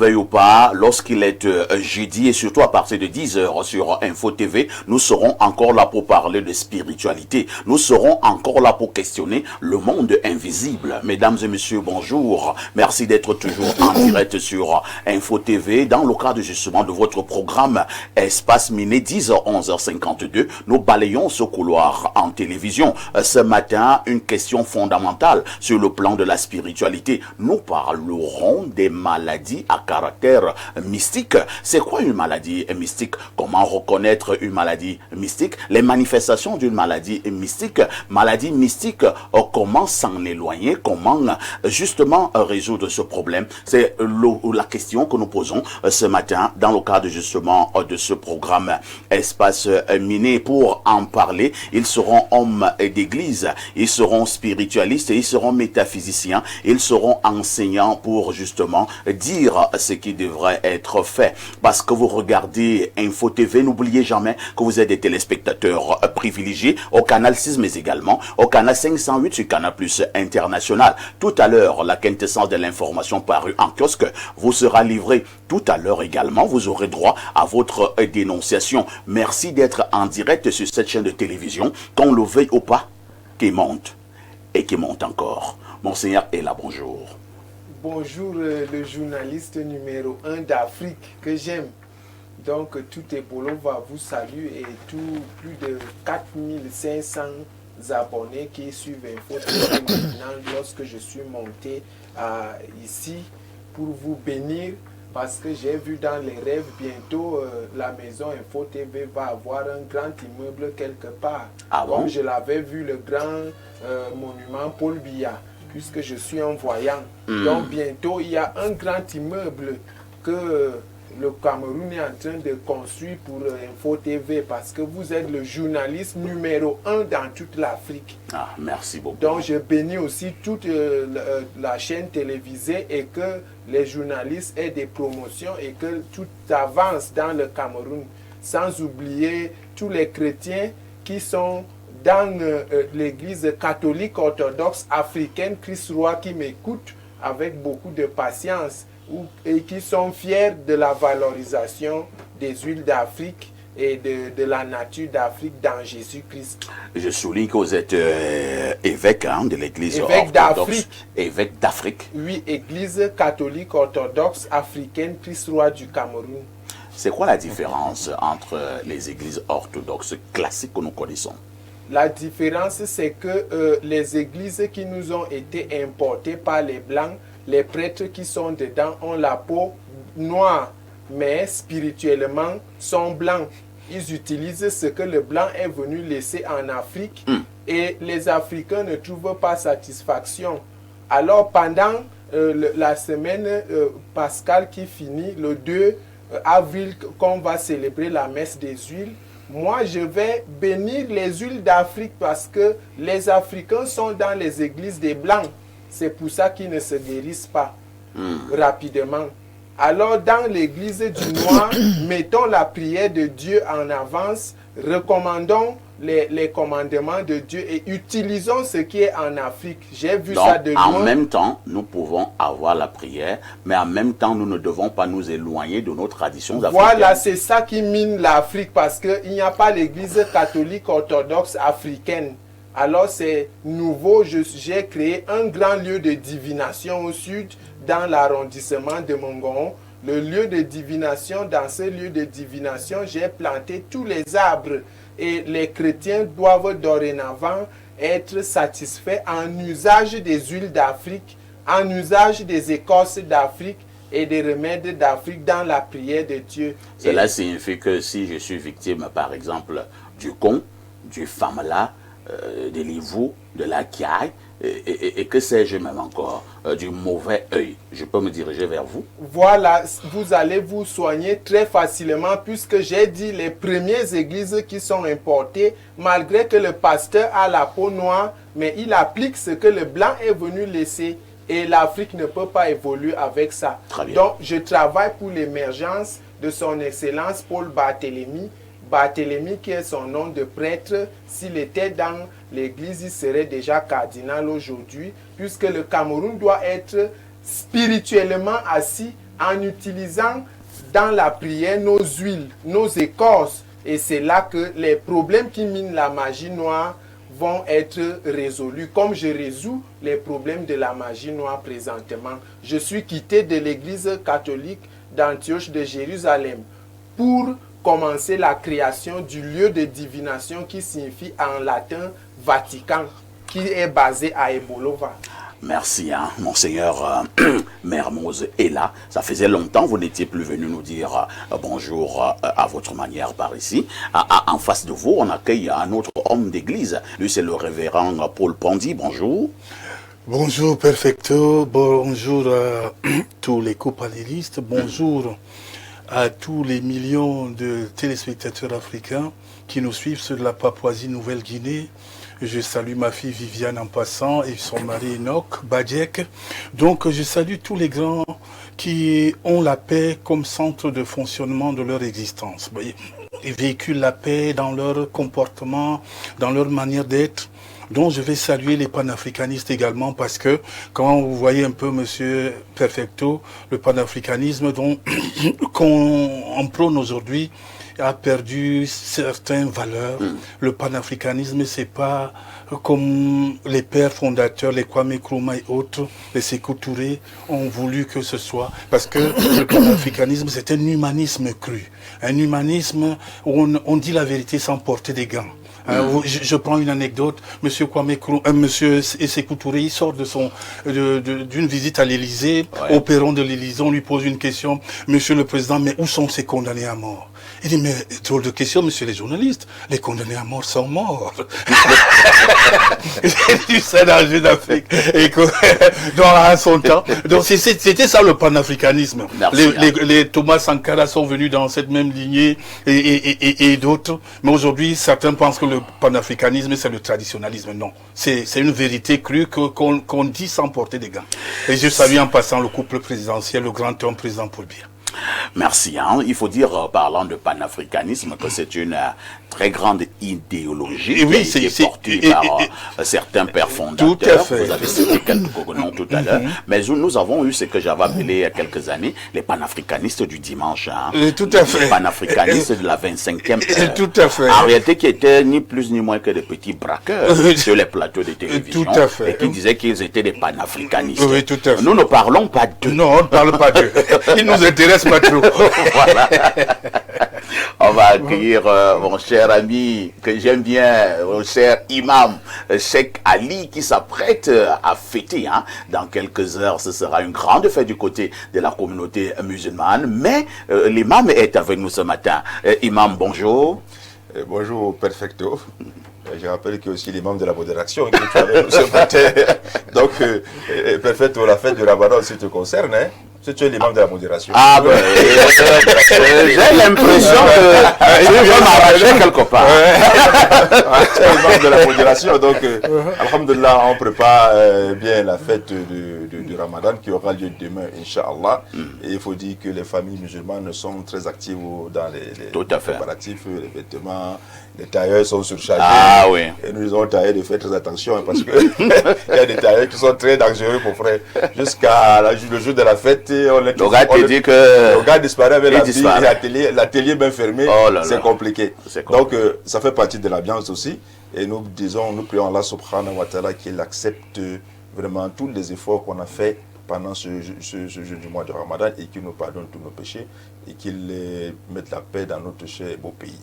veuille ou pas, lorsqu'il est jeudi et surtout à partir de 10h sur Info TV, nous serons encore là pour parler de spiritualité. Nous serons encore là pour questionner le monde invisible. Mesdames et messieurs, bonjour. Merci d'être toujours en direct sur Info TV dans le cadre justement de votre programme Espace Miné 10h 11h52. Nous balayons ce couloir en télévision. Ce matin, une question fondamentale sur le plan de la spiritualité. Nous parlerons des maladies à caractère mystique. C'est quoi une maladie mystique? Comment reconnaître une maladie mystique? Les manifestations d'une maladie mystique. Maladie mystique, comment s'en éloigner? Comment justement résoudre ce problème? C'est la question que nous posons ce matin dans le cadre justement de ce programme Espace Miné. Pour en parler, ils seront hommes d'église, ils seront spiritualistes, ils seront métaphysiciens, ils seront enseignants pour justement dire ce qui devrait être fait. Parce que vous regardez Info TV, n'oubliez jamais que vous êtes des téléspectateurs privilégiés au canal 6, mais également au canal 508 sur Canal Plus International. Tout à l'heure, la quintessence de l'information parue en kiosque vous sera livrée. Tout à l'heure également, vous aurez droit à votre dénonciation. Merci d'être en direct sur cette chaîne de télévision, qu'on le veuille ou pas, qui monte et qui monte encore. Monseigneur est là, bonjour. Bonjour, le journaliste numéro 1 d'Afrique que j'aime. Donc, tout Epolo va vous saluer et plus de 4500 abonnés qui suivent Info TV maintenant lorsque je suis monté ici pour vous bénir. Parce que j'ai vu dans les rêves, bientôt la maison Info TV va avoir un grand immeuble quelque part. Ah bon? Comme je l'avais vu, le grand monument Paul Biya, puisque je suis un voyant. Donc bientôt, il y a un grand immeuble que le Cameroun est en train de construire pour Info TV, parce que vous êtes le journaliste numéro 1 dans toute l'Afrique. Ah, merci beaucoup. Donc je bénis aussi toute la chaîne télévisée et que les journalistes aient des promotions et que tout avance dans le Cameroun. Sans oublier tous les chrétiens qui sont dans l'église catholique orthodoxe africaine Christ Roi, qui m'écoutent avec beaucoup de patience et qui sont fiers de la valorisation des huiles d'Afrique et de la nature d'Afrique dans Jésus-Christ. Je souligne que vous êtes évêque de l'église Évêque orthodoxe. Évêque d'Afrique. Oui, église catholique orthodoxe africaine Christ Roi du Cameroun. C'est quoi la différence entre les églises orthodoxes classiques que nous connaissons? La différence, c'est que les églises qui nous ont été importées par les Blancs, les prêtres qui sont dedans ont la peau noire, mais spirituellement sont blancs. Ils utilisent ce que le blanc est venu laisser en Afrique et les Africains ne trouvent pas satisfaction. Alors pendant la semaine pascale qui finit, le 2 avril, qu'on va célébrer la messe des huiles, moi je vais bénir les huiles d'Afrique parce que les Africains sont dans les églises des Blancs. C'est pour ça qu'ils ne se guérissent pas rapidement. Alors dans l'église du Noir, mettons la prière de Dieu en avance, recommandons les commandements de Dieu et utilisons ce qui est en Afrique. J'ai vu ça de loin. En même temps, nous pouvons avoir la prière, mais en même temps, nous ne devons pas nous éloigner de nos traditions africaines. Voilà, c'est ça qui mine l'Afrique, parce qu'il n'y a pas l'église catholique orthodoxe africaine. Alors c'est nouveau, j'ai créé un grand lieu de divination au sud, dans l'arrondissement de Mongon. Le lieu de divination, dans ce lieu de divination, j'ai planté tous les arbres. Et les chrétiens doivent dorénavant être satisfaits en usage des huiles d'Afrique, en usage des écorces d'Afrique et des remèdes d'Afrique dans la prière de Dieu. Cela signifie que si je suis victime, par exemple, du con, du famela, de l'ivou, de la caille, et que sais-je même encore, du mauvais œil, je peux me diriger vers vous? Voilà, vous allez vous soigner très facilement, puisque j'ai dit les premières églises qui sont importées, malgré que le pasteur a la peau noire, mais il applique ce que le blanc est venu laisser, et l'Afrique ne peut pas évoluer avec ça. Donc je travaille pour l'émergence de son Excellence Paul Barthélemy. Barthélemy, qui est son nom de prêtre, s'il était dans l'église, il serait déjà cardinal aujourd'hui, puisque le Cameroun doit être spirituellement assis en utilisant dans la prière nos huiles, nos écorces. Et c'est là que les problèmes qui minent la magie noire vont être résolus, comme je résous les problèmes de la magie noire présentement. Je suis quitté de l'église catholique d'Antioche de Jérusalem pour commencer la création du lieu de divination qui signifie en latin Vatican, qui est basé à Ebolova. Merci, hein, Monseigneur Mermoz est là. Ça faisait longtemps, vous n'étiez plus venu nous dire bonjour à votre manière par ici. En face de vous, on accueille un autre homme d'église. Lui, c'est le révérend Paul Pandy. Bonjour. Bonjour, Perfecto. Bonjour à tous les copanélistes. Bonjour à tous les millions de téléspectateurs africains qui nous suivent sur la Papouasie-Nouvelle-Guinée. Je salue ma fille Viviane en passant et son mari Enoch Badjek. Donc je salue tous les grands qui ont la paix comme centre de fonctionnement de leur existence. Ils véhiculent la paix dans leur comportement, dans leur manière d'être. Donc je vais saluer les panafricanistes également parce que quand vous voyez un peu Monsieur Perfecto, le panafricanisme qu'on prône aujourd'hui a perdu certaines valeurs. Le panafricanisme, c'est pas comme les pères fondateurs, les Kwame Nkrumah et autres, les Sékou Touré ont voulu que ce soit. Parce que le panafricanisme, c'est un humanisme cru. Un humanisme où on dit la vérité sans porter des gants. Je prends une anecdote. Monsieur Kwame Nkrumah, Monsieur Sékou Touré, il sort d'une visite à l'Élysée, au perron de l'Élysée, on lui pose une question. Monsieur le Président, mais où sont ces condamnés à mort? Il dit, mais drôle de question, monsieur les journalistes, les condamnés à mort sont morts. C'est danger d'Afrique. Et dans son temps. Donc c'était ça le panafricanisme. Les Thomas Sankara sont venus dans cette même lignée et d'autres. Mais aujourd'hui, certains pensent que le panafricanisme, c'est le traditionnalisme. Non. C'est une vérité crue qu'on dit sans porter des gants. Et je salue en passant le couple présidentiel, le grand homme président Paul Biya. Merci. Hein. Il faut dire, parlant de panafricanisme, que c'est une très grande idéologie qui a été portée par certains pères fondateurs. Tout à fait. Vous avez cité quelques noms tout à l'heure. Mais nous avons eu ce que j'avais appelé il y a quelques années les panafricanistes du dimanche. Hein. Tout à fait. Les panafricanistes de la 25e heure. Tout à fait. En réalité, qui étaient ni plus ni moins que des petits braqueurs sur les plateaux de télévision. Tout à fait. Et qui disaient qu'ils étaient des panafricanistes. Oui, tout à fait. Nous ne parlons pas d'eux. Non, on ne parle pas d'eux. Ils nous intéressent pas trop. Voilà. On va accueillir mon cher ami que j'aime bien, mon cher imam Cheikh Ali qui s'apprête à fêter. Hein. Dans quelques heures, ce sera une grande fête du côté de la communauté musulmane. Mais l'imam est avec nous ce matin. Imam, bonjour. Bonjour, Perfecto. Je rappelle que aussi l'imam de la modération qui est avec nous ce matin. Donc, Perfecto, la fête du Ramadan aussi te concerne, hein? Si tu es l'imam de la modération. Ah ben, j'ai l'impression que tu vas m'arracher quelque part. Tu es l'imam de la modération, donc alhamdulillah, on prépare bien la fête du Ramadan qui aura lieu demain, Inch'Allah. Et il faut dire que les familles musulmanes sont très actives dans les préparatifs, les vêtements. Les tailleurs sont surchargés. Ah oui. Et nous disons aux tailleurs de faire très attention parce que il y a des tailleurs qui sont très dangereux pour frère. Jusqu'à le jour de la fête, le gars te dit que le gars disparaît avec l'atelier bien fermé. Oh c'est compliqué. Donc ça fait partie de l'ambiance aussi. Et nous prions Allah subhanahu wa ta'ala qu'il accepte vraiment tous les efforts qu'on a fait pendant ce jour du mois de Ramadan et qu'il nous pardonne tous nos péchés et qu'il mette la paix dans notre cher et beau pays.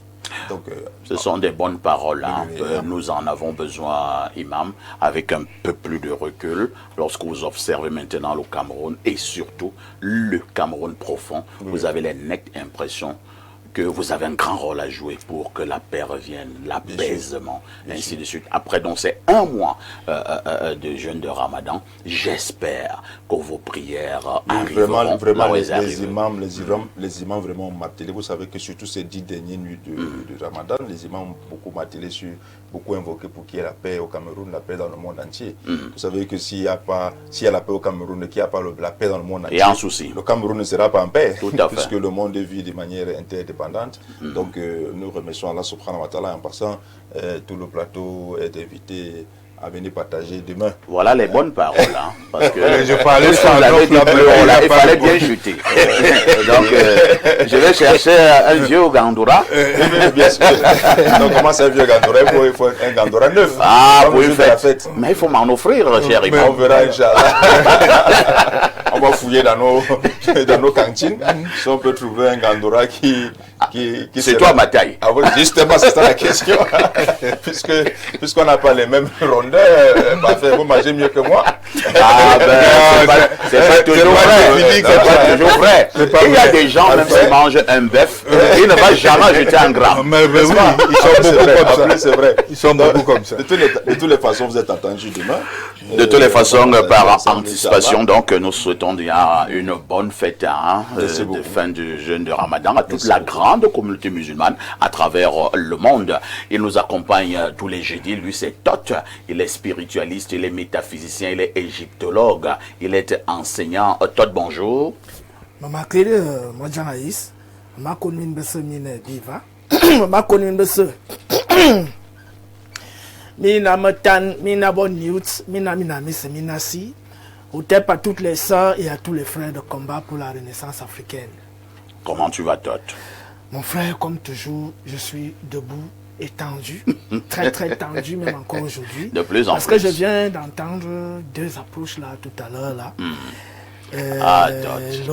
Donc, ce sont des bonnes paroles. Hein. Nous en avons besoin, imam, avec un peu plus de recul. Lorsque vous observez maintenant le Cameroun et surtout le Cameroun profond, vous avez les nettes impressions que vous avez un grand rôle à jouer pour que la paix revienne, l'apaisement, ainsi de suite. Après, donc, c'est un mois de jeûne de Ramadan. J'espère que vos prières arriveront. Vraiment, les imams vraiment ont martelé. Vous savez que surtout ces 10 dernières nuits de Ramadan, les imams ont beaucoup martelé sur, beaucoup invoqué pour qu'il y ait la paix au Cameroun, la paix dans le monde entier. Vous savez que s'il y a la paix au Cameroun et qu'il n'y a pas la paix dans le monde entier, et un souci. Le Cameroun ne sera pas en paix, puisque le monde vit de manière interdépendante. Donc nous remercions Allah subhanahu wa ta'ala en passant. Tout le plateau est invité à venir partager demain. Voilà les bonnes paroles, hein, parce que je parlais il fallait bien chuter. Donc, je vais chercher un vieux Gandoura. Bien sûr. Donc, comment c'est un vieux Gandoura? Il faut un Gandoura neuf. Ah, pour une fête. Mais il faut m'en offrir, chéri. On verra, Inch'Allah. On va fouiller dans nos cantines si on peut trouver un Gandoura qui c'est toi ma taille. Ah, justement, c'est ça la question. Puisqu'on n'a pas les mêmes rondeurs, vous mangez mieux que moi. Ah ben, c'est pas toujours vrai. Il y a des gens, même s'ils mangent un bœuf, ils ne vont jamais jeter un gramme. Mais oui, ils sont beaucoup comme ça. C'est vrai. Ils sont beaucoup comme ça. De toutes les façons, vous êtes attendus demain. De toutes les façons, par anticipation, donc nous souhaitons déjà une bonne fête de fin du jeûne de Ramadan à toute la grande communauté musulmane à travers le monde. Il nous accompagne tous les jeudis. Lui, c'est Tot. Il est spiritualiste, il est métaphysicien, il est égyptologue, il est enseignant. Tot, bonjour. Maman Kéré, moi Janaïs, ma commune de ce mine diva, ma commune de ce. Mina Matan, Mina Bon Newt, Mina Miss, Mina Si, au tep à toutes les sœurs et à tous les frères de combat pour la Renaissance africaine. Comment tu vas, Tot? Mon frère, comme toujours, je suis debout et tendu, très tendu, même encore aujourd'hui. De plus en parce plus. Que je viens d'entendre deux approches là, tout à l'heure là.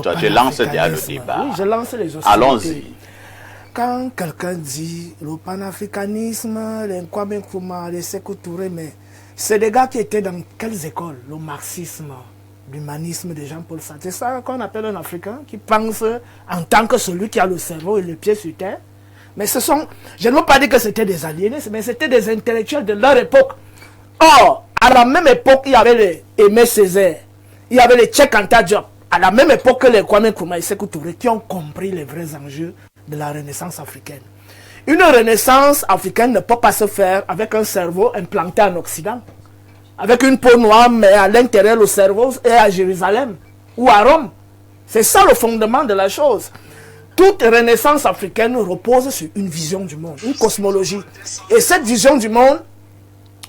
Tot, je lance déjà le débat. Oui, je lance les hostilités. Allons-y. Quand quelqu'un dit le panafricanisme, les Kwame Nkrumah, les Sékou Touré, mais c'est des gars qui étaient dans quelles écoles? Le marxisme, l'humanisme de Jean-Paul Sartre. C'est ça qu'on appelle un Africain qui pense en tant que celui qui a le cerveau et le pied sur terre. Mais ce sont, je ne veux pas dire que c'était des aliénés, mais c'était des intellectuels de leur époque. Or, à la même époque, il y avait les Aimé Césaire, il y avait les Cheikh Anta Diop, à la même époque que les Kwame Nkrumah et Sékou Touré, qui ont compris les vrais enjeux de la Renaissance africaine. Une Renaissance africaine ne peut pas se faire avec un cerveau implanté en Occident, avec une peau noire, mais à l'intérieur le cerveau est à Jérusalem ou à Rome. C'est ça le fondement de la chose. Toute Renaissance africaine repose sur une vision du monde, une cosmologie. Et cette vision du monde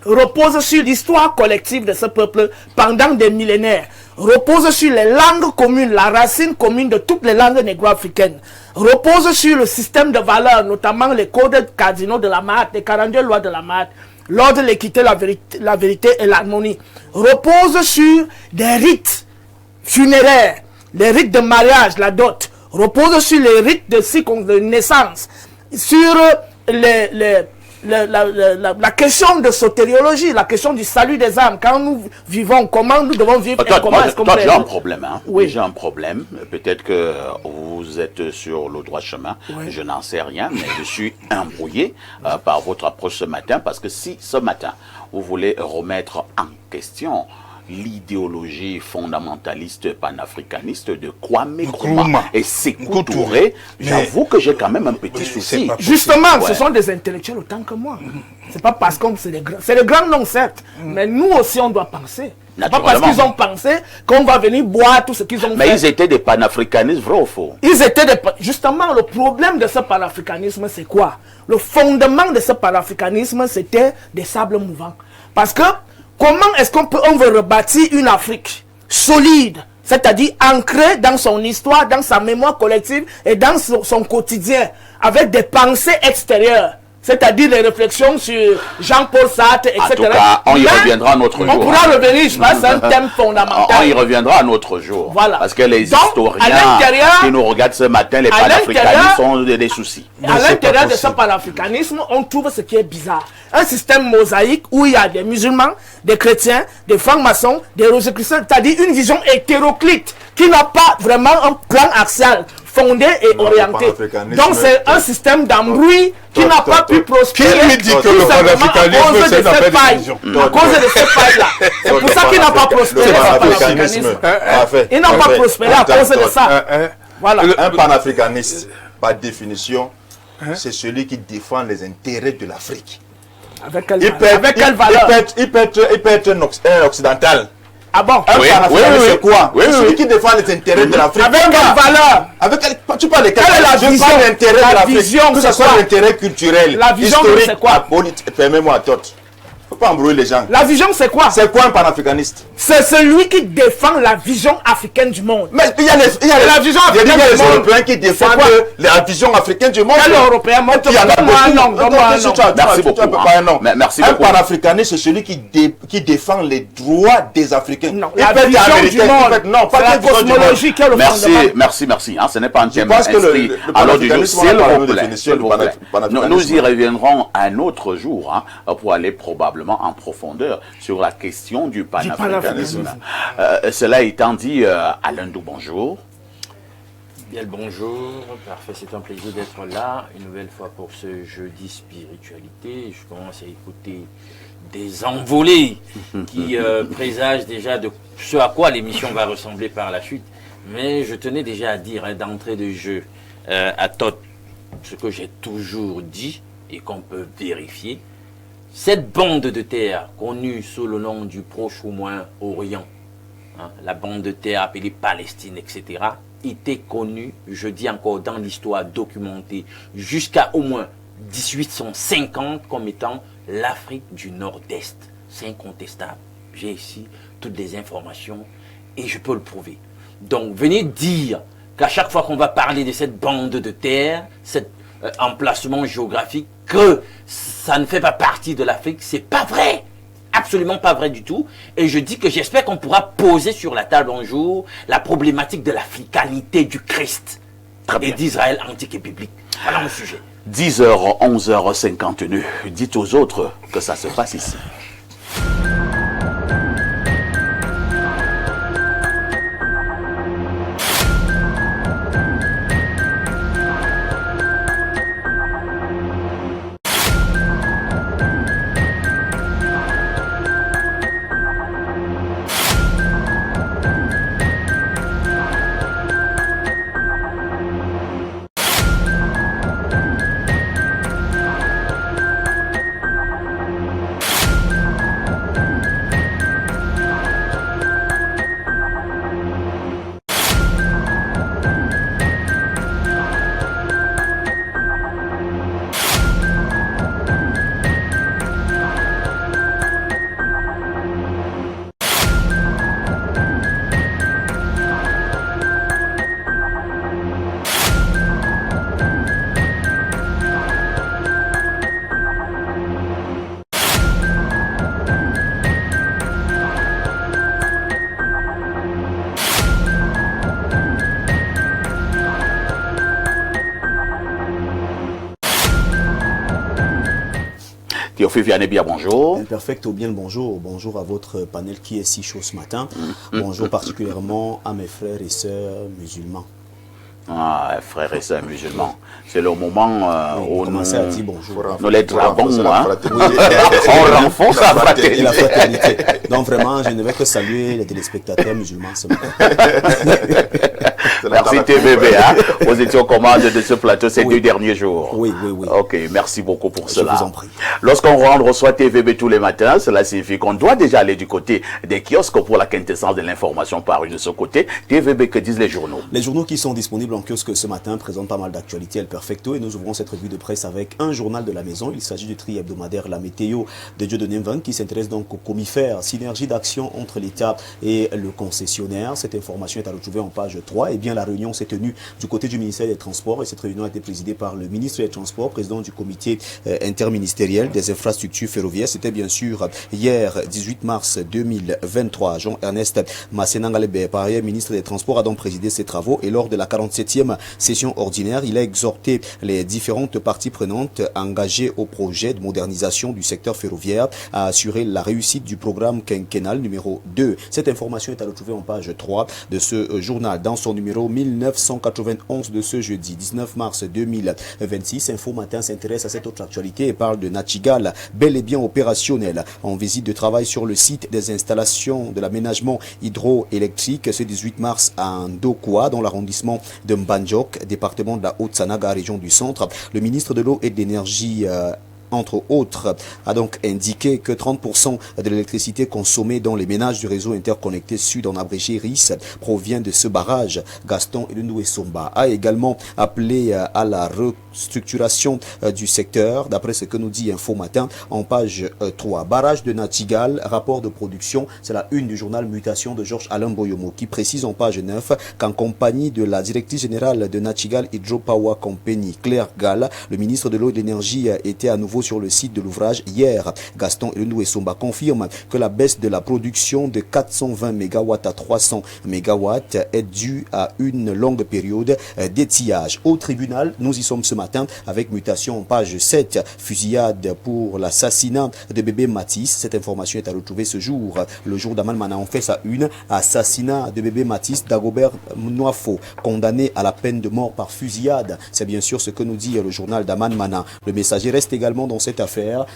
repose sur l'histoire collective de ce peuple pendant des millénaires, repose sur les langues communes, la racine commune de toutes les langues négro-africaines, repose sur le système de valeurs, notamment les codes cardinaux de la Lamarck, les 42 lois de la Lamarck, l'ordre, l'équité, la vérité et l'harmonie, repose sur des rites funéraires, les rites de mariage, la dot, repose sur les rites de naissance, sur la question de sotériologie, la question du salut des âmes. Quand nous vivons, comment nous devons vivre et comment est-ce qu'on peut... J'ai un problème. Hein? Oui. J'ai un problème. Peut-être que vous êtes sur le droit chemin. Oui. Je n'en sais rien, mais je suis embrouillé par votre approche ce matin. Parce que si ce matin, vous voulez remettre en question l'idéologie fondamentaliste panafricaniste de Kwame Nkrumah et Sékou Touré, j'avoue que j'ai quand même un petit souci. Justement, ce sont des intellectuels autant que moi. C'est pas parce que c'est des grands noms, certes, mais nous aussi on doit penser. C'est pas parce qu'ils ont pensé qu'on va venir boire tout ce qu'ils ont fait. Mais ils étaient des panafricanistes, vrai ou faux? Ils étaient justement, le problème de ce panafricanisme, c'est quoi? Le fondement de ce panafricanisme, c'était des sables mouvants. Parce que comment est-ce qu'on veut rebâtir une Afrique solide, c'est-à-dire ancrée dans son histoire, dans sa mémoire collective et dans son quotidien, avec des pensées extérieures, c'est-à-dire les réflexions sur Jean-Paul Sartre, etc. En tout cas, on y reviendra un autre jour. On pourra revenir, je pense, c'est un thème fondamental. On y reviendra un autre jour. Voilà. Parce que les historiens qui nous regardent ce matin, les panafricanistes ont des soucis. À l'intérieur de ce panafricanisme, on trouve ce qui est bizarre. Un système mosaïque où il y a des musulmans, des chrétiens, des francs-maçons, des rosicruciens, c'est-à-dire une vision hétéroclite qui n'a pas vraiment un plan axial fondé et orienté. Donc c'est un système d'embrouille qui n'a pas pu prospérer. Qui lui dit que le panafricanisme c'est une affaire de vision? À cause de ces failles-là. C'est pour ça qu'il n'a pas prospéré, le panafricanisme. Il n'a pas prospéré à cause de ça. Voilà. Un panafricaniste, par définition, c'est celui qui défend les intérêts de l'Afrique. Avec quelle valeur? Il peut être un occidental. Ah bon? C'est quoi? Celui qui défend les intérêts de l'Afrique. Avec quelle valeur? Tu parles de quelle l'intérêt de l'Afrique, que ce soit l'intérêt culturel, la vision, historique, c'est quoi? Permets-moi, Tot. faut pas embrouiller les gens. La vision, c'est quoi? C'est quoi un panafricaniste? C'est celui qui défend la vision africaine du monde. Mais il y a la vision africaine du les monde. Européens qui défendent la vision africaine du monde. Quel Européen? Donne-moi un nom. Merci beaucoup. Merci beaucoup. Un panafricaniste, c'est celui qui défend les droits des Africains. Non, la vision du monde. Non, pas la cosmologie qui est le fondement. Merci. Ce n'est pas un thème inscrit. Alors, nous y reviendrons un autre jour pour aller probablement en profondeur sur la question du panafricanisme. Cela étant dit, Alain Dou, bonjour. Bien le bonjour, parfait, c'est un plaisir d'être là, une nouvelle fois pour ce jeudi spiritualité. Je commence à écouter des envolées qui présagent déjà de ce à quoi l'émission va ressembler par la suite. Mais je tenais déjà à dire d'entrée de jeu à Todd ce que j'ai toujours dit et qu'on peut vérifier. Cette bande de terre connue sous le nom du Proche-Orient, la bande de terre appelée Palestine, etc., était connue, je dis encore dans l'histoire documentée, jusqu'à au moins 1850 comme étant l'Afrique du Nord-Est. C'est incontestable. J'ai ici toutes les informations et je peux le prouver. Donc venez dire qu'à chaque fois qu'on va parler de cette bande de terre, cet emplacement géographique, que ça ne fait pas partie de l'Afrique, c'est pas vrai. Absolument pas vrai du tout. Et je dis que j'espère qu'on pourra poser sur la table un jour la problématique de l'africanité du Christ et d'Israël antique et biblique. Voilà mon sujet. 10h, 11h59. Dites aux autres que ça se passe ici. Théophile Vianebia, bonjour. Imperfecto, bien le bonjour. Bonjour à votre panel qui est si chaud ce matin. Bonjour particulièrement à mes frères et sœurs musulmans. Ah, frères et sœurs musulmans. C'est le moment où nous les dragons, on renforce la fraternité. Donc vraiment, je ne vais que saluer les téléspectateurs musulmans ce matin. Merci TVB, vous étiez aux commandes de ce plateau ces 2 derniers jours. Oui. Ok, merci beaucoup pour cela. Je vous en prie. Lorsqu'on reçoit TVB tous les matins, cela signifie qu'on doit déjà aller du côté des kiosques pour la quintessence de l'information parue de ce côté. TVB, que disent les journaux? Les journaux qui sont disponibles en kiosque ce matin présentent pas mal d'actualités El Perfecto et nous ouvrons cette revue de presse avec un journal de la maison. Il s'agit du tri hebdomadaire La Météo de Dieudonné Mvang qui s'intéresse donc aux comifères, synergie d'action entre l'État et le concessionnaire. Cette information est à retrouver en page 3. Et bien la réunion s'est tenue du côté du ministère des Transports et cette réunion a été présidée par le ministre des Transports, président du comité interministériel des infrastructures ferroviaires. C'était bien sûr hier 18 mars 2023. Jean-Ernest Massénangalebe, par ailleurs ministre des Transports, a donc présidé ces travaux et lors de la 47e session ordinaire, il a exhorté les différentes parties prenantes engagées au projet de modernisation du secteur ferroviaire à assurer la réussite du programme quinquennal numéro 2. Cette information est à retrouver en page 3 de ce journal. Dans son numéro 1991 de ce jeudi 19 mars 2026, Info Matin s'intéresse à cette autre actualité et parle de Nachigal, bel et bien opérationnel, en visite de travail sur le site des installations de l'aménagement hydroélectrique ce 18 mars à Ndokwa, dans l'arrondissement de Mbanjok, département de la Haute-Sanaga, région du centre. Le ministre de l'eau et de l'énergie entre autres, a donc indiqué que 30% de l'électricité consommée dans les ménages du réseau interconnecté sud, en abrégé RIS, provient de ce barrage. Gaston Elundou-Essomba a également appelé à la restructuration du secteur, d'après ce que nous dit Info Matin en page 3. Barrage de Natigal, rapport de production, c'est la une du journal Mutation de Georges Alain Boyomo, qui précise en page 9 qu'en compagnie de la directrice générale de Natigal Hydropower Company, Claire Gall, le ministre de l'eau et de l'énergie était à nouveau sur le site de l'ouvrage hier. Gaston Elundou-Essomba confirme que la baisse de la production de 420 MW à 300 MW est due à une longue période d'étiage. Au tribunal, nous y sommes ce matin avec Mutation en page 7, fusillade pour l'assassinat de bébé Matisse. Cette information est à retrouver ce jour. Le jour d'Aman Mana en fait sa une, assassinat de bébé Matisse, Dagobert Nwafo, condamné à la peine de mort par fusillade. C'est bien sûr ce que nous dit le journal d'Aman Mana. Le messager reste également dans cette affaire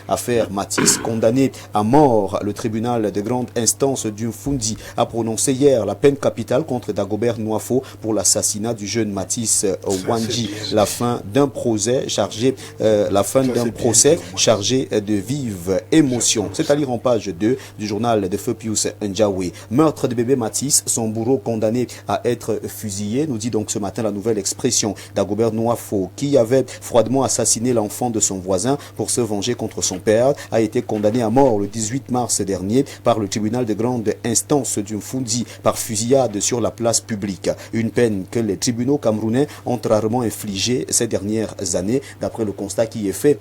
Matisse, condamné à mort. Le tribunal de grande instance du Fundi a prononcé hier la peine capitale contre Dagobert Nwafo pour l'assassinat du jeune Matisse Wanji. La fin d'un procès chargé de vives émotions. C'est à lire en page 2 du journal de Feu Pius Ndjawe. Meurtre de bébé Matisse, son bourreau condamné à être fusillé, nous dit donc ce matin la nouvelle expression. Dagobert Nwafo, qui avait froidement assassiné l'enfant de son voisin pour se venger contre son père, a été condamné à mort le 18 mars dernier par le tribunal de grande instance du Fundi par fusillade sur la place publique. Une peine que les tribunaux camerounais ont rarement infligée ces dernières années, d'après le constat qui est fait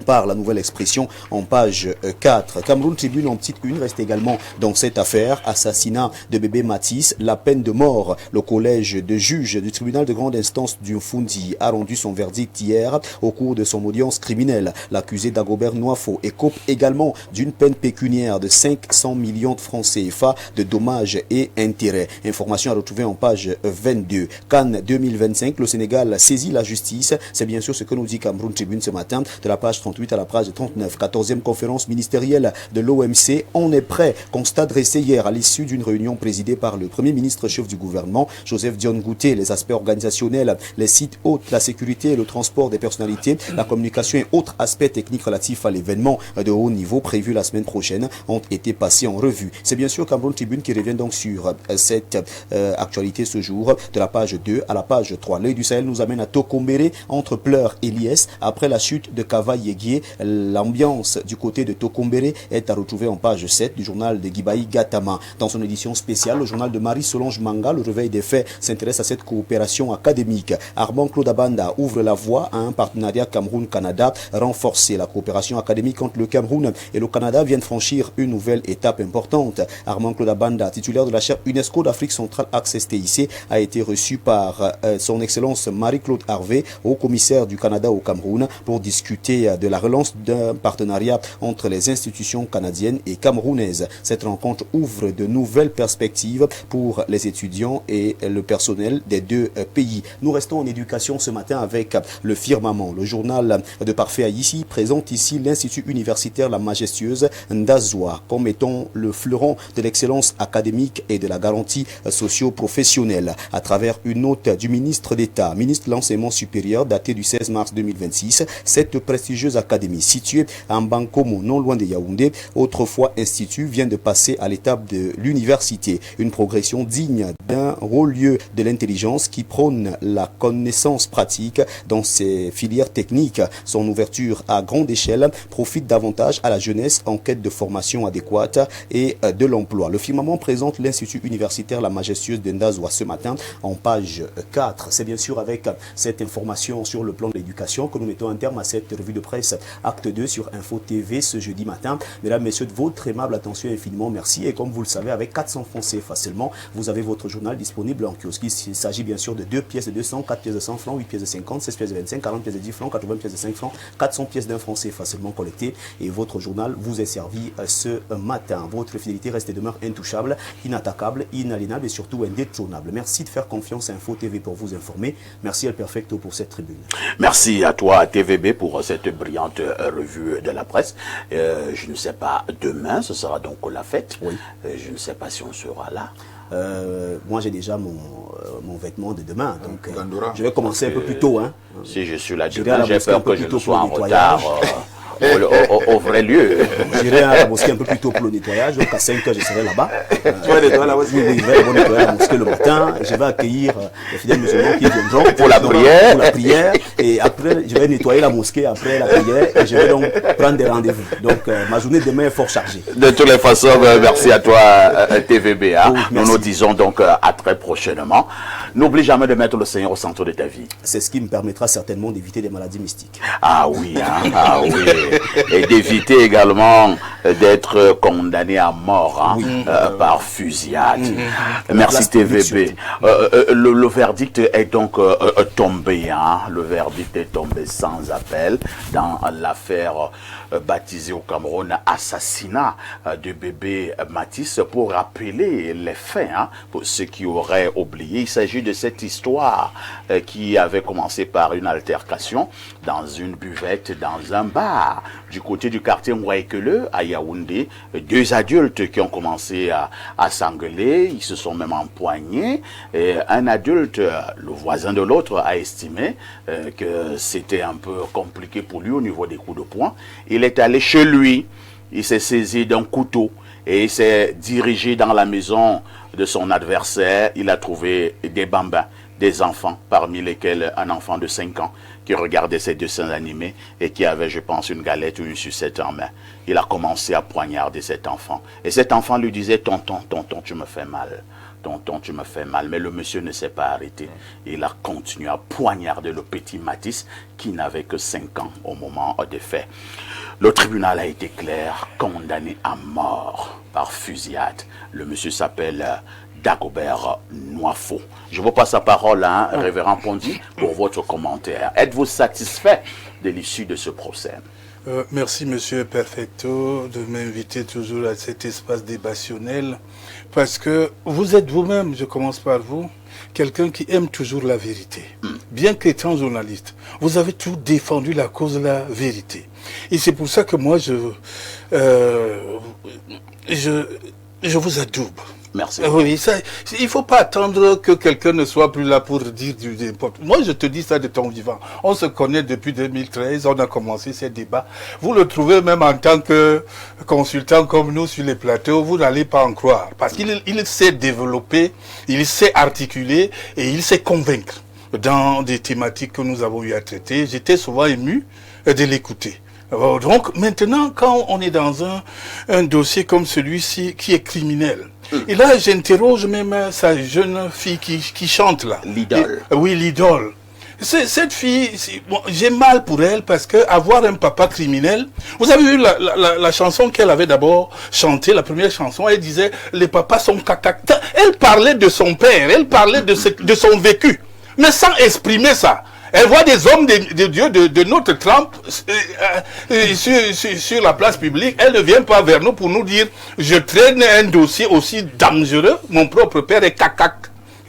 par la nouvelle expression en page 4. Cameroun Tribune en petite une reste également dans cette affaire, assassinat de bébé Matisse, la peine de mort. Le collège de juges du tribunal de grande instance du Fundi a rendu son verdict hier au cours de son audience criminelle. L'accusé Dagobert Nwafo écope également d'une peine pécuniaire de 500 millions de francs CFA de dommages et intérêts. Information à retrouver en page 22. Cannes 2025, le Sénégal saisit la justice. C'est bien sûr ce que nous dit Cameroun Tribune ce matin de la page 38 à la page 39. 14e conférence ministérielle de l'OMC. On est prêt. Constat dressé hier à l'issue d'une réunion présidée par le Premier ministre chef du gouvernement, Joseph Dione Gouté. Les aspects organisationnels, les sites hôtes, la sécurité et le transport des personnalités, la communication et autres aspects techniques relatifs à l'événement de haut niveau prévu la semaine prochaine ont été passés en revue. C'est bien sûr Cameroun Tribune qui revient donc sur cette actualité ce jour, de la page 2 à la page 3. L'œil du Sahel nous amène à Tokombéré, entre pleurs et liesse, après la chute de Kava Yegi. L'ambiance du côté de Tokombéré est à retrouver en page 7 du journal de Gibaï Gatama. Dans son édition spéciale, le journal de Marie-Solange Manga, le réveil des faits, s'intéresse à cette coopération académique. Armand Claude Abanda ouvre la voie à un partenariat Cameroun-Canada renforcé. La coopération académique entre le Cameroun et le Canada vient de franchir une nouvelle étape importante. Armand Claude Abanda, titulaire de la chaire UNESCO d'Afrique centrale Access TIC, a été reçu par son excellence Marie-Claude Harvey, haut commissaire du Canada au Cameroun, pour discuter de la relance d'un partenariat entre les institutions canadiennes et camerounaises. Cette rencontre ouvre de nouvelles perspectives pour les étudiants et le personnel des deux pays. Nous restons en éducation ce matin avec le Firmament. Le journal de Parfait Haïti présente ici l'Institut universitaire La Majestueuse Ndazoua comme étant le fleuron de l'excellence académique et de la garantie socio-professionnelle. À travers une note du ministre d'État, ministre de l'Enseignement supérieur, datée du 16 mars 2026, cette prestigieuse académie située à Mbankomo, non loin de Yaoundé, autrefois institut, vient de passer à l'étape de l'université. Une progression digne d'un haut lieu de l'intelligence qui prône la connaissance pratique dans ses filières techniques. Son ouverture à grande échelle profite davantage à la jeunesse en quête de formation adéquate et de l'emploi. Le Firmament présente l'Institut universitaire La Majestueuse de Ndazoua ce matin en page 4. C'est bien sûr avec cette information sur le plan de l'éducation que nous mettons un terme à cette revue de presse Acte 2 sur Info TV ce jeudi matin. Mesdames, Messieurs, de votre aimable attention, infiniment merci. Et comme vous le savez, avec 400 francs CFA seulement, vous avez votre journal disponible en kiosque. Il s'agit bien sûr de 2 pièces de 200, 4 pièces de 100 francs, 8 pièces de 50, 16 pièces de 25, 40 pièces de 10 francs, 80 pièces de 5 francs, 400 pièces d'un franc CFA seulement collectées. Et votre journal vous est servi ce matin. Votre fidélité reste et demeure intouchable, inattaquable, inaliénable et surtout indétrônable. Merci de faire confiance à Info TV pour vous informer. Merci El Perfecto pour cette tribune. Merci à toi TVB pour cette brillante revue de la presse. Je ne sais pas, demain ce sera donc la fête. Oui. Je ne sais pas si on sera là. Moi j'ai déjà mon vêtement de demain, donc je vais commencer un peu plus tôt. Hein. Si je suis là demain, j'ai peur que je ne sois en retard. au vrai lieu. J'irai à la mosquée un peu plus tôt pour le nettoyage, donc à 5 h je serai là-bas. Tu vas nettoyer la mosquée? Oui, je vais nettoyer la mosquée le matin. Je vais accueillir les fidèles musulmans qui viendront pour la prière. Pour la prière. Et après, je vais nettoyer la mosquée après la prière et je vais donc prendre des rendez-vous. Donc ma journée demain est fort chargée. De toutes les façons, merci à toi TVB. Hein. Oui, nous nous disons donc à très prochainement. N'oublie jamais de mettre le Seigneur au centre de ta vie. C'est ce qui me permettra certainement d'éviter des maladies mystiques. Ah oui, hein, ah oui. Et d'éviter également d'être condamné à mort hein, Oui. par fusillade. Merci TVB. Le verdict est donc tombé. Hein. Le verdict est tombé sans appel dans l'affaire baptisée au Cameroun assassinat de bébé Matisse. Pour rappeler les faits, hein, pour ceux qui auraient oublié, il s'agit de cette histoire qui avait commencé par une altercation dans une buvette, dans un bar du côté du quartier Mouaïkele à Yaoundé. Deux adultes qui ont commencé à s'engueuler, ils se sont même empoignés. Et un adulte, le voisin de l'autre, a estimé que c'était un peu compliqué pour lui au niveau des coups de poing. Il est allé chez lui, il s'est saisi d'un couteau et il s'est dirigé dans la maison de son adversaire. Il a trouvé des bambins, des enfants, parmi lesquels un enfant de 5 ans qui regardait ses dessins animés et qui avait, je pense, une galette ou une sucette en main. Il a commencé à poignarder cet enfant. Et cet enfant lui disait, tonton, tonton, tu me fais mal. Tonton, tu me fais mal. Mais le monsieur ne s'est pas arrêté. Il a continué à poignarder le petit Matisse qui n'avait que 5 ans au moment des faits. Le tribunal a été clair, condamné à mort par fusillade. Le monsieur s'appelle Dagobert Noifo. Je vous passe la parole, hein, révérend Pondy, pour votre commentaire. Êtes-vous satisfait de l'issue de ce procès? Merci, Monsieur Perfecto, de m'inviter toujours à cet espace débationnel, parce que vous êtes vous-même, je commence par vous, quelqu'un qui aime toujours la vérité. Bien qu'étant journaliste, vous avez toujours défendu la cause de la vérité. Et c'est pour ça que moi, je vous adoube. Merci. Oui, ça, il ne faut pas attendre que quelqu'un ne soit plus là pour dire du n'importe. Moi, je te dis ça de ton vivant. On se connaît depuis 2013, on a commencé ces débats. Vous le trouvez même en tant que consultant comme nous sur les plateaux, vous n'allez pas en croire. Parce qu'il sait développer, il sait articuler et il sait convaincre dans des thématiques que nous avons eu à traiter. J'étais souvent ému de l'écouter. Donc maintenant, quand on est dans un dossier comme celui-ci qui est criminel, et là j'interroge même sa jeune fille qui chante là. L'idole. Oui, l'idole. Cette fille, bon, j'ai mal pour elle parce que avoir un papa criminel, vous avez vu la chanson qu'elle avait d'abord chantée, la première chanson, elle disait les papas sont caca. Elle parlait de son père, elle parlait de son vécu, mais sans exprimer ça. Elle voit des hommes de Dieu de notre trempe sur la place publique. Elle ne vient pas vers nous pour nous dire je traîne un dossier aussi dangereux. Mon propre père est cacac.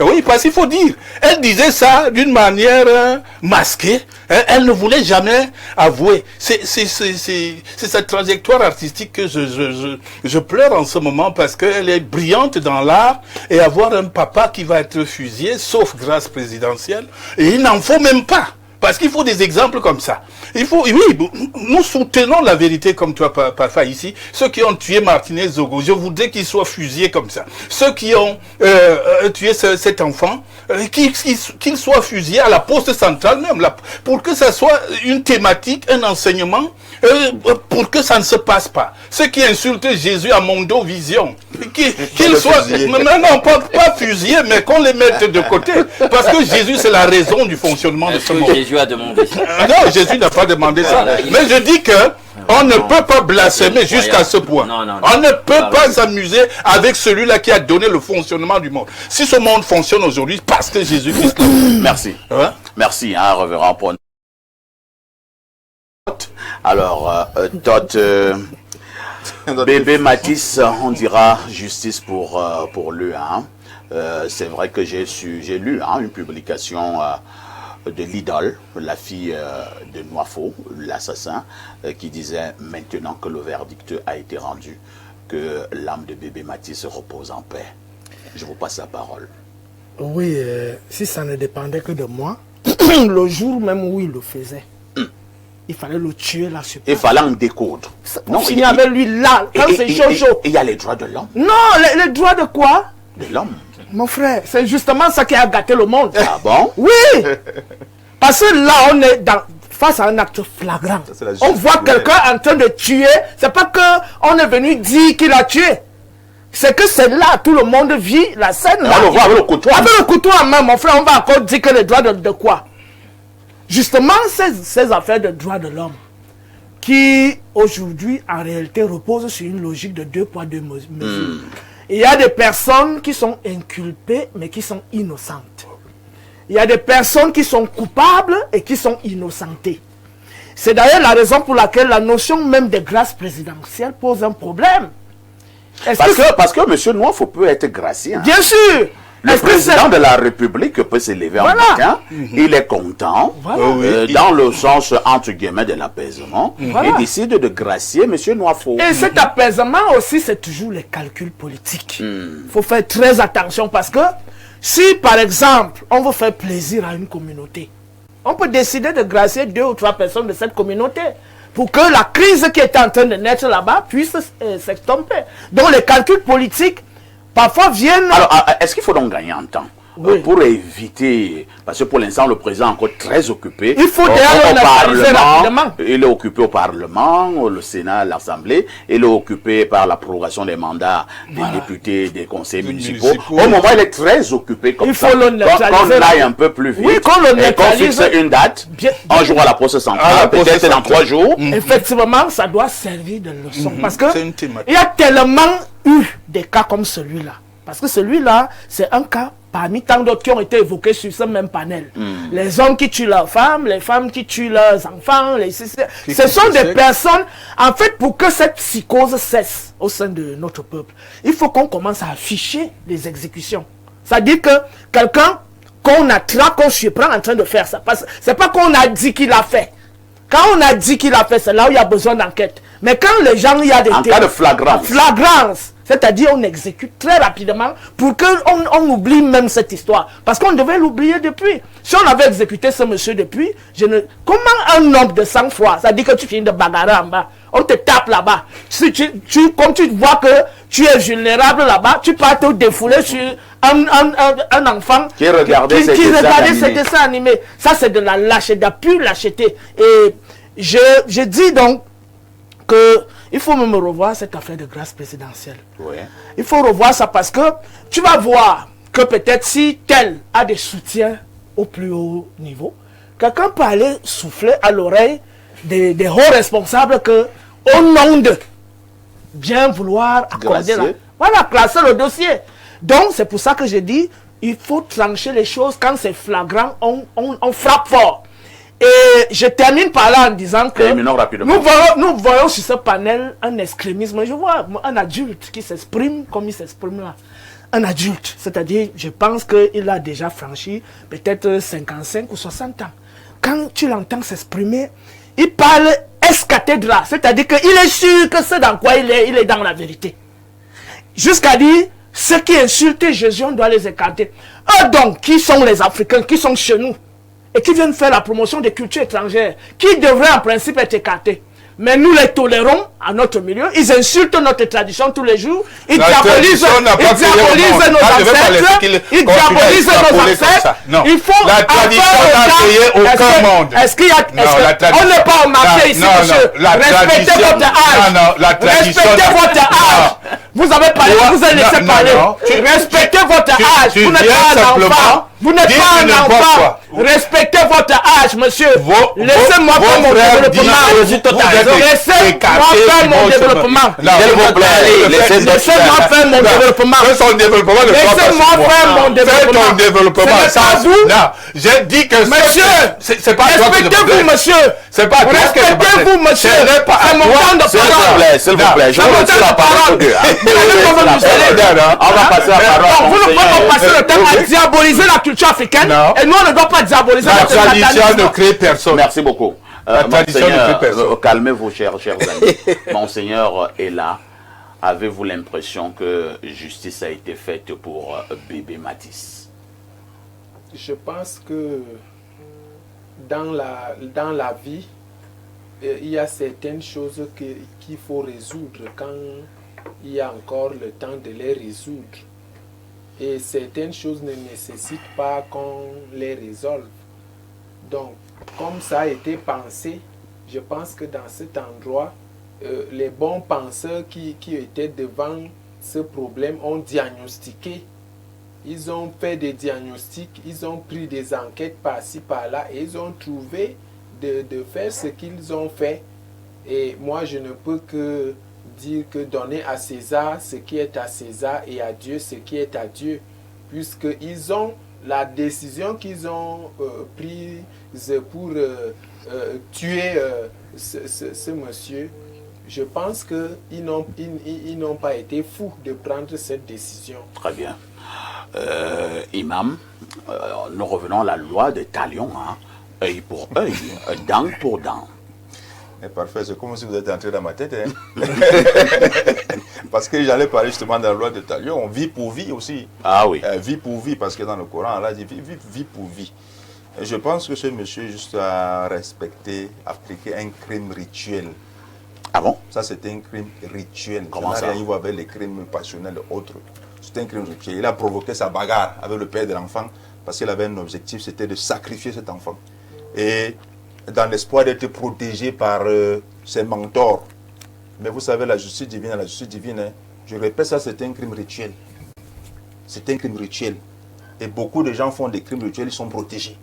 Oui, parce qu'il faut dire. Elle disait ça d'une manière masquée. Elle ne voulait jamais avouer. C'est sa trajectoire artistique que je pleure en ce moment parce qu'elle est brillante dans l'art et avoir un papa qui va être fusillé, sauf grâce présidentielle, et il n'en faut même pas. Parce qu'il faut des exemples comme ça. Il faut, oui, nous soutenons la vérité comme toi, parfois ici. Ceux qui ont tué Martinez Zogo, je voudrais qu'ils soient fusillés comme ça. Ceux qui ont tué cet enfant, qu'ils soient fusillés à la poste centrale même, là, pour que ça soit une thématique, un enseignement, pour que ça ne se passe pas. Ceux qui insultent Jésus à Mondo Vision, qu'ils soient, non, pas fusillés, mais qu'on les mette de côté. Parce que Jésus, c'est la raison du fonctionnement de ce monde. Jésus a demandé ça. Non, Jésus n'a pas demandé ça. Mais je dis que on ne peut pas blasphémer jusqu'à ce point. On ne peut pas s'amuser avec celui-là qui a donné le fonctionnement du monde. Si ce monde fonctionne aujourd'hui, parce que Jésus-Christ l'a fait. Merci. Hein? Merci, hein, révérend Pon. Alors, bébé Matisse, on dira justice pour lui. Hein. C'est vrai que j'ai lu hein, une publication de l'idole, la fille de Noifo, l'assassin, qui disait maintenant que le verdict a été rendu, que l'âme de bébé Matisse repose en paix. Je vous passe la parole. Oui, si ça ne dépendait que de moi, le jour même où il le faisait, il fallait le tuer là sur place. Il fallait en découdre. Non, il avait lui là, quand c'est chaud. Il y a les droits de l'homme. Non, les droits de quoi? De l'homme. Mon frère, c'est justement ça qui a gâté le monde. Ah bon? Oui. Parce que là, on est face à un acte flagrant. On voit quelqu'un en train de tuer. C'est pas qu'on est venu dire qu'il a tué. C'est que c'est là, tout le monde vit la scène. Là, on le voit avec le couteau. Avec le couteau en main, mon frère, on va encore dire que les droits de quoi? Justement, ces affaires de droits de l'homme qui, aujourd'hui, en réalité, reposent sur une logique de 2 poids 2 mesures. Il y a des personnes qui sont inculpées, mais qui sont innocentes. Il y a des personnes qui sont coupables et qui sont innocentées. C'est d'ailleurs la raison pour laquelle la notion même de grâce présidentielle pose un problème. Parce que M. Nwafo peut être gracié. Hein. Bien sûr. Le président de la République peut se lever en matin. Il est content, dans le sens, entre guillemets, de l'apaisement. Il décide de gracier M. Nwafo. Et cet apaisement aussi, c'est toujours les calculs politiques. Il faut faire très attention parce que si, par exemple, on veut faire plaisir à une communauté, on peut décider de gracier 2 ou 3 personnes de cette communauté pour que la crise qui est en train de naître là-bas puisse s'estomper. Donc les calculs politiques, parfois viennent... Alors, est-ce qu'il faut donc gagner en temps pour éviter... Parce que pour l'instant, le président est encore très occupé. Il faut d'ailleurs le neutraliser rapidement. Il est occupé au Parlement, le Sénat, l'Assemblée. Il est occupé par la prorogation des mandats des députés, des conseils municipaux. Au moment, il est très occupé comme ça. Il faut le neutraliser. Qu'on aille un peu plus vite. Oui, qu'on le neutralise. Qu'on fixe une date. Un jour à la Poste centrale, peut-être dans 3 jours. Effectivement, ça doit servir de leçon. Parce que il y a tellement eu des cas comme celui-là. Parce que celui-là, c'est un cas parmi tant d'autres qui ont été évoqués sur ce même panel. Les hommes qui tuent leurs femmes, les femmes qui tuent leurs enfants, ce sont des personnes, en fait, pour que cette psychose cesse au sein de notre peuple, il faut qu'on commence à afficher les exécutions. C'est-à-dire que quelqu'un qu'on attrape, qu'on surprend en train de faire ça. C'est pas qu'on a dit qu'il a fait. Quand on a dit qu'il a fait, c'est là où il y a besoin d'enquête. Mais quand les gens, il y a des... En cas de flagrance. Flagrance. C'est-à-dire on exécute très rapidement pour qu'on oublie même cette histoire. Parce qu'on devait l'oublier depuis. Si on avait exécuté ce monsieur depuis, comment un homme de sang-froid, c'est-à-dire que tu finis de bagarrer en bas, on te tape là-bas. Si comme tu vois que tu es vulnérable là-bas, tu peux te défouler sur un enfant qui regardait ses dessins animés. Ça, c'est de la lâcheté, de la pure lâcheté. Et je dis donc que il faut même revoir cette affaire de grâce présidentielle. Il faut revoir ça parce que tu vas voir que peut-être si tel a des soutiens au plus haut niveau, quelqu'un peut aller souffler à l'oreille des hauts responsables que, au nom de bien vouloir accorder classer le dossier. Donc c'est pour ça que je dis, il faut trancher les choses quand c'est flagrant, on frappe fort. Et je termine par là en disant que nous voyons sur ce panel un extrémisme. Je vois un adulte qui s'exprime comme il s'exprime là. Un adulte, c'est-à-dire, je pense qu'il a déjà franchi peut-être 55 ou 60 ans. Quand tu l'entends s'exprimer, il parle ex cathedra, c'est-à-dire qu'il est sûr que c'est dans quoi il est dans la vérité. Jusqu'à dire, ceux qui insultent Jésus, on doit les écarter. Eux donc, qui sont les Africains, qui sont chez nous, et qui viennent faire la promotion des cultures étrangères, qui devraient en principe être écartés. Mais nous les tolérons à notre milieu, ils insultent notre tradition tous les jours, ils diabolisent nos ancêtres, il faut la tradition n'a créé aucun monde. Est-ce qu'il y a... on n'est pas au marché ici, monsieur. Respectez votre âge. Respectez votre âge. Vous avez parlé, vous avez laissé parler. Respectez votre âge. Vous n'êtes pas un enfant. Vous n'êtes pas un enfant. Respectez votre âge, monsieur. Laissez-moi faire mon développement. Laissez-moi faire mon développement. Laissez-moi faire mon développement. Laissez-moi faire mon développement. C'est pas vous. J'ai dit que monsieur, c'est pas respectez-vous, monsieur. C'est pas respectez-vous, monsieur. C'est mon temps de parole. S'il vous plaît, je vous laisse la parole. On va passer la parole. Vous ne pouvez pas passer le temps à diaboliser la culture africaine. Et nous, on ne doit pas diaboliser la tradition ne crée personne. Merci beaucoup. La tradition ne crée personne. Calmez-vous, chers amis. Monseigneur est là. Avez-vous l'impression que justice a été faite pour bébé Matisse? Je pense que dans la vie, il y a certaines choses qu'il faut résoudre quand il y a encore le temps de les résoudre. Et certaines choses ne nécessitent pas qu'on les résolve. Donc, comme ça a été pensé, je pense que dans cet endroit, les bons penseurs qui étaient devant ce problème ont diagnostiqué. Ils ont fait des diagnostics, ils ont pris des enquêtes par-ci, par-là, et ils ont trouvé de faire ce qu'ils ont fait. Et moi, je ne peux que dire que donner à César ce qui est à César et à Dieu ce qui est à Dieu. Puisqu'ils ont la décision qu'ils ont prise pour tuer ce monsieur. Je pense qu'ils n'ont pas été fous de prendre cette décision. Très bien. Imam, nous revenons à la loi de Talion, hein? Œil pour œil, dent pour dent. Parfait, c'est comme si vous êtes entré dans ma tête. Hein? Parce que j'allais parler justement de la loi de Talion, vie pour vie aussi. Ah oui. Vie pour vie, parce que dans le Coran, Allah dit vie pour vie. Et je pense que ce monsieur juste a respecté, appliqué un crime rituel. Ah bon? Ça, c'était un crime rituel. Comment ça? Ça n'a rien à voir avec les crimes passionnels et autres. C'était un crime rituel. Il a provoqué sa bagarre avec le père de l'enfant parce qu'il avait un objectif, c'était de sacrifier cet enfant. Et dans l'espoir d'être protégé par ses mentors. Mais vous savez, la justice divine, hein, je répète, ça c'est un crime rituel. C'est un crime rituel. Et beaucoup de gens font des crimes rituels, ils sont protégés.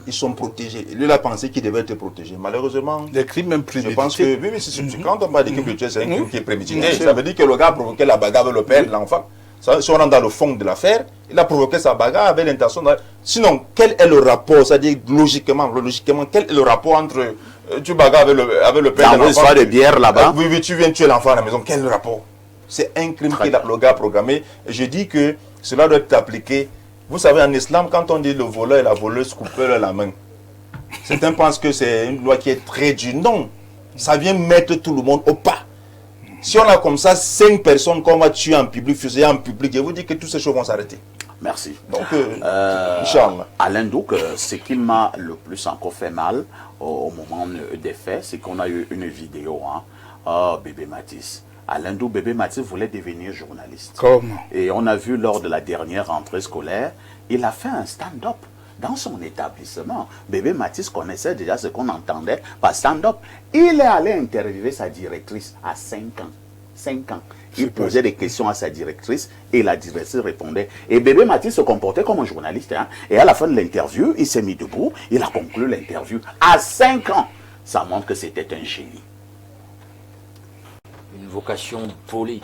Ils sont protégés. Lui, il a pensé qu'il devait être protégé. Malheureusement, des crimes même prémédités. Je pense que, oui, quand on parle de crime rituel, c'est un crime qui est prémédité. Ça veut dire que le gars a provoqué la bagarre avec le père de l'enfant. Si on rentre dans le fond de l'affaire, il a provoqué sa bagarre avec l'intention. Sinon, quel est le rapport? C'est-à-dire, logiquement, quel est le rapport entre tu bagarres avec le père de l'enfant? Dans l'histoire de bière là-bas. Oui, tu viens tuer l'enfant à la maison. Quel est le rapport? C'est un crime que le gars a programmé. Et je dis que cela doit être appliqué. Vous savez, en islam, quand on dit le voleur et la voleuse coupent la main, certains pensent que c'est une loi qui est très dure. Non, ça vient mettre tout le monde au pas. Si on a comme ça 5 personnes qu'on va tuer en public, fusiller en public, je vous dis que toutes ces choses vont s'arrêter. Merci. Donc, Inch'Allah. Alain Douk, ce qui m'a le plus encore fait mal au moment des faits, c'est qu'on a eu une vidéo, hein. Oh, bébé Matisse. Alain Douk, bébé Matisse voulait devenir journaliste. Comment? Et on a vu lors de la dernière rentrée scolaire, il a fait un stand-up dans son établissement. Bébé Matisse connaissait déjà ce qu'on entendait par stand-up. Il est allé interviewer sa directrice à 5 ans. 5 ans. Il posait des questions à sa directrice et la directrice répondait. Et bébé Matisse se comportait comme un journaliste. Hein. Et à la fin de l'interview, il s'est mis debout. Il a conclu l'interview à 5 ans. Ça montre que c'était un génie. Une vocation volée,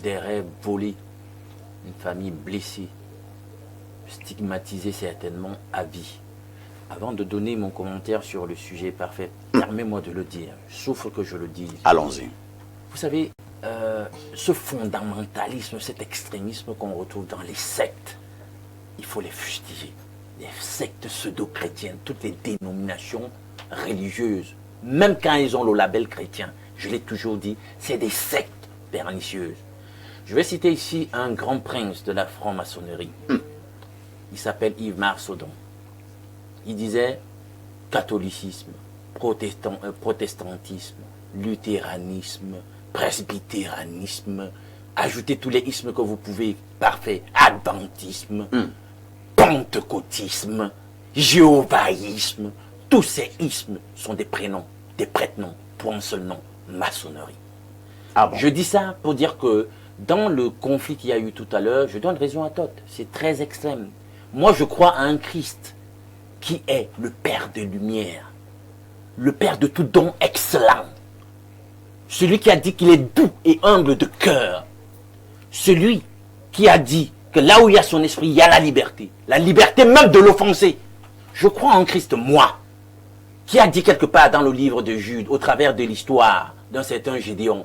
des rêves volés, une famille blessée, stigmatisée certainement à vie. Avant de donner mon commentaire sur le sujet parfait, permets-moi de le dire, sauf que je le dise. Allons-y. Vous savez, ce fondamentalisme, cet extrémisme qu'on retrouve dans les sectes, il faut les fustiger. Les sectes pseudo-chrétiennes, toutes les dénominations religieuses, même quand ils ont le label chrétien, je l'ai toujours dit, c'est des sectes pernicieuses. Je vais citer ici un grand prince de la franc-maçonnerie. Il s'appelle Yves Marsaudon. Il disait catholicisme, protestantisme, luthéranisme, presbytéranisme, ajoutez tous les ismes que vous pouvez, parfait, adventisme, pentecôtisme, jéhovaïsme, tous ces ismes sont des prénoms, des prête-noms pour un seul nom, maçonnerie. Ah bon? Je dis ça pour dire que dans le conflit qu'il y a eu tout à l'heure, je donne raison à Toth, c'est très extrême. Moi, je crois à un Christ qui est le Père de lumière, le Père de tout don excellent, celui qui a dit qu'il est doux et humble de cœur, celui qui a dit que là où il y a son esprit, il y a la liberté même de l'offenser. Je crois en Christ, moi, qui a dit quelque part dans le livre de Jude, au travers de l'histoire d'un certain Gédéon,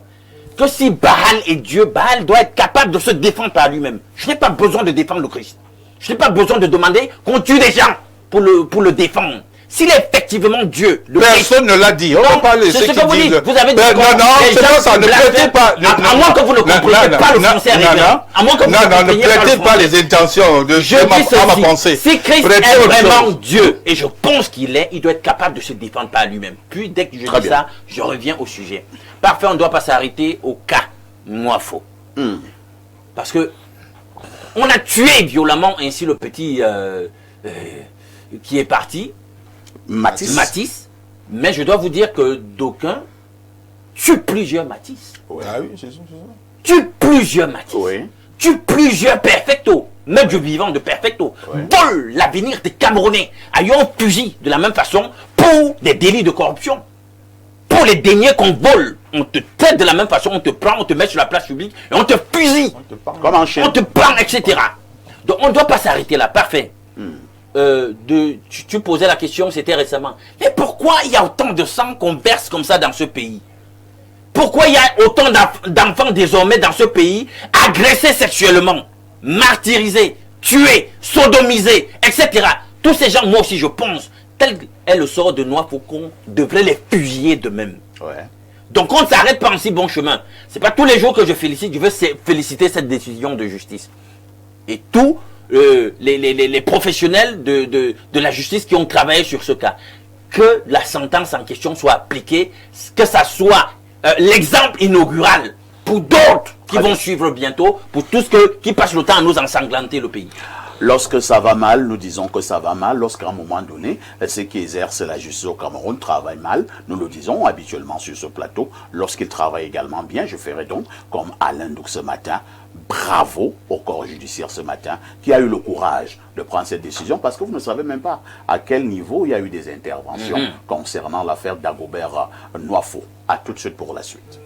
que si Baal est Dieu, Baal doit être capable de se défendre par lui-même. Je n'ai pas besoin de défendre le Christ. Je n'ai pas besoin de demander qu'on tue des gens pour le défendre. s'il est effectivement Dieu, personne ne l'a dit. On va parler de c'est ce que vous dites. Vous avez dit non, ça ne prêtez pas. À moins que vous ne compreniez pas le français. À moins que vous ne prêtez pas les intentions de ma pensée. Si Christ est vraiment Dieu, et je pense qu'il est, il doit être capable de se défendre par lui-même. Puis dès que je dis ça, je reviens au sujet. Parfait, on ne doit pas s'arrêter au cas Nwafo. Parce que on a tué violemment ainsi le petit qui est parti, Matisse. Mais je dois vous dire que d'aucuns tuent plusieurs Matisse. Oui. Ah oui, c'est ça. Tuent plusieurs Matisse. Oui. Tuent plusieurs Perfecto. Même du vivant de Perfecto. Oui. Volent l'avenir des Camerounais. Ayons fusil de la même façon pour des délits de corruption. Pour les deniers qu'on vole. On te traite de la même façon, on te prend, on te met sur la place publique et on te fusille. On te prend, etc. Donc on ne doit pas s'arrêter là. Parfait. Tu posais la question, c'était récemment. Mais pourquoi il y a autant de sang qu'on verse comme ça dans ce pays? Pourquoi il y a autant d'enfants désormais dans ce pays agressés sexuellement, martyrisés, tués, sodomisés, etc. Tous ces gens, moi aussi je pense, tel est le sort de Nwafo, qu'on devrait les fusiller de même. Ouais. Donc on ne s'arrête pas en si bon chemin. C'est pas tous les jours que je félicite, je veux féliciter cette décision de justice. Et tous les professionnels de la justice qui ont travaillé sur ce cas. Que la sentence en question soit appliquée, que ça soit l'exemple inaugural pour d'autres qui vont suivre bientôt, pour tous qui passent le temps à nous ensanglanter le pays. Lorsque ça va mal, nous disons que ça va mal. Lorsqu'à un moment donné, ceux qui exercent la justice au Cameroun travaillent mal, nous le disons habituellement sur ce plateau. Lorsqu'ils travaillent également bien, je ferai donc comme Alain Ndouk ce matin. Bravo au corps judiciaire ce matin qui a eu le courage de prendre cette décision, parce que vous ne savez même pas à quel niveau il y a eu des interventions concernant l'affaire d'Agobert Nwafo. À tout de suite pour la suite.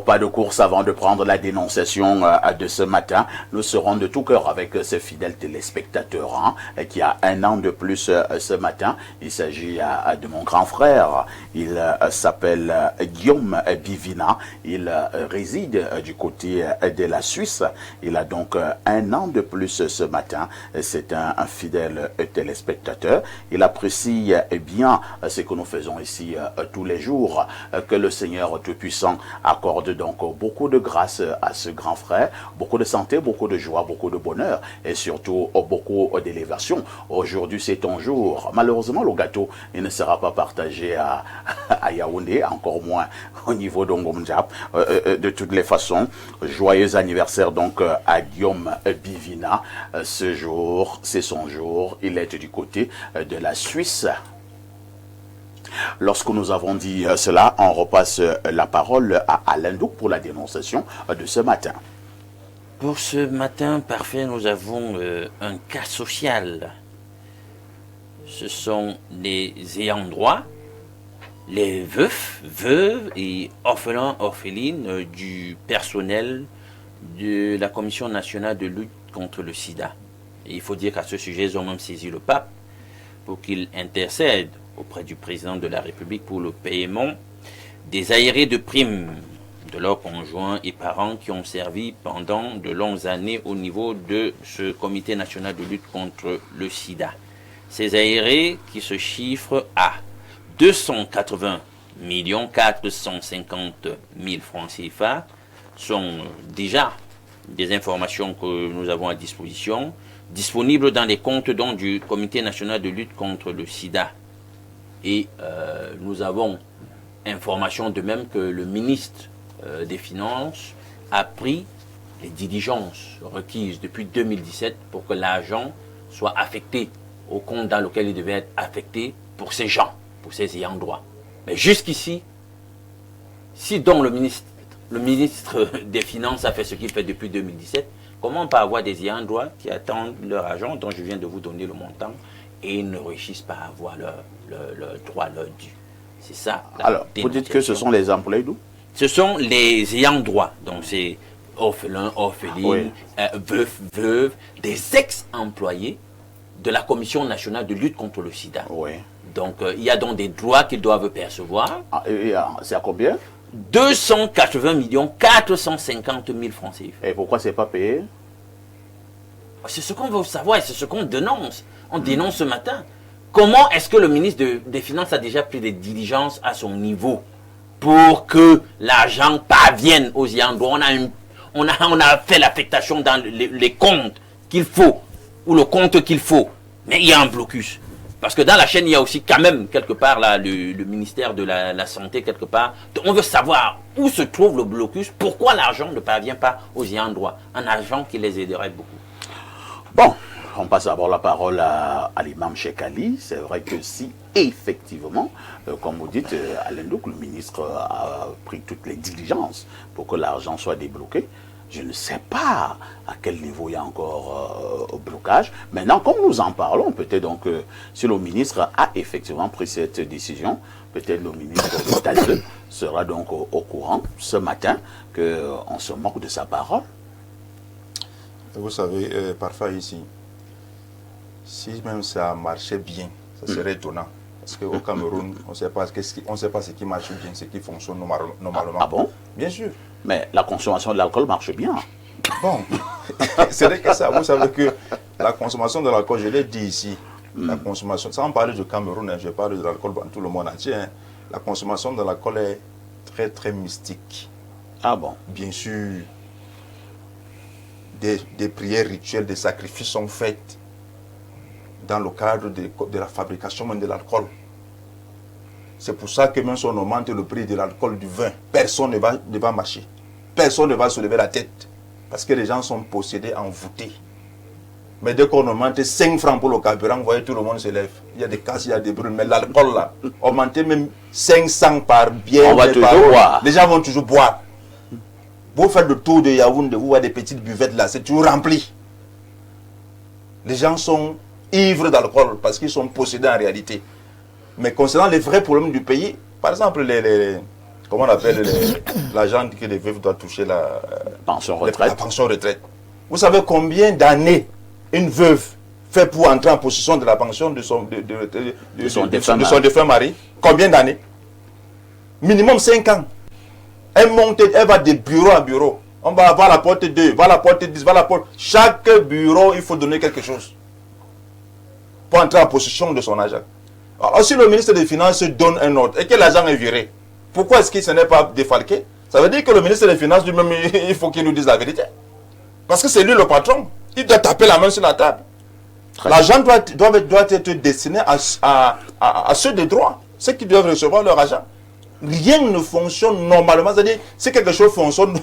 Pas de course avant de prendre la dénonciation de ce matin. Nous serons de tout cœur avec ce fidèle téléspectateur qui a un an de plus ce matin. Il s'agit de mon grand frère. Il s'appelle Guillaume Bivina. Il réside du côté de la Suisse. Il a donc un an de plus ce matin. C'est un fidèle téléspectateur. Il apprécie bien ce que nous faisons ici tous les jours. Que le Seigneur Tout-Puissant accorde donc beaucoup de grâce à ce grand frère, beaucoup de santé, beaucoup de joie, beaucoup de bonheur et surtout beaucoup d'élévation. Aujourd'hui, c'est ton jour. Malheureusement, le gâteau, il ne sera pas partagé à Yaoundé, encore moins au niveau d'Ongomdjap. De toutes les façons, joyeux anniversaire donc à Guillaume Bivina. Ce jour, c'est son jour. Il est du côté de la Suisse. Lorsque nous avons dit cela, on repasse la parole à Alain Ndouk pour la dénonciation de ce matin. Pour ce matin, parfait, nous avons un cas social. Ce sont les ayants droit, les veufs, veuves et orphelins, orphelines du personnel de la Commission nationale de lutte contre le sida. Et il faut dire qu'à ce sujet, ils ont même saisi le pape pour qu'il intercède auprès du président de la République pour le paiement des aérés de primes de leurs conjoints et parents qui ont servi pendant de longues années au niveau de ce comité national de lutte contre le sida. Ces aérés qui se chiffrent à 280 450 000 francs CFA sont déjà des informations que nous avons à disposition, disponibles dans les comptes donc, du Comité national de lutte contre le sida. Et nous avons information de même que le ministre des Finances a pris les diligences requises depuis 2017 pour que l'argent soit affecté au compte dans lequel il devait être affecté pour ces gens, pour ces ayants droit. Mais jusqu'ici, si donc le ministre des Finances a fait ce qu'il fait depuis 2017, comment on peut avoir des ayants droit qui attendent leur argent, dont je viens de vous donner le montant, et ne réussissent pas à avoir leur droit, leur dû? C'est ça. Alors, vous dites que ce sont les employés d'où? Ce sont les ayants droit. Donc, c'est orphelins, orphelines, oui. Veufs, veuves, des ex-employés de la Commission nationale de lutte contre le sida. Oui. Donc, il y a donc des droits qu'ils doivent percevoir. C'est à combien? 280 450 000 francs CFA. Et pourquoi ce n'est pas payé? C'est ce qu'on veut savoir et c'est ce qu'on dénonce. On dénonce ce matin. Comment est-ce que le ministre des Finances a déjà pris des diligences à son niveau pour que l'argent parvienne aux ayants droit? On a fait l'affectation dans les comptes qu'il faut, ou le compte qu'il faut. Mais il y a un blocus. Parce que dans la chaîne, il y a aussi quand même, quelque part, là, le ministère de la Santé, quelque part. Donc, on veut savoir où se trouve le blocus, pourquoi l'argent ne parvient pas aux ayants droit. Un argent qui les aiderait beaucoup. Bon, on passe d'abord la parole à l'imam Cheikh Ali. C'est vrai que si, effectivement, comme vous dites, Alain Ndouk, le ministre a pris toutes les diligences pour que l'argent soit débloqué, je ne sais pas à quel niveau il y a encore blocage. Maintenant, comme nous en parlons, peut-être donc, si le ministre a effectivement pris cette décision, peut-être le ministre Tadeu sera donc au courant ce matin qu'on se moque de sa parole. Vous savez, parfois ici, si même ça marchait bien, ça serait étonnant. Parce qu'au Cameroun, on ne sait pas ce qui marche bien, ce qui fonctionne normalement. Ah bon? Bien sûr. Mais la consommation de l'alcool marche bien. Bon, c'est vrai que ça, vous savez que la consommation de l'alcool, je l'ai dit ici, la consommation, sans parler du Cameroun, je parle de l'alcool dans tout le monde entier, la consommation de l'alcool est très très mystique. Ah bon? Bien sûr, des prières rituelles, des sacrifices sont faits dans le cadre de la fabrication de l'alcool. C'est pour ça que même si on augmente le prix de l'alcool, du vin, personne ne va marcher. Personne ne va se lever la tête. Parce que les gens sont possédés, envoûtés. Mais dès qu'on augmente 5 francs pour le carburant, vous voyez, tout le monde se lève. Il y a des casses, il y a des brunes. Mais l'alcool, là, augmenter même 500 par bière, les gens vont toujours boire. Vous faites le tour de Yaoundé, vous voyez des petites buvettes là, c'est toujours rempli. Les gens sont ivres d'alcool parce qu'ils sont possédés en réalité. Mais concernant les vrais problèmes du pays, par exemple, comment on appelle l'argent que les veuves doivent toucher, la pension retraite. Vous savez combien d'années une veuve fait pour entrer en possession de la pension de son défunt mari? Combien d'années? Minimum 5 ans. Elle va de bureau à bureau. On va avoir la porte 2, va la porte 10, va la porte. Chaque bureau, il faut donner quelque chose pour entrer en possession de son argent. Alors, si le ministre des Finances donne un ordre et que l'argent est viré, pourquoi est-ce qu'il ne n'est pas défalqué? Ça veut dire que le ministre des Finances lui-même, il faut qu'il nous dise la vérité. Parce que c'est lui le patron. Il doit taper la main sur la table. L'argent doit être destiné à ceux des droits, ceux qui doivent recevoir leur argent. Rien ne fonctionne normalement. C'est-à-dire, si quelque chose fonctionne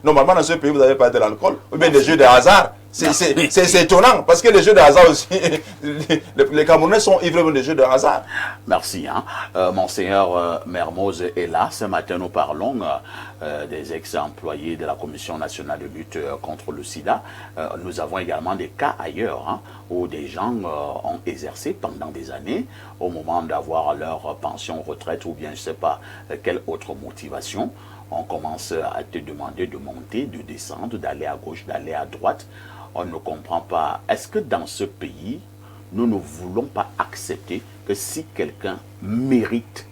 normalement dans ce pays, vous n'avez pas de l'alcool, ou bien des jeux de hasard. C'est étonnant, parce que les jeux de hasard aussi, les Camerounais sont ivres des jeux de hasard. Merci. Monseigneur Mermoz est là. Ce matin, nous parlons des ex-employés de la Commission nationale de lutte contre le sida. Nous avons également des cas ailleurs, où des gens ont exercé pendant des années, au moment d'avoir leur pension retraite, ou bien je ne sais pas quelle autre motivation. On commence à te demander de monter, de descendre, d'aller à gauche, d'aller à droite. On ne comprend pas. Est-ce que dans ce pays, nous ne voulons pas accepter que si quelqu'un mérite,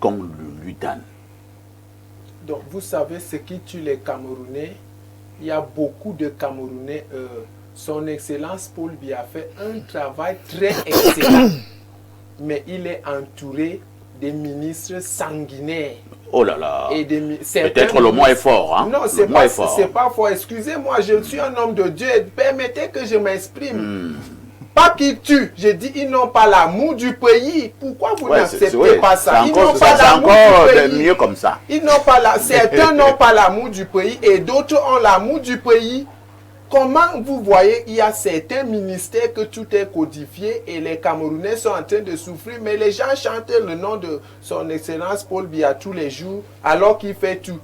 qu'on le lui donne? Donc, vous savez ce qui tue les Camerounais? Il y a beaucoup de Camerounais. Son Excellence Paul Biya fait un travail très excellent. Mais il est entouré des ministres sanguinaires. Oh là là. Peut-être le mot est fort. Hein? Non, c'est pas fort. Excusez-moi, je suis un homme de Dieu. Permettez que je m'exprime. Pas qu'ils tuent. Je dis, ils n'ont pas l'amour du pays. Pourquoi vous n'acceptez pas ça? Ils n'ont pas l'amour du pays. Mieux comme ça. Certains n'ont pas l'amour du pays et d'autres ont l'amour du pays. Comment vous voyez, il y a certains ministères que tout est codifié et les Camerounais sont en train de souffrir, mais les gens chantent le nom de son Excellence Paul Biya tous les jours alors qu'il fait tout.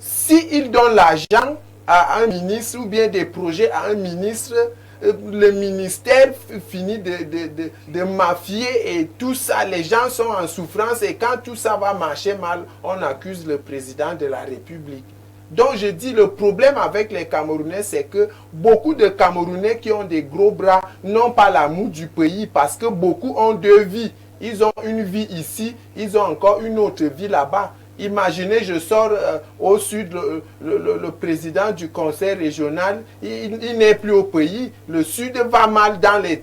S'il donne l'argent à un ministre ou bien des projets à un ministre, le ministère finit de mafier et tout ça, les gens sont en souffrance et quand tout ça va marcher mal, on accuse le président de la République. Donc je dis, le problème avec les Camerounais, c'est que beaucoup de Camerounais qui ont des gros bras n'ont pas l'amour du pays parce que beaucoup ont deux vies. Ils ont une vie ici, ils ont encore une autre vie là-bas. Imaginez, je sors au sud, le président du conseil régional, il n'est plus au pays. Le sud va mal dans les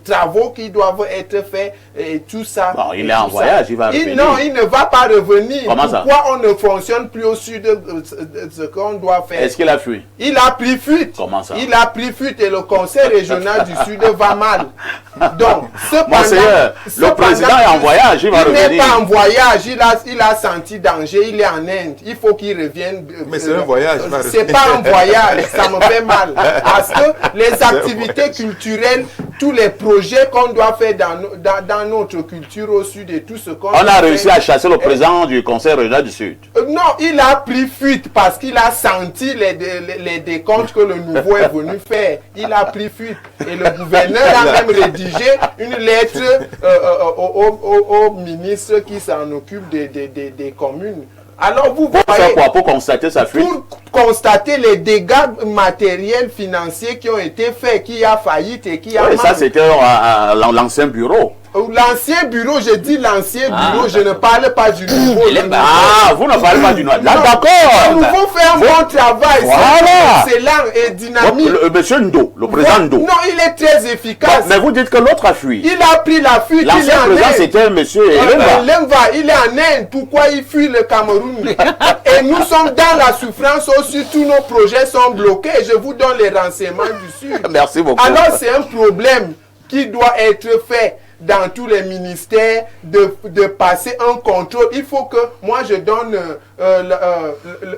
travaux qui doivent être faits et tout ça. Bon, il est en voyage, il va revenir. Non, il ne va pas revenir. Comment ça? Pourquoi on ne fonctionne plus au sud de ce qu'on doit faire? Est-ce qu'il a fui? Il a pris fuite. Comment ça? Il a pris fuite et le conseil régional du sud va mal. Donc, le président est en voyage, il va revenir. Il n'est pas en voyage, il a senti danger, il est en Inde, il faut qu'il revienne. Mais c'est un voyage. C'est pas un voyage, ça me fait mal. Parce que les activités culturelles, tous les projets qu'on doit faire dans notre culture au sud et tout ce qu'on a réussi à chasser le président du conseil régional du sud. Non, il a pris fuite parce qu'il a senti les décomptes que le nouveau est venu faire. Il a pris fuite. Et le gouverneur a même rédigé une lettre au ministre qui s'en occupe des communes. Alors vous voyez, pour constater sa fuite? Pour constater les dégâts matériels, financiers qui ont été faits, qui a faillite et qui a mal. Ça c'était l'ancien bureau. L'ancien bureau, je dis l'ancien bureau, je ne parle pas du nouveau. Vous ne parlez pas du nouveau. D'accord. Le nouveau fait un bon travail. Voilà. C'est excellent et dynamique. Monsieur Ndo, le président Ndo. Non, il est très efficace. Mais vous dites que l'autre a fui. Il a pris la fuite. L'ancien président, c'était monsieur Lemva. Il est en Inde. Pourquoi il fuit le Cameroun? Et nous sommes dans la souffrance aussi. Tous nos projets sont bloqués. Je vous donne les renseignements du Sud. Merci beaucoup. Alors, c'est un problème qui doit être fait dans tous les ministères, de passer un contrôle. Il faut que moi je donne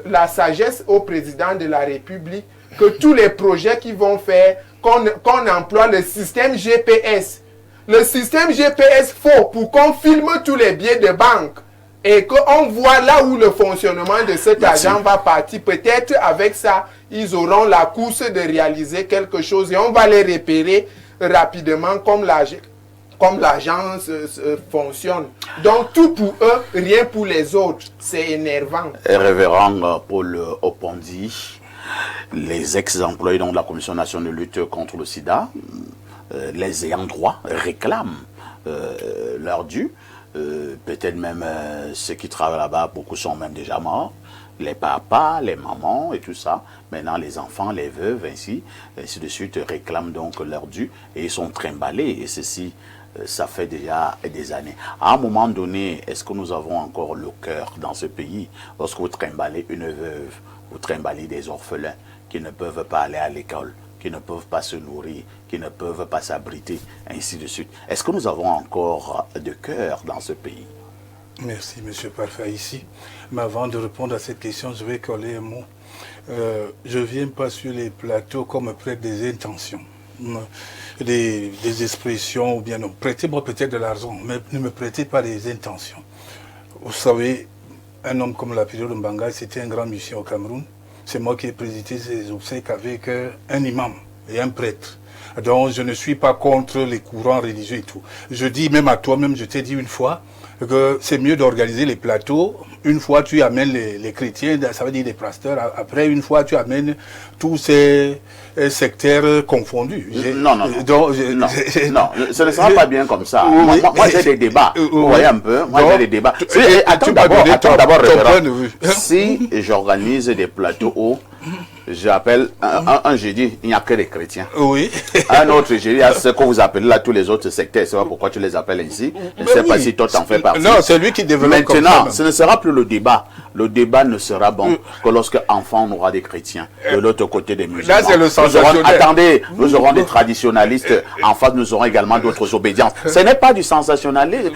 la sagesse au président de la République, que tous les projets qu'ils vont faire, qu'on emploie le système GPS. Le système GPS faut pour qu'on filme tous les billets de banque et qu'on voit là où le fonctionnement de cet argent va partir. Peut-être avec ça, ils auront la course de réaliser quelque chose et on va les repérer rapidement comme l'agence fonctionne. Donc tout pour eux, rien pour les autres. C'est énervant. Révérend Paul Opondi, les ex-employés de la Commission nationale de lutte contre le sida, les ayants droit réclament leur dû. Peut-être même ceux qui travaillent là-bas, beaucoup sont même déjà morts. Les papas, les mamans et tout ça. Maintenant, les enfants, les veuves, ainsi de suite, réclament donc leur dû et ils sont trimballés. Et ceci, ça fait déjà des années. À un moment donné, est-ce que nous avons encore le cœur dans ce pays lorsque vous trimballez une veuve, vous trimballez des orphelins qui ne peuvent pas aller à l'école, qui ne peuvent pas se nourrir, qui ne peuvent pas s'abriter, ainsi de suite. Est-ce que nous avons encore de cœur dans ce pays? Merci, Monsieur Parfait, ici. Mais avant de répondre à cette question, je vais coller un mot. Je ne viens pas sur les plateaux comme prêtre des intentions, des expressions, ou bien non. Prêtez-moi peut-être de l'argent, mais ne me prêtez pas des intentions. Vous savez, un homme comme Lapidot Mbanga, c'était un grand musicien au Cameroun. C'est moi qui ai présidé ses obsèques avec un imam et un prêtre. Donc je ne suis pas contre les courants religieux et tout. Je dis même à toi-même, je t'ai dit une fois, que c'est mieux d'organiser les plateaux. Une fois, tu amènes les chrétiens, ça veut dire les pasteurs. Après, une fois, tu amènes tous ces sectaires confondus. Non, ce ne sera pas bien comme ça. Moi j'ai des débats. Vous voyez un peu, moi j'ai des débats. Attends d'abord, révérend. Si j'organise des plateaux où J'appelle un jeudi, il n'y a que les chrétiens. Oui. Un autre jeudi, il y a ce que vous appelez là tous les autres sectaires. C'est pas pourquoi tu les appelles ainsi. Je ne sais pas si toi t'en fais partie. Non, c'est lui qui développe. Maintenant, ce ne sera plus le débat. Le débat ne sera bon que lorsque enfant on aura des chrétiens de l'autre côté des musulmans. Là, c'est le sensationnel. Attendez, nous aurons des traditionnalistes. En face, nous aurons également d'autres obédiences. Ce n'est pas du sensationnel,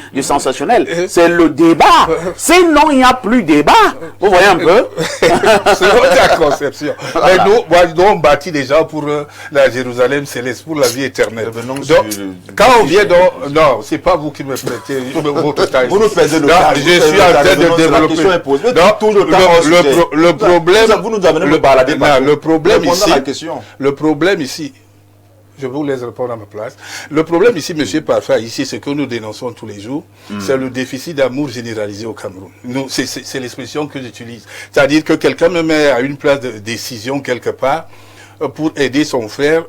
c'est le débat. Sinon, il n'y a plus débat. Vous voyez un peu? C'est ta conception. Mais nous, on bâtit déjà pour la Jérusalem céleste, pour la vie éternelle. Donc, quand on vient dans... Non, c'est pas vous qui me prêtez votre taille. Vous nous faites le temps. Je suis en train de développer. Le problème... Vous nous amenez le balader. Le problème ici, je vous laisse répondre à ma place. Le problème ici, M. Parfait, ici, ce que nous dénonçons tous les jours, c'est le déficit d'amour généralisé au Cameroun. C'est l'expression que j'utilise. C'est-à-dire que quelqu'un me met à une place de décision quelque part pour aider son frère.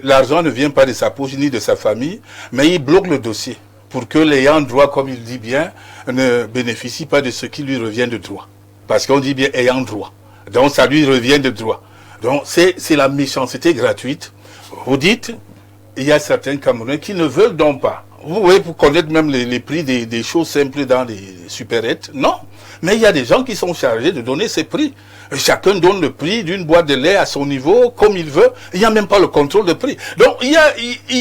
L'argent ne vient pas de sa poche ni de sa famille, mais il bloque le dossier pour que l'ayant droit, comme il dit bien, ne bénéficie pas de ce qui lui revient de droit. Parce qu'on dit bien ayant droit. Donc ça lui revient de droit. Donc c'est la méchanceté gratuite. Vous dites, il y a certains Camerounais qui ne veulent donc pas. Vous voyez, pour connaître même les prix des choses simples dans les supérettes, non. Mais il y a des gens qui sont chargés de donner ces prix. Chacun donne le prix d'une boîte de lait à son niveau, comme il veut. Il n'y a même pas le contrôle de prix. Donc, il y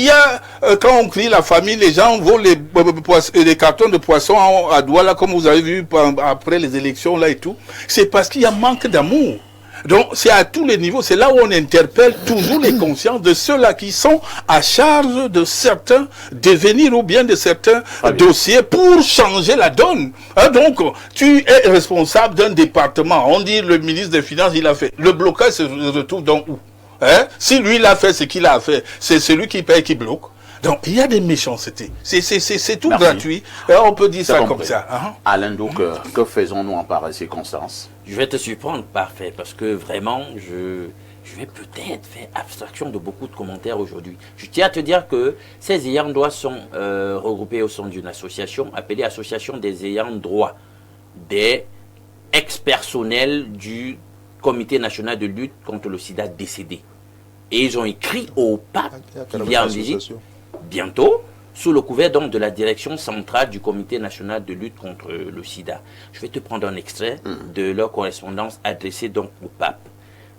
a quand on crie la famille, les gens volent les cartons de poissons à Douala, comme vous avez vu après les élections là et tout. C'est parce qu'il y a manque d'amour. Donc, c'est à tous les niveaux. C'est là où on interpelle toujours les consciences de ceux-là qui sont à charge de certains devenirs ou bien de certains dossiers pour changer la donne. Donc, tu es responsable d'un département. On dit le ministre des Finances, il a fait. Le blocage se retrouve dans où? Si lui, il a fait ce qu'il a fait, c'est celui qui paye qui bloque. Donc, il y a des méchancetés. C'est tout gratuit. On peut dire ça comme ça. Alain, donc, que faisons-nous en pareille circonstance? Je vais te surprendre, Parfait, parce que vraiment, je vais peut-être faire abstraction de beaucoup de commentaires aujourd'hui. Je tiens à te dire que ces ayants droit sont regroupés au sein d'une association appelée Association des ayants droit des ex-personnels du Comité national de lutte contre le sida décédé. Et ils ont écrit au pape qui vient en visite bientôt, sous le couvert donc de la direction centrale du Comité national de lutte contre le sida. Je vais te prendre un extrait de leur correspondance adressée donc au pape.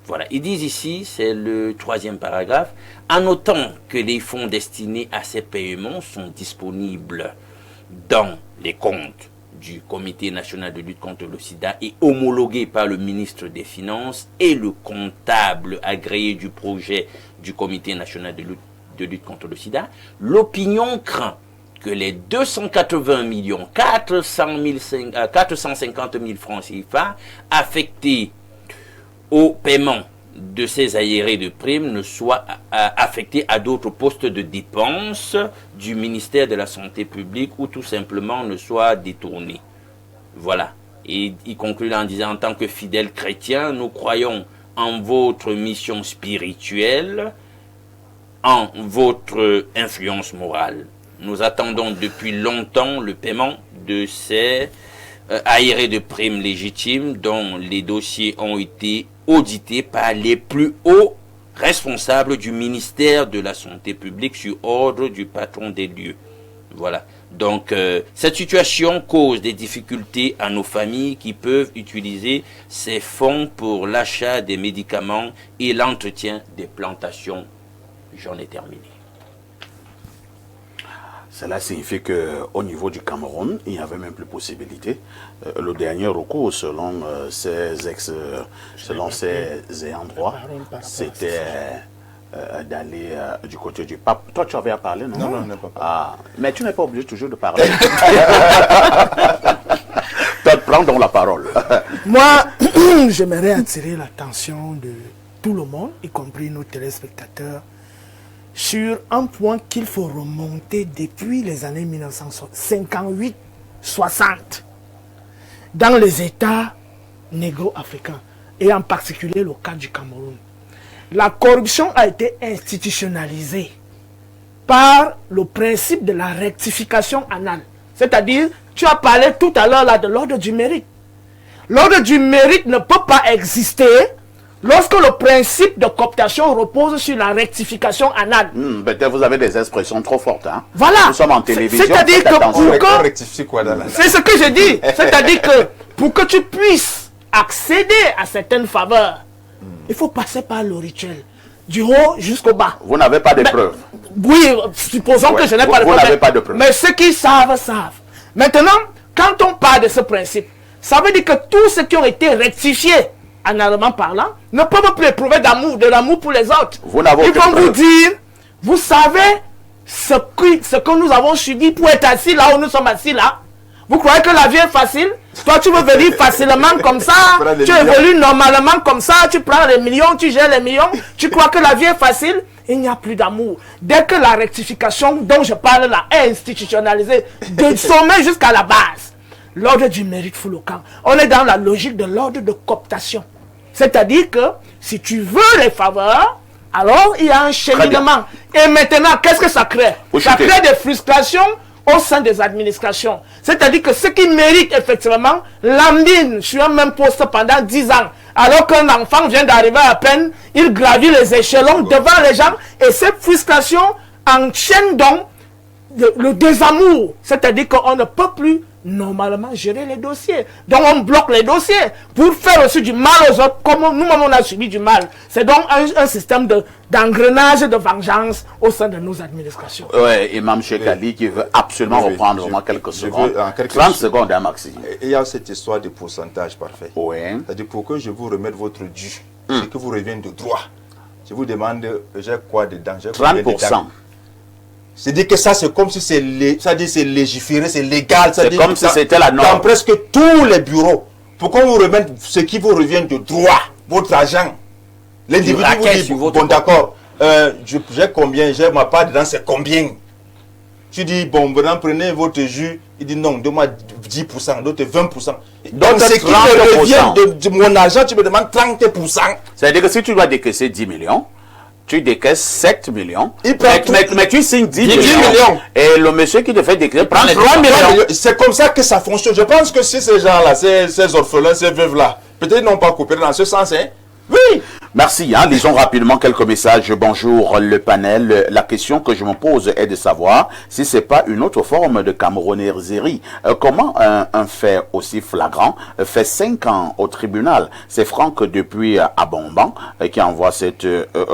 Voilà, ils disent ici, c'est le 3e paragraphe, en notant que les fonds destinés à ces paiements sont disponibles dans les comptes du Comité national de lutte contre le sida et homologués par le ministre des Finances et le comptable agréé du projet du Comité national de lutte contre le sida, l'opinion craint que les 280 450 000 francs CFA affectés au paiement de ces aérés de primes ne soient affectés à d'autres postes de dépenses du ministère de la Santé publique ou tout simplement ne soient détournés. Voilà. Et il conclut en disant, en tant que fidèles chrétiens, nous croyons en votre mission spirituelle, en votre influence morale. Nous attendons depuis longtemps le paiement de ces aérés de primes légitimes dont les dossiers ont été audités par les plus hauts responsables du ministère de la Santé publique sur ordre du patron des lieux. Voilà. Donc, cette situation cause des difficultés à nos familles qui peuvent utiliser ces fonds pour l'achat des médicaments et l'entretien des plantations. J'en ai terminé. Cela signifie qu'au niveau du Cameroun, il n'y avait même plus possibilité. Le dernier recours, selon ces ayants droit, c'était d'aller du côté du pape. Toi, tu avais à parler, non? Non, non, pas. Mais tu n'es pas obligé toujours de parler. Toi, prends donc la parole. Moi, j'aimerais attirer l'attention de tout le monde, y compris nos téléspectateurs, sur un point qu'il faut remonter depuis les années 1958-60 dans les États négro-africains et en particulier le cas du Cameroun. La corruption a été institutionnalisée par le principe de la rectification anale. C'est-à-dire, tu as parlé tout à l'heure là de l'ordre du mérite. L'ordre du mérite ne peut pas exister lorsque le principe de cooptation repose sur la rectification anale. Peut-être vous avez des expressions trop fortes. Hein? Voilà. Nous sommes en télévision. C'est-à-dire que c'est ce que je dis. C'est-à-dire que pour que tu puisses accéder à certaines faveurs, il faut passer par le rituel. Du haut jusqu'au bas. Vous n'avez pas de preuves. Oui, supposons que je n'ai pas de preuves. Vous n'avez pas de preuves. Mais ceux qui savent, savent. Maintenant, quand on parle de ce principe, ça veut dire que tous ceux qui ont été rectifiés, analement parlant, ne peuvent plus éprouver d'amour, de l'amour pour les autres. Ils vont vous dire, vous savez ce que nous avons subi pour être assis là où nous sommes assis là. Vous croyez que la vie est facile? Toi, tu veux venir facilement comme ça, tu évolues normalement comme ça, tu prends les millions, tu gères les millions, tu crois que la vie est facile? Il n'y a plus d'amour. Dès que la rectification dont je parle là est institutionnalisée, de sommet jusqu'à la base, l'ordre du mérite fout le camp. On est dans la logique de l'ordre de cooptation. C'est-à-dire que si tu veux les faveurs, alors il y a un cheminement. Et maintenant, qu'est-ce que ça crée? Ça crée des frustrations au sein des administrations. C'est-à-dire que ceux qui méritent effectivement lambinent sur un même poste pendant 10 ans. Alors qu'un enfant vient d'arriver à peine, il gravit les échelons devant les gens. Et cette frustration enchaîne donc le désamour. C'est-à-dire qu'on ne peut plus normalement gérer les dossiers. Donc on bloque les dossiers pour faire aussi du mal aux autres comme nous-mêmes on a subi du mal. C'est donc un système d'engrenage de vengeance au sein de nos administrations. Oui, Imam Cheikh Ali qui veut absolument reprendre vraiment quelques secondes. 30 secondes, hein, Maxime. Il y a cette histoire de pourcentage parfait. Oui. C'est-à-dire pour que je vous remette votre dû, c'est que vous revienne de droit. Je vous demande, j'ai quoi dedans? 30%. C'est-à-dire que ça, c'est comme si c'est légiféré, c'est légal. C'est comme si c'était la norme. Dans presque tous les bureaux. Pour qu'on vous remette ce qui vous revient de droit, votre argent. L'individu vous dit, bon d'accord, j'ai combien, j'ai ma part dedans, c'est combien? Tu dis, bon, maintenant prenez votre jus. Il dit non, donne-moi 10%, d'autres 20%. Donc, ce qui me revient de mon argent, tu me demandes 30%. C'est-à-dire que si tu dois décaisser 10 millions, tu décaisses 7 millions, mais tu signes 10 millions. Et le monsieur qui te fait décaisser prend les 3 millions. C'est comme ça que ça fonctionne. Je pense que si ces gens-là, ces orphelins, ces veuves-là, peut-être n'ont pas coopéré dans ce sens, hein. Oui. Merci. Lisons rapidement quelques messages. Bonjour le panel. La question que je me pose est de savoir si c'est pas une autre forme de camerounaiserie. Comment un fait aussi flagrant fait 5 ans au tribunal? C'est Franck depuis Abomban qui envoie cette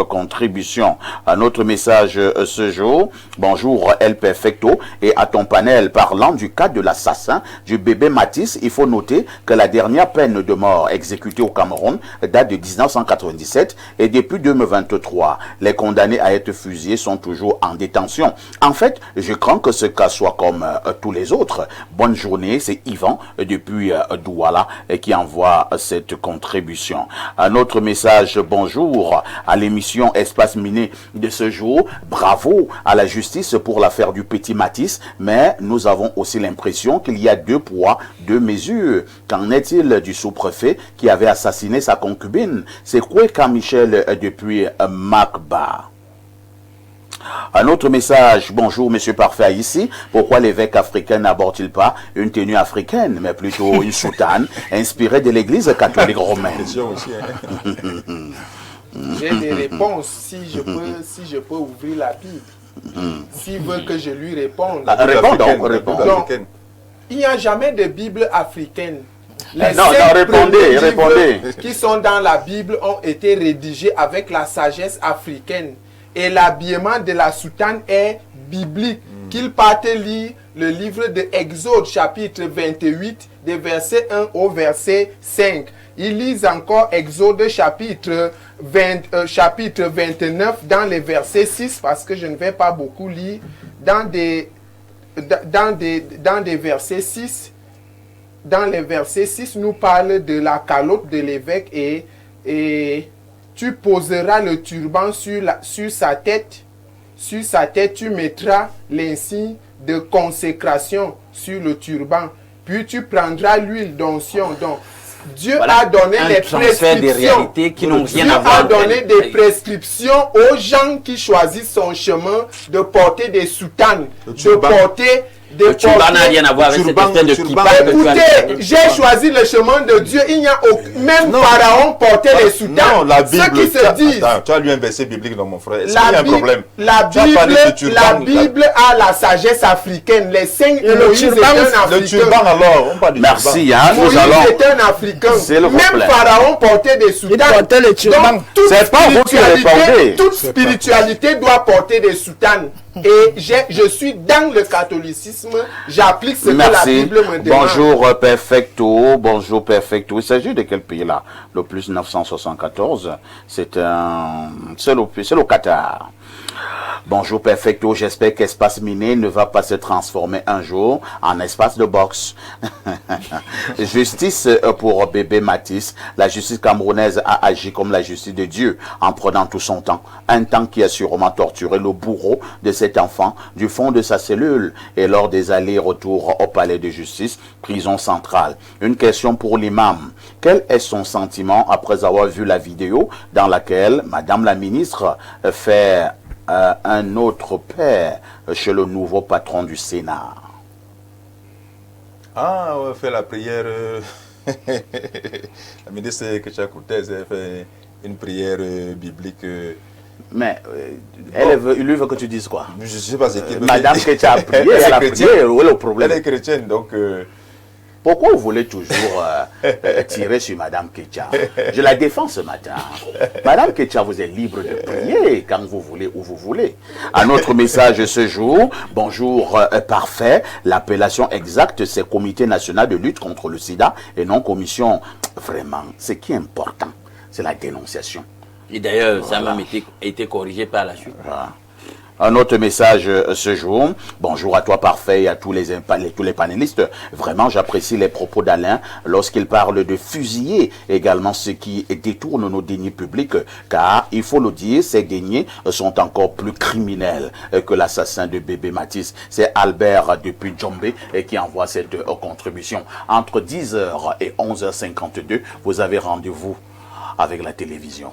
contribution. Un autre message ce jour. Bonjour El Perfecto et à ton panel. Parlant du cas de l'assassin du bébé Matisse, il faut noter que la dernière peine de mort exécutée au Cameroun date de 1997 et depuis 2023, les condamnés à être fusillés sont toujours en détention. En fait, je crains que ce cas soit comme tous les autres. Bonne journée, c'est Yvan depuis Douala qui envoie cette contribution. Un autre message, bonjour à l'émission Espace Miné de ce jour. Bravo à la justice pour l'affaire du petit Matisse, mais nous avons aussi l'impression qu'il y a 2 poids, 2 mesures. Qu'en est-il du sous-préfet qui avait assassiné sa concubine? C'est quoi Michel depuis Macba. Un autre message. Bonjour Monsieur Parfait ici. Pourquoi l'évêque africain n'aborde-t-il pas une tenue africaine, mais plutôt une soutane inspirée de l'église catholique romaine? J'ai des réponses si je peux ouvrir la Bible. S'il veut que je lui réponde. Réponds donc. Il n'y a jamais de Bible africaine. Les répondez. Qui sont dans la Bible ont été rédigés avec la sagesse africaine. Et l'habillement de la soutane est biblique. Qu'ils partent lire le livre de Exode, chapitre 28, des versets 1 au verset 5. Ils lisent encore Exode, chapitre 29, dans les versets 6, parce que je ne vais pas beaucoup lire, dans des versets 6. Dans les versets 6, nous parle de la calotte de l'évêque et tu poseras le turban sur sa tête. Sur sa tête, tu mettras l'insigne de consécration sur le turban. Puis tu prendras l'huile d'onction. Donc, Dieu a donné des prescriptions. Dieu a donné des prescriptions aux gens qui choisissent son chemin de porter des soutanes, de porter Le turban n'a rien à voir avec cette espèce de kippa que tu as. Écoutez, j'ai choisi le chemin de Dieu. Il n'y a aucun... Même Pharaon portait les soutanes. Non, la Bible... Ceux qui se disent... Attends, tu as lu un verset biblique dans mon frère. Est-ce qu'il y a un problème? La Bible a la sagesse africaine. Les 5 Moïse est un Africain. Le turban alors, on parle du turban. Merci, hein, nous Moïse allons... est un Africain. C'est le Même problème. Pharaon portait des soutanes. Il portait les turbans. Donc, toute C'est pas vous qui le répondez. toute spiritualité doit porter des soutanes. Et je suis dans le catholicisme, j'applique ce que la Bible me demande. Bonjour Perfecto, bonjour Perfecto. Il s'agit de quel pays là? Le plus 974, c'est le Qatar. Bonjour Perfecto, j'espère qu'Espace Miné ne va pas se transformer un jour en espace de boxe. Justice pour bébé Matisse. La justice camerounaise a agi comme la justice de Dieu en prenant tout son temps. Un temps qui a sûrement torturé le bourreau de cet enfant du fond de sa cellule et lors des allers-retours au palais de justice, prison centrale. Une question pour l'imam. Quel est son sentiment après avoir vu la vidéo dans laquelle Madame la ministre fait un autre père chez le nouveau patron du Sénat? Ah, on fait la prière. La ministre Ketia Koutez a fait une prière biblique. Mais il lui veut que tu dises quoi? Je ne sais pas ce qu'il Madame Ketia a prié, elle a prié, où est le problème? Elle est chrétienne, donc... Pourquoi vous voulez toujours tirer sur Madame Ketia? Je la défends ce matin. Madame Ketia, vous êtes libre de prier quand vous voulez, où vous voulez. Un autre message ce jour. Bonjour, parfait. L'appellation exacte, c'est Comité national de lutte contre le sida et non commission. Vraiment, ce qui est important, c'est la dénonciation. Et d'ailleurs, ça a même été corrigé par la suite. Voilà. Un autre message ce jour. Bonjour à toi parfait et à tous les panélistes. Vraiment, j'apprécie les propos d'Alain lorsqu'il parle de fusiller également ceux qui détournent nos deniers publics, car il faut le dire, ces deniers sont encore plus criminels que l'assassin de bébé Matisse. C'est Albert depuis Djombe qui envoie cette contribution. Entre 10h et 11h52, vous avez rendez-vous avec la télévision.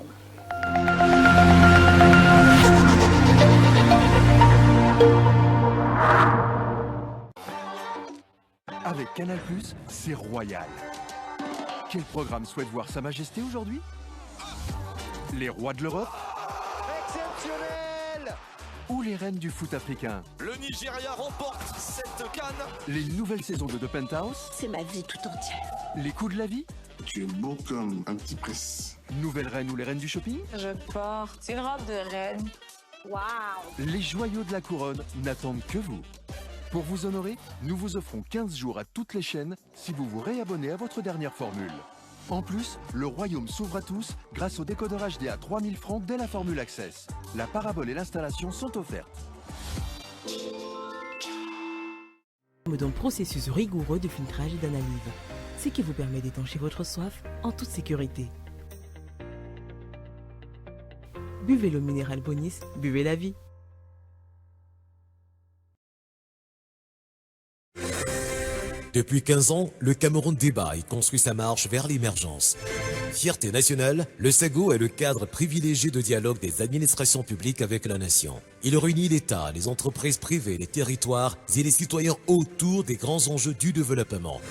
Avec Canal+, c'est royal. Quel programme souhaite voir Sa Majesté aujourd'hui? Les rois de l'Europe? Exceptionnel! Ou les reines du foot africain? Le Nigeria remporte cette CAN. Les nouvelles saisons de The Penthouse? C'est ma vie tout entière. Les coups de la vie? Tu es beau comme un petit prince. Nouvelle reine ou les reines du shopping? Je porte une robe de reine. Waouh! Les joyaux de la couronne n'attendent que vous. Pour vous honorer, nous vous offrons 15 jours à toutes les chaînes si vous vous réabonnez à votre dernière formule. En plus, le royaume s'ouvre à tous grâce au décodeur HD à 3000 francs dès la formule Access. La parabole et l'installation sont offertes. D'un processus rigoureux de filtrage et d'analyse, ce qui vous permet d'étancher votre soif en toute sécurité. Buvez l'eau minérale Bonis, buvez la vie. Depuis 15 ans, le Cameroun débat et construit sa marche vers l'émergence. Fierté nationale, le SEGO est le cadre privilégié de dialogue des administrations publiques avec la nation. Il réunit l'État, les entreprises privées, les territoires et les citoyens autour des grands enjeux du développement.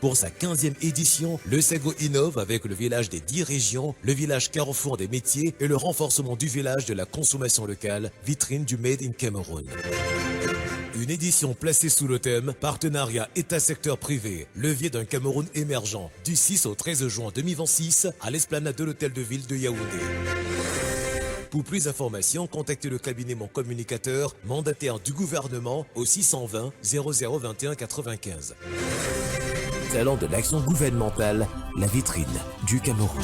Pour sa 15e édition, le SEGO innove avec le village des 10 régions, le village carrefour des métiers et le renforcement du village de la consommation locale, vitrine du Made in Cameroun. Une édition placée sous le thème « Partenariat État-secteur privé, levier d'un Cameroun émergent » du 6 au 13 juin 2026 à l'esplanade de l'hôtel de ville de Yaoundé. Pour plus d'informations, contactez le cabinet Mon Communicateur, mandataire du gouvernement au 620 0021 95. Salon de l'action gouvernementale, la vitrine du Cameroun.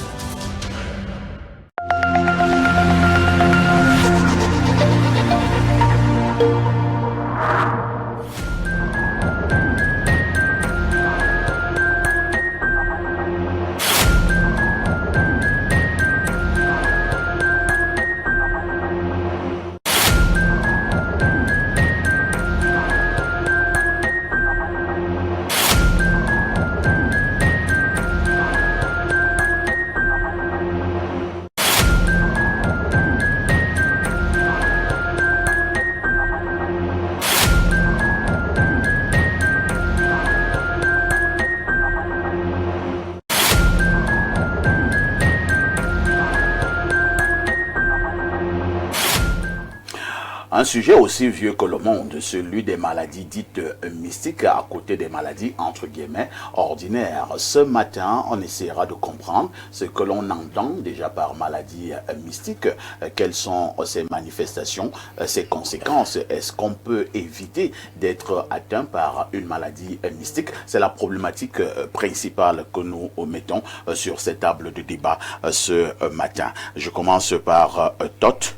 Un sujet aussi vieux que le monde, celui des maladies dites mystiques à côté des maladies entre guillemets ordinaires. Ce matin, on essaiera de comprendre ce que l'on entend déjà par maladie mystique, quelles sont ses manifestations, ses conséquences. Est-ce qu'on peut éviter d'être atteint par une maladie mystique? C'est la problématique principale que nous mettons sur cette table de débat ce matin. Je commence par Tot.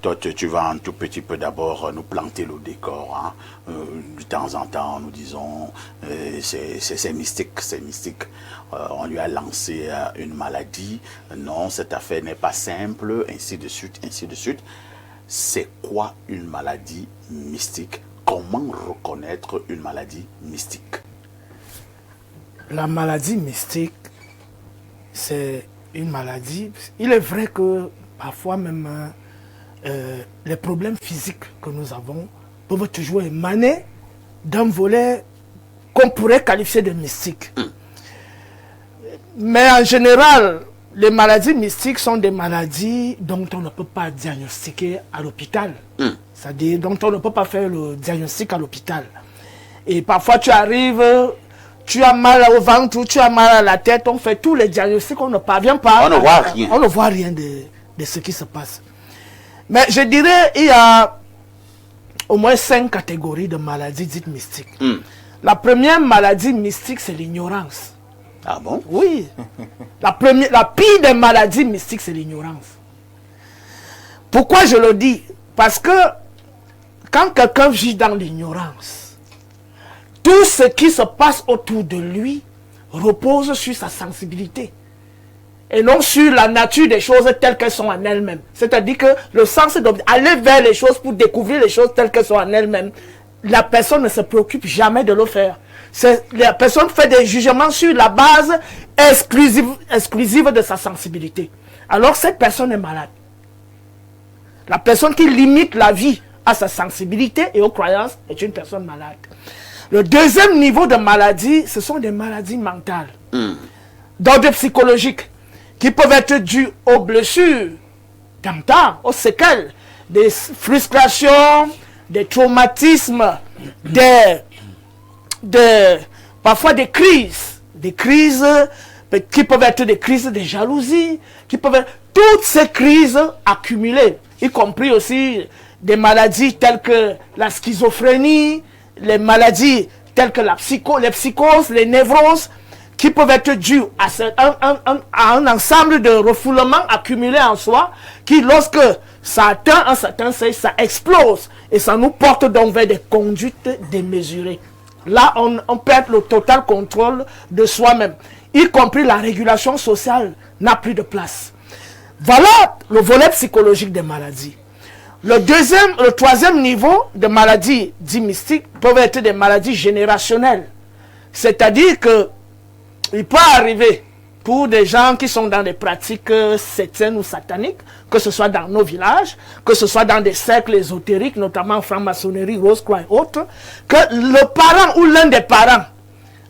Tot, tu vas un tout petit peu d'abord nous planter le décor. Hein. De temps en temps, nous disons c'est mystique, c'est mystique. On lui a lancé une maladie. Non, cette affaire n'est pas simple, ainsi de suite, ainsi de suite. C'est quoi une maladie mystique? Comment reconnaître une maladie mystique? La maladie mystique, c'est une maladie. Il est vrai que parfois même les problèmes physiques que nous avons peuvent toujours émaner d'un volet qu'on pourrait qualifier de mystique. Mais en général, les maladies mystiques sont des maladies dont on ne peut pas diagnostiquer à l'hôpital. C'est-à-dire dont on ne peut pas faire le diagnostic à l'hôpital. Et parfois tu arrives, tu as mal au ventre ou tu as mal à la tête, on fait tous les diagnostics, on ne parvient pas. On ne voit rien. On ne voit rien de ce qui se passe. Mais je dirais, il y a au moins 5 catégories de maladies dites mystiques. La première maladie mystique, c'est l'ignorance. Ah bon? Oui. La pire des maladies mystiques, c'est l'ignorance. Pourquoi je le dis? Parce que quand quelqu'un vit dans l'ignorance, tout ce qui se passe autour de lui repose sur sa sensibilité et non sur la nature des choses telles qu'elles sont en elles-mêmes. C'est-à-dire que le sens est d'aller vers les choses pour découvrir les choses telles qu'elles sont en elles-mêmes. La personne ne se préoccupe jamais de le faire. La personne fait des jugements sur la base exclusive de sa sensibilité. Alors cette personne est malade. La personne qui limite la vie à sa sensibilité et aux croyances est une personne malade. Le deuxième niveau de maladie, ce sont des maladies mentales, d'ordre psychologique, qui peuvent être dues aux blessures, aux séquelles, des frustrations, des traumatismes, parfois des crises qui peuvent être des crises de jalousie, toutes ces crises accumulées, y compris aussi des maladies telles que la schizophrénie, les maladies telles que les psychoses, les névroses, qui peuvent être dues à un ensemble de refoulements accumulés en soi, qui lorsque ça atteint un certain seuil, ça explose et ça nous porte donc vers des conduites démesurées. Là, on perd le total contrôle de soi-même, y compris la régulation sociale n'a plus de place. Voilà le volet psychologique des maladies. Le troisième niveau de maladies dites mystiques peuvent être des maladies générationnelles. C'est-à-dire que il peut arriver pour des gens qui sont dans des pratiques septiennes ou sataniques, que ce soit dans nos villages, que ce soit dans des cercles ésotériques, notamment franc-maçonnerie, Rose-Croix et autres, que le parent ou l'un des parents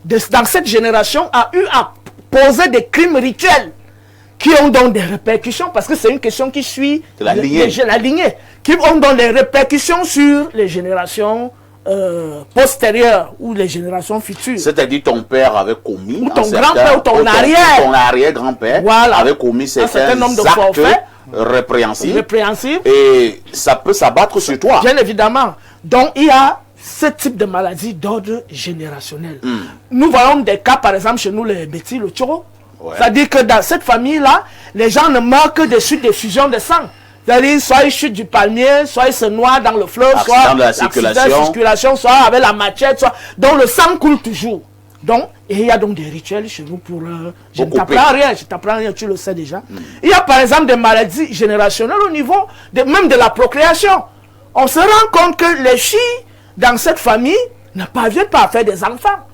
dans cette génération a eu à poser des crimes rituels qui ont donc des répercussions, parce que c'est une question qui suit la lignée, qui ont donc des répercussions sur les générations postérieures ou les générations futures. C'est-à-dire ton père avait commis, ou ton grand-père ou ton arrière-grand-père avait commis certains actes répréhensibles, et ça peut s'abattre sur toi. Bien évidemment. Donc il y a ce type de maladie d'ordre générationnel. Nous voyons des cas, par exemple, chez nous, les Betty, le Tchoro. C'est-à-dire que dans cette famille-là, les gens ne meurent que de suite des fusions de sang. C'est-à-dire, soit ils chutent du palmier, soit ils se noient dans le fleuve, soit de la circulation, soit avec la machette, soit... Donc le sang coule toujours. Donc, et il y a donc des rituels chez nous pour... je ne t'apprends rien, tu le sais déjà. Il y a par exemple des maladies générationnelles au niveau même de la procréation. On se rend compte que les filles dans cette famille ne parviennent pas à faire des enfants.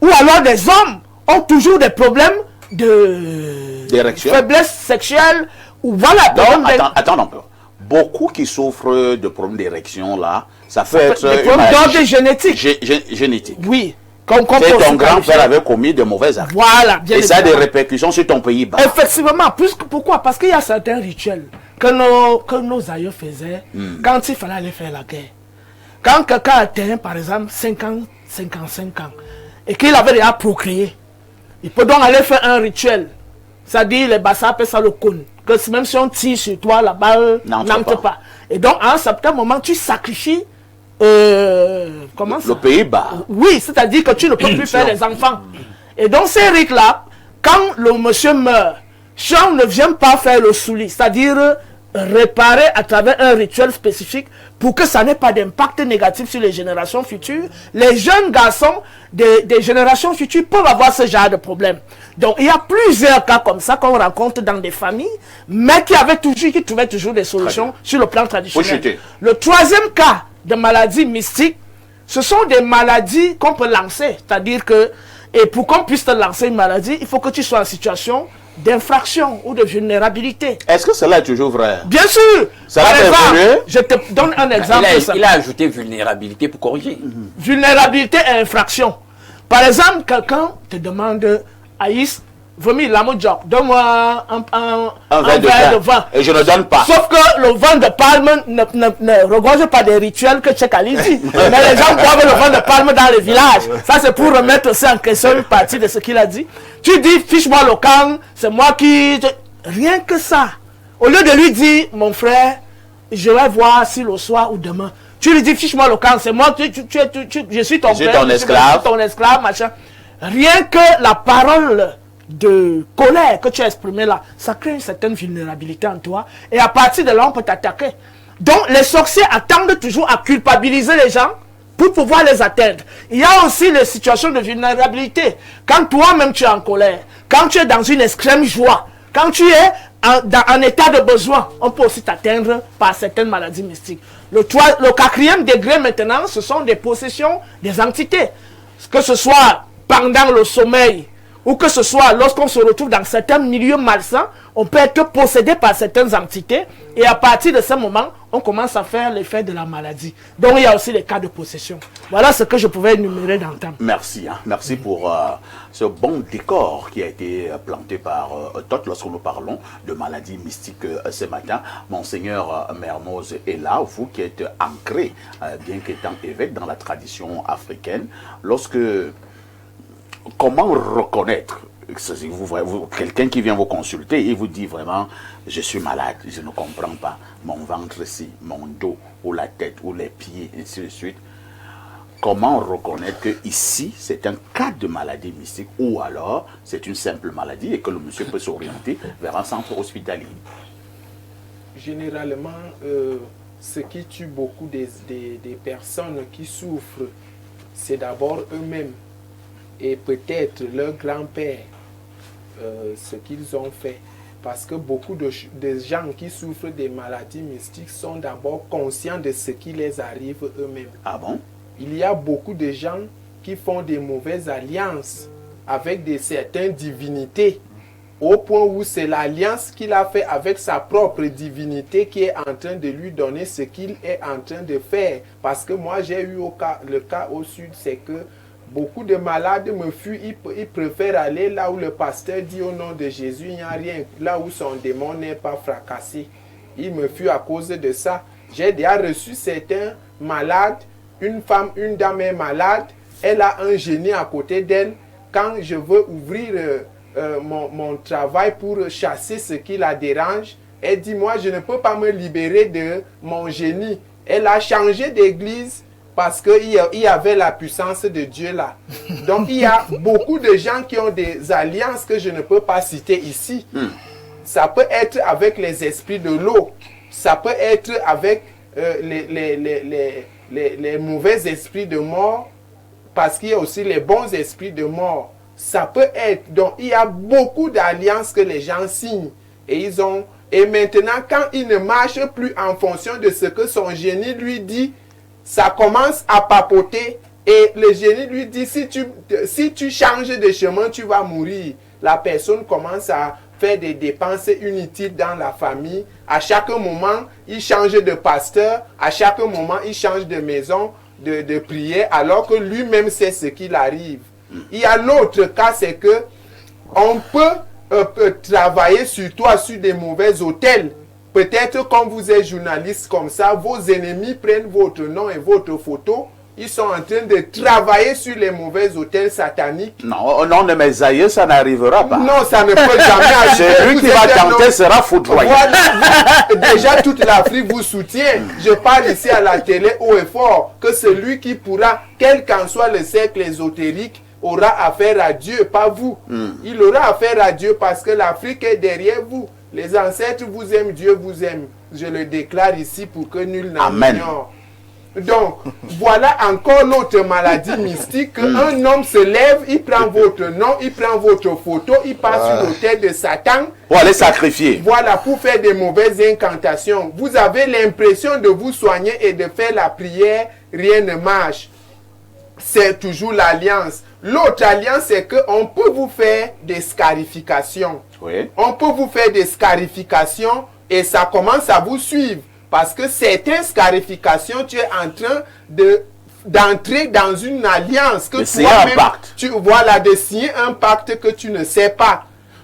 Ou alors des hommes ont toujours des problèmes de faiblesse sexuelle. Voilà. Attends un peu. Beaucoup qui souffrent de problèmes d'érection, là, ça peut être des problèmes d'ordre génétique. Génétique. Oui. C'est ton grand-père avait commis de mauvais actes. Voilà, bien et ça a des répercussions sur ton pays. Effectivement. Pourquoi? Parce qu'il y a certains rituels que nos aïeux faisaient quand il fallait aller faire la guerre. Quand quelqu'un atteint, par exemple, 50, 55 ans, et qu'il avait déjà procréé, il peut donc aller faire un rituel. C'est-à-dire, les Bassa appellent ça le cône. Que même si on tire sur toi, la balle n'entre pas. Et donc, à un certain moment, tu sacrifies comment ça? Le Pays-Bas. Oui, c'est-à-dire que tu ne peux plus faire les enfants. Et donc, ces rites-là, quand le monsieur meurt, Jean ne vient pas faire le souli, c'est-à-dire réparer à travers un rituel spécifique pour que ça n'ait pas d'impact négatif sur les générations futures. Les jeunes garçons des générations futures peuvent avoir ce genre de problème. Donc il y a plusieurs cas comme ça qu'on rencontre dans des familles, mais qui trouvaient toujours des solutions sur le plan traditionnel. Le troisième cas de maladie mystique, ce sont des maladies qu'on peut lancer, c'est-à-dire que, et pour qu'on puisse te lancer une maladie, il faut que tu sois en situation d'infraction ou de vulnérabilité. Est-ce que cela est toujours vrai? Bien sûr. Par exemple, je te donne un exemple. Il a ajouté vulnérabilité pour corriger. Vulnérabilité et infraction. Par exemple, quelqu'un te demande, Aïs, vomi, l'amour, donne-moi un verre de vin. Et je ne donne pas. Sauf que le vin de palme ne regorge pas des rituels que Cheikh Ali dit. Mais les gens boivent le vin de palme dans les villages. Ça, c'est pour remettre aussi en question une partie de ce qu'il a dit. Tu dis, fiche-moi le camp, c'est moi qui... Rien que ça. Au lieu de lui dire, mon frère, je vais voir si le soir ou demain. Tu lui dis, fiche-moi le camp, c'est moi, je suis ton frère. Ton esclave. Je suis ton esclave, machin. Rien que la parole de colère que tu as exprimée là, ça crée une certaine vulnérabilité en toi. Et à partir de là, on peut t'attaquer. Donc, les sorciers attendent toujours à culpabiliser les gens pour pouvoir les atteindre. Il y a aussi les situations de vulnérabilité. Quand toi-même tu es en colère, quand tu es dans une extrême joie, quand tu es en état de besoin, on peut aussi t'atteindre par certaines maladies mystiques. Le 4e degré maintenant, ce sont des possessions des entités. Que ce soit pendant le sommeil, ou que ce soit lorsqu'on se retrouve dans certains milieux malsains, on peut être possédé par certaines entités, et à partir de ce moment, on commence à faire l'effet de la maladie. Donc il y a aussi les cas de possession. Voilà ce que je pouvais énumérer dans le temps. Merci, merci pour ce bon décor qui a été planté par Tot lorsque nous parlons de maladies mystiques ce matin. Monseigneur Mermoz est là, vous qui êtes ancré, bien qu'étant évêque dans la tradition africaine, comment reconnaître quelqu'un qui vient vous consulter et vous dit vraiment, je suis malade, je ne comprends pas, mon ventre ici, mon dos, ou la tête, ou les pieds, et ainsi de suite. Comment reconnaître que ici c'est un cas de maladie mystique ou alors c'est une simple maladie et que le monsieur peut s'orienter vers un centre hospitalier? Généralement, ce qui tue beaucoup des personnes qui souffrent, c'est d'abord eux-mêmes et peut-être leur grand-père, ce qu'ils ont fait. Parce que beaucoup de gens qui souffrent des maladies mystiques sont d'abord conscients de ce qui les arrive eux-mêmes. Ah bon? Il y a beaucoup de gens qui font des mauvaises alliances avec certaines divinités, au point où c'est l'alliance qu'il a fait avec sa propre divinité qui est en train de lui donner ce qu'il est en train de faire. Parce que moi j'ai eu le cas au sud, c'est que beaucoup de malades me fuient, ils préfèrent aller là où le pasteur dit au nom de Jésus, il n'y a rien, là où son démon n'est pas fracassé. Ils me fuient à cause de ça. J'ai déjà reçu certains malades, une dame est malade, elle a un génie à côté d'elle. Quand je veux ouvrir mon travail pour chasser ce qui la dérange, elle dit, moi je ne peux pas me libérer de mon génie. Elle a changé d'église, parce qu'il y avait la puissance de Dieu là. Donc il y a beaucoup de gens qui ont des alliances que je ne peux pas citer ici. Ça peut être avec les esprits de l'eau. Ça peut être avec les mauvais esprits de mort. Parce qu'il y a aussi les bons esprits de mort. Ça peut être... Donc il y a beaucoup d'alliances que les gens signent. Et maintenant quand il ne marche plus en fonction de ce que son génie lui dit, ça commence à papoter et le génie lui dit, si tu changes de chemin, tu vas mourir. La personne commence à faire des dépenses inutiles dans la famille. À chaque moment, il change de pasteur. À chaque moment, il change de maison de prière, alors que lui-même sait ce qu'il arrive. Il y a l'autre cas, c'est que on peut travailler sur toi, sur des mauvais hôtels. Peut-être quand vous êtes journaliste comme ça, vos ennemis prennent votre nom et votre photo. Ils sont en train de travailler sur les mauvais hôtels sataniques. Non, au nom de mes aïeux, ça n'arrivera pas. Non, ça ne peut jamais arriver. Celui qui va tenter sera foudroyé. Voilà, déjà, toute l'Afrique vous soutient. Je parle ici à la télé haut et fort que celui qui pourra, quel qu'en soit le cercle ésotérique, aura affaire à Dieu, pas vous. Il aura affaire à Dieu parce que l'Afrique est derrière vous. Les ancêtres vous aiment, Dieu vous aime. Je le déclare ici pour que nul n'en ignore. Donc, voilà encore l'autre maladie mystique. Un homme se lève, il prend votre nom, il prend votre photo, il passe sur l'autel de Satan. Pour aller sacrifier. Voilà, pour faire des mauvaises incantations. Vous avez l'impression de vous soigner et de faire la prière, rien ne marche. C'est toujours l'alliance. L'autre alliance, c'est qu'on peut vous faire des scarifications. Oui. On peut vous faire des scarifications et ça commence à vous suivre. Parce que certaines scarifications, tu es en train d'entrer dans une alliance que toi-même, de signer un pacte que tu ne sais pas.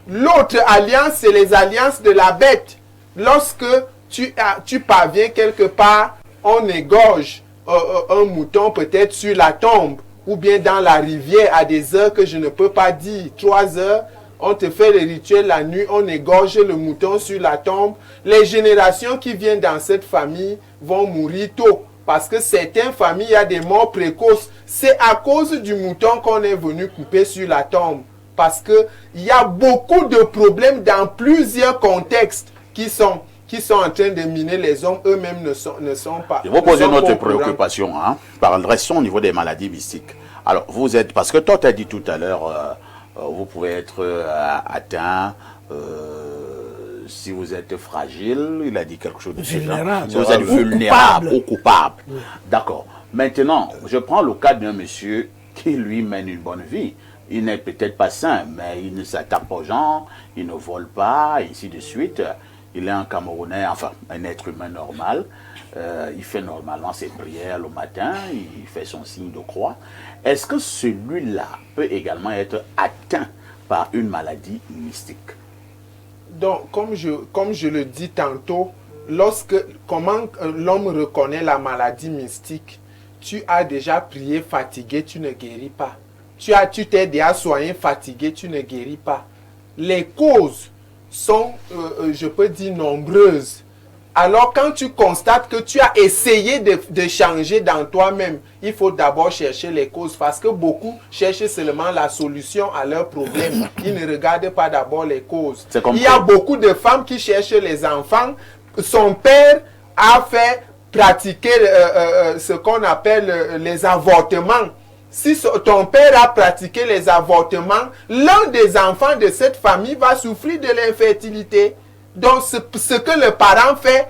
L'autre alliance, c'est les alliances de la bête. Lorsque tu parviens quelque part, on égorge un mouton peut-être sur la tombe ou bien dans la rivière à des heures que je ne peux pas dire, 3 heures. On te fait les rituels la nuit, on égorge le mouton sur la tombe. Les générations qui viennent dans cette famille vont mourir tôt. Parce que certaines familles, il y a des morts précoces. C'est à cause du mouton qu'on est venu couper sur la tombe. Parce qu'il y a beaucoup de problèmes dans plusieurs contextes qui sont en train de miner les hommes. Eux-mêmes ne sont pas. Je vais vous poser une autre préoccupation. Restons au niveau des maladies mystiques. Alors, vous êtes... Parce que toi, tu as dit tout à l'heure... vous pouvez être atteint si vous êtes fragile, il a dit quelque chose de vulnérable. Si vous êtes vulnérable ou coupable. Oui. D'accord. Maintenant, je prends le cas d'un monsieur qui lui mène une bonne vie. Il n'est peut-être pas sain, mais il ne s'attaque pas aux gens, il ne vole pas, et ainsi de suite. Il est un Camerounais, enfin, un être humain normal. Il fait normalement ses prières le matin, il fait son signe de croix. Est-ce que celui-là peut également être atteint par une maladie mystique? Donc, comme je le dis tantôt, comment l'homme reconnaît la maladie mystique? Tu as déjà prié fatigué, tu ne guéris pas. Tu t'es déjà soigné fatigué, tu ne guéris pas. Les causes sont, je peux dire, nombreuses. Alors, quand tu constates que tu as essayé de changer dans toi-même, il faut d'abord chercher les causes parce que beaucoup cherchent seulement la solution à leurs problèmes. Ils ne regardent pas d'abord les causes. Il y a beaucoup de femmes qui cherchent les enfants. Son père a fait pratiquer ce qu'on appelle les avortements. Si ton père a pratiqué les avortements, l'un des enfants de cette famille va souffrir de l'infertilité. Donc, ce que le parent fait,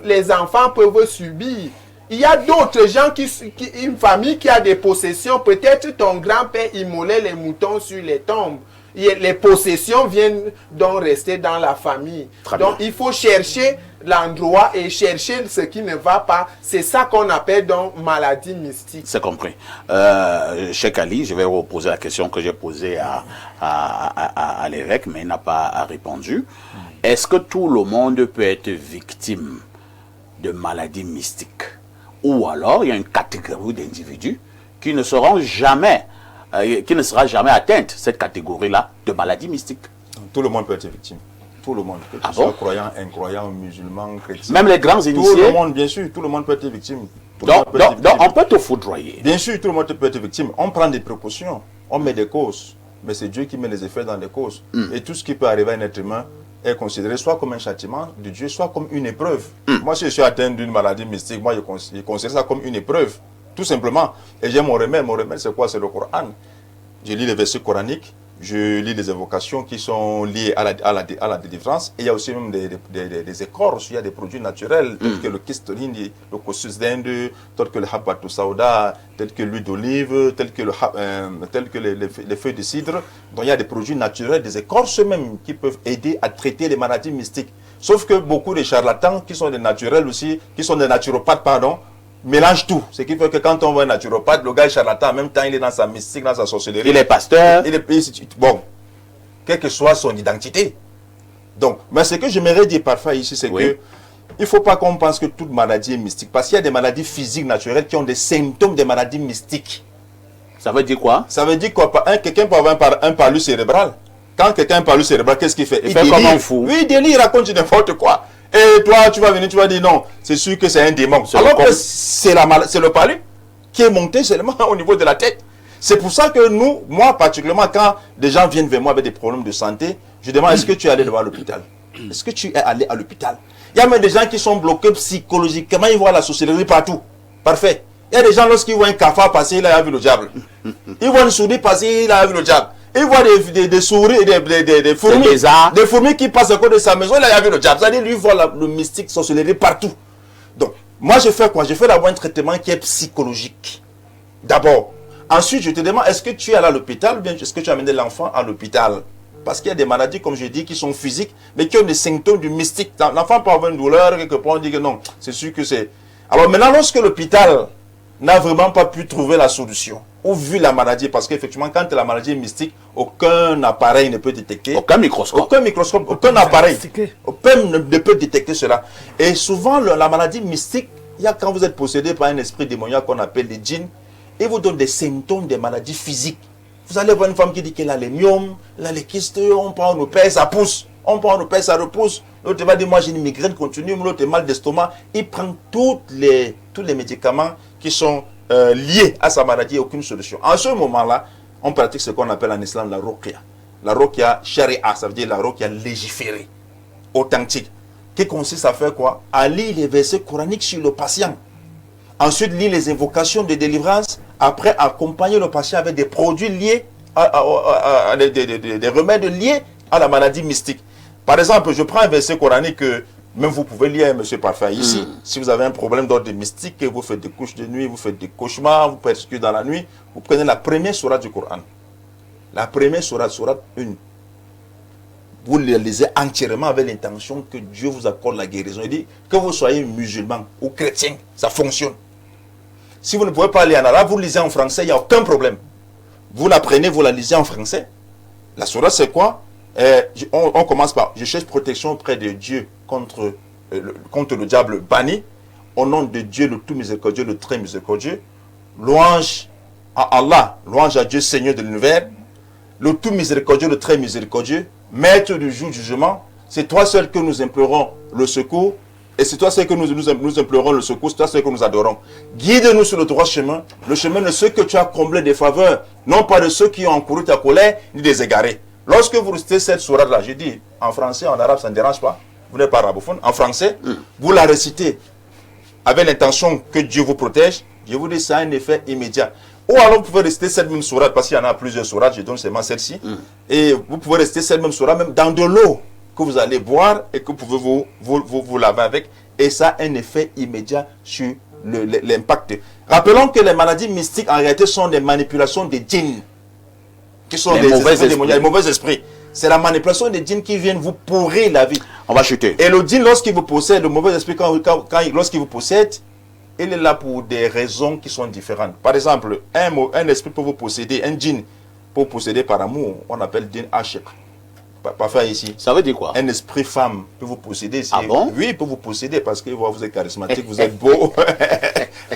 les enfants peuvent subir. Il y a d'autres gens, une famille qui a des possessions. Peut-être ton grand-père immolait les moutons sur les tombes. Les possessions viennent donc rester dans la famille. Donc, il faut chercher l'endroit et chercher ce qui ne va pas. C'est ça qu'on appelle donc maladie mystique. C'est compris. Cheikh Ali, je vais vous poser la question que j'ai posée à l'évêque, mais il n'a pas répondu. Est-ce que tout le monde peut être victime de maladies mystiques? Ou alors, il y a une catégorie d'individus qui ne seront jamais, qui ne sera jamais atteinte, cette catégorie-là, de maladies mystiques? Tout le monde peut être victime. Tout le monde. Que tu sois croyant, incroyant, musulman, chrétien. Même les grands initiés? Tout le monde, bien sûr. Tout le monde peut être victime. Donc, on peut te foudroyer? Bien sûr, tout le monde peut être victime. On prend des précautions. On met des causes. Mais c'est Dieu qui met les effets dans les causes. Et tout ce qui peut arriver à un être humain est considéré soit comme un châtiment de Dieu, soit comme une épreuve. Moi, si je suis atteint d'une maladie mystique, moi, je considère ça comme une épreuve. Tout simplement. Et j'ai mon remède. Mon remède, c'est quoi? C'est le Coran. Je lis les versets coraniques. Je lis les invocations qui sont liées à la délivrance. Et il y a aussi même des écorces, il y a des produits naturels, tels que le kistoline, le cossus d'Inde, tels que le habatou sauda, tels que l'huile d'olive, tels que les feuilles de cidre. Donc il y a des produits naturels, des écorces même, qui peuvent aider à traiter les maladies mystiques. Sauf que beaucoup de charlatans, qui sont des naturels aussi, qui sont des naturopathes, pardon, mélange tout. Ce qui fait que quand on voit un naturopathe, le gars est charlatan, en même temps il est dans sa mystique, dans sa sorcellerie. Il est pasteur. Bon, quelle que soit son identité, Donc, mais ce que j'aimerais dire parfois ici, c'est que il ne faut pas qu'on pense que toute maladie est mystique. Parce qu'il y a des maladies physiques naturelles qui ont des symptômes des maladies mystiques. Ça veut dire quoi? Ça veut dire quoi? Quelqu'un peut avoir un palud cérébral. Quand quelqu'un a un palud cérébral, qu'est-ce qu'il fait? Il fait comme un fou. Oui, il délire, il raconte n'importe quoi. Et toi, tu vas venir, tu vas dire non, c'est sûr que c'est un démon. Alors que c'est le palud qui est monté seulement au niveau de la tête. C'est pour ça que moi particulièrement, quand des gens viennent vers moi avec des problèmes de santé, je demande est-ce que tu es allé devant l'hôpital? Est-ce que tu es allé à l'hôpital? Il y a même des gens qui sont bloqués psychologiquement, ils voient la sorcellerie partout. Parfait. Il y a des gens, lorsqu'ils voient un cafard passer, il a vu le diable. Ils voient une souris passer, il a vu le diable. Ils voient des souris, des fourmis. Des fourmis qui passent à côté de sa maison, il a vu le diable. C'est-à-dire, lui, il voit le mystique, sorcellerie partout. Donc, moi, je fais quoi? Je fais d'abord un traitement qui est psychologique. D'abord. Ensuite, je te demande, est-ce que tu es allé à l'hôpital ou bien est-ce que tu as amené l'enfant à l'hôpital? Parce qu'il y a des maladies, comme je dis, qui sont physiques, mais qui ont des symptômes du mystique. L'enfant peut avoir une douleur, quelque part, on dit que non, c'est sûr que c'est... Alors maintenant, lorsque l'hôpital n'a vraiment pas pu trouver la solution, ou vu la maladie, parce qu'effectivement, quand la maladie est mystique, aucun appareil ne peut détecter. Aucun microscope. Aucun appareil. Aucun ne peut détecter cela. Et souvent, la maladie mystique, il y a quand vous êtes possédé par un esprit démoniaque qu'on appelle les djinns, et vous donne des symptômes des maladies physiques. Vous allez voir une femme qui dit qu'elle a les myomes, elle a les kystes, on prend nos pères, ça pousse. On prend nos pères, ça repousse. L'autre va dire, moi j'ai une migraine continue, l'autre mal d'estomac. Il prend tous les médicaments qui sont liés à sa maladie et aucune solution. En ce moment-là, on pratique ce qu'on appelle en islam la ruqya. La ruqya sharia, ça veut dire la ruqya légiférée, authentique. Qui consiste à faire quoi? À lire les versets coraniques sur le patient. Ensuite, lire les invocations de délivrance. Après, accompagner le patient avec des produits liés, des remèdes liés à la maladie mystique. Par exemple, je prends un verset coranique que même vous pouvez lire, monsieur Parfait, ici. Si vous avez un problème d'ordre mystique, vous faites des couches de nuit, vous faites des cauchemars, vous persécutez dans la nuit, vous prenez la première sourate du Coran. La première sourate 1. Vous la lisez entièrement avec l'intention que Dieu vous accorde la guérison. Il dit que vous soyez musulman ou chrétien, ça fonctionne. Si vous ne pouvez pas lire en arabe, vous lisez en français, il n'y a aucun problème. Vous la prenez, vous la lisez en français. La sourate, c'est quoi? On commence par, je cherche protection auprès de Dieu contre le diable banni. Au nom de Dieu, le tout miséricordieux, le très miséricordieux. Louange à Allah, louange à Dieu, Seigneur de l'univers. Le tout miséricordieux, le très miséricordieux, maître du jour du jugement. C'est toi seul que nous implorons le secours. Et c'est toi seul que nous implorons le secours, c'est toi seul que nous adorons. Guide-nous sur le droit chemin, le chemin de ceux que tu as comblés des faveurs, non pas de ceux qui ont encouru ta colère, ni des égarés. Lorsque vous recitez cette sourate-là, je dis en français, en arabe, ça ne dérange pas. Vous n'êtes pas arabophone. En français, vous la récitez avec l'intention que Dieu vous protège. Je vous dis, ça a un effet immédiat. Ou alors vous pouvez réciter cette même sourate, parce qu'il y en a plusieurs sourates, je donne seulement celle-ci. Et vous pouvez réciter cette même sourate même dans de l'eau que vous allez boire et que vous pouvez vous laver avec. Et ça a un effet immédiat sur l'impact. Rappelons que les maladies mystiques, en réalité, sont des manipulations des djinns. Qui sont des mauvais esprits. C'est la manipulation des djinns qui viennent vous pourrir la vie. On va chuter. Et le djinn, lorsqu'il vous possède, le mauvais esprit, lorsqu'il vous possède, il est là pour des raisons qui sont différentes. Par exemple, un esprit peut vous posséder, un djinn peut vous posséder par amour. On appelle djinn ashik. Pas faire ici. Ça veut dire quoi? Un esprit femme peut vous posséder. Ah bon? Oui, il peut vous posséder parce que vous êtes charismatique, vous êtes beau.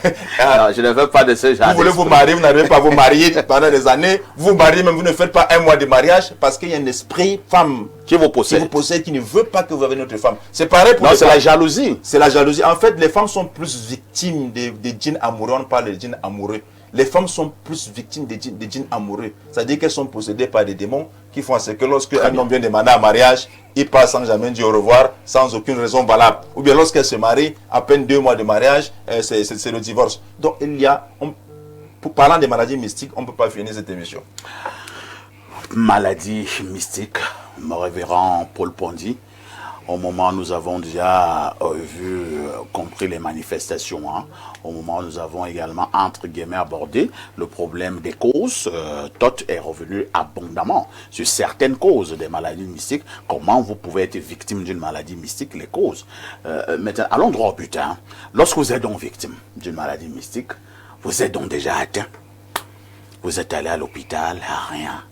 Non, je ne veux pas de ce genre. Vous voulez vous marier, vous n'arrivez pas à vous marier pendant des années. Vous vous mariez, même vous ne faites pas un mois de mariage parce qu'il y a un esprit femme qui vous possède, qui ne veut pas que vous ayez une autre femme. C'est pareil pour non, les c'est la jalousie. C'est la jalousie. En fait, les femmes sont plus victimes des djinns amoureux. On parle des djinns amoureux. Les femmes sont plus victimes des djinns amoureux. C'est-à-dire qu'elles sont possédées par des démons qui font ce que lorsque un homme vient demander un mariage, il passe sans jamais dire au revoir, sans aucune raison valable. Ou bien lorsqu'elle se marie, à peine 2 mois de mariage, c'est le divorce. Donc il y a, parlant des maladies mystiques, on ne peut pas finir cette émission. Maladie mystique, mon révérend Paul Pondy. Au moment où nous avons déjà compris les manifestations, au moment où nous avons également, entre guillemets, abordé le problème des causes, Tot est revenu abondamment sur certaines causes des maladies mystiques. Comment vous pouvez être victime d'une maladie mystique, les causes. Maintenant, allons droit au but. Lorsque vous êtes donc victime d'une maladie mystique, vous êtes donc déjà atteint. Vous êtes allé à l'hôpital, rien.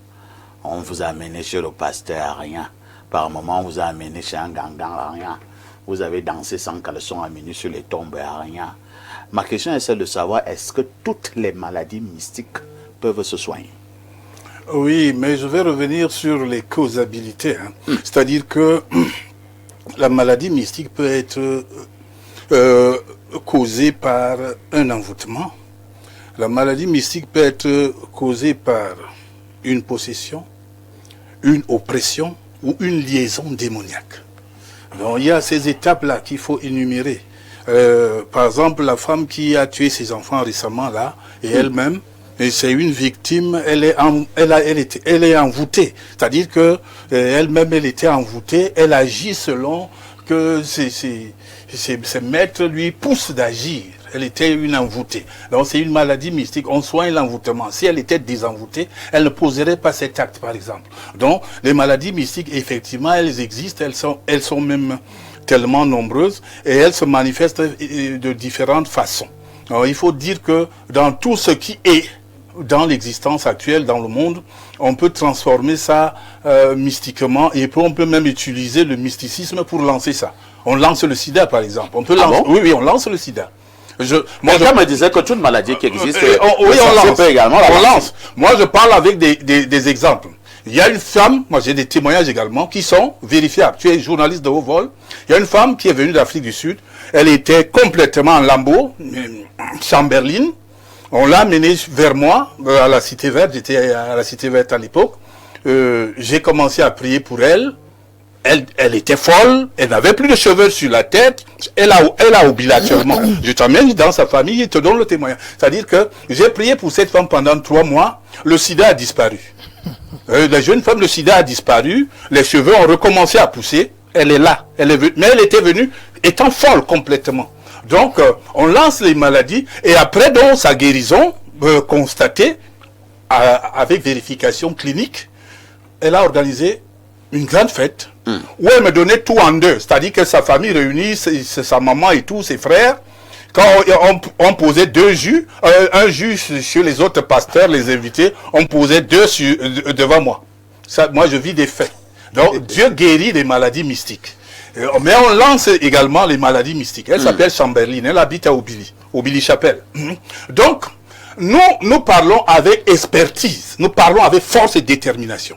On vous a amené chez le pasteur, rien. Par moment, vous avez amené chez un gangan, rien. Vous avez dansé sans caleçon, amené sur les tombes, rien. Ma question est celle de savoir, est-ce que toutes les maladies mystiques peuvent se soigner? Oui, mais je vais revenir sur les causabilités. C'est-à-dire que la maladie mystique peut être causée par un envoûtement. La maladie mystique peut être causée par une possession, une oppression ou une liaison démoniaque. Donc il y a ces étapes-là qu'il faut énumérer. Par exemple, la femme qui a tué ses enfants récemment là, et elle-même, et c'est une victime, elle est envoûtée. C'est-à-dire que elle-même, elle était envoûtée, elle agit selon que ses maîtres lui poussent d'agir. Elle était une envoûtée. Donc c'est une maladie mystique. On soigne l'envoûtement. Si elle était désenvoûtée, elle ne poserait pas cet acte, par exemple. Donc les maladies mystiques, effectivement, elles existent. Elles sont même tellement nombreuses et elles se manifestent de différentes façons. Alors, il faut dire que dans tout ce qui est dans l'existence actuelle, dans le monde, on peut transformer ça mystiquement et on peut même utiliser le mysticisme pour lancer ça. On lance le sida, par exemple. On peut lancer, bon? Oui, on lance le sida. Quelqu'un me disait que toute maladie qui existe, on lance. Également on lance. Moi, je parle avec des exemples. Il y a une femme, moi j'ai des témoignages également, qui sont vérifiables. Tu es journaliste de haut vol. Il y a une femme qui est venue d'Afrique du Sud. Elle était complètement en lambeaux, Chamberlain. On l'a amenée vers moi, à la Cité Verte. J'étais à la Cité Verte à l'époque. J'ai commencé à prier pour elle. Elle était folle, elle n'avait plus de cheveux sur la tête, elle a obligatoire. Je t'emmène dans sa famille et te donne le témoignage. C'est-à-dire que j'ai prié pour cette femme pendant 3 mois, le sida a disparu. La jeune femme, le sida a disparu, les cheveux ont recommencé à pousser, elle est là, mais elle était venue étant folle complètement. Donc, on lance les maladies et après, donc, sa guérison constatée, avec vérification clinique, elle a organisé une grande fête où elle me donnait tout en deux. C'est-à-dire que sa famille réunie, sa maman et tous ses frères, quand on posait 2 jus, un jus chez les autres pasteurs, les invités, on posait 2 devant moi. Ça, moi, je vis des faits. Donc, Dieu guérit les maladies mystiques. Mais on lance également les maladies mystiques. Elle s'appelle Chamberlain, elle habite à Obili Chapelle. Donc, nous parlons avec expertise, nous parlons avec force et détermination.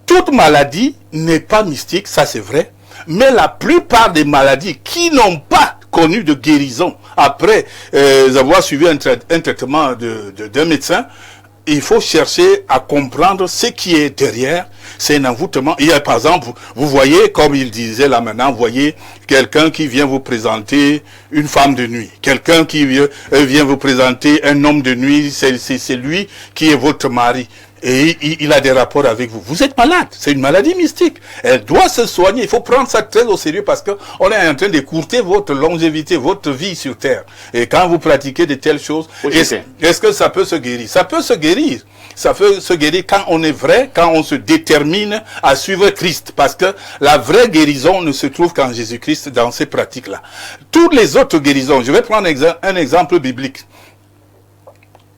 Toute maladie n'est pas mystique, ça c'est vrai, mais la plupart des maladies qui n'ont pas connu de guérison après avoir suivi un traitement d'un médecin, il faut chercher à comprendre ce qui est derrière. C'est un envoûtement. Il y a par exemple, vous voyez, comme il disait là maintenant, vous voyez quelqu'un qui vient vous présenter une femme de nuit. Quelqu'un qui vient vous présenter un homme de nuit, c'est lui qui est votre mari. Et il a des rapports avec vous. Vous êtes malade. C'est une maladie mystique. Elle doit se soigner. Il faut prendre ça très au sérieux parce que on est en train d'écourter votre longévité, votre vie sur Terre. Et quand vous pratiquez de telles choses, est-ce que ça peut se guérir? Ça peut se guérir. Ça peut se guérir quand on est vrai, quand on se détermine à suivre Christ. Parce que la vraie guérison ne se trouve qu'en Jésus-Christ dans ces pratiques-là. Toutes les autres guérisons, je vais prendre un exemple biblique.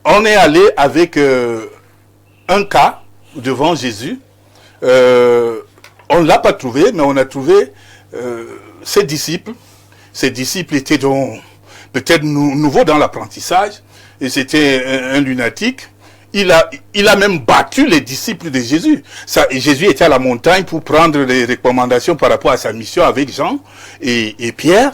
On est allé avec un cas devant Jésus. On ne l'a pas trouvé, mais on a trouvé ses disciples. Ses disciples étaient donc peut-être nouveaux dans l'apprentissage. Et c'était un lunatique. Il a même battu les disciples de Jésus. Jésus était à la montagne pour prendre les recommandations par rapport à sa mission avec Jean et Pierre.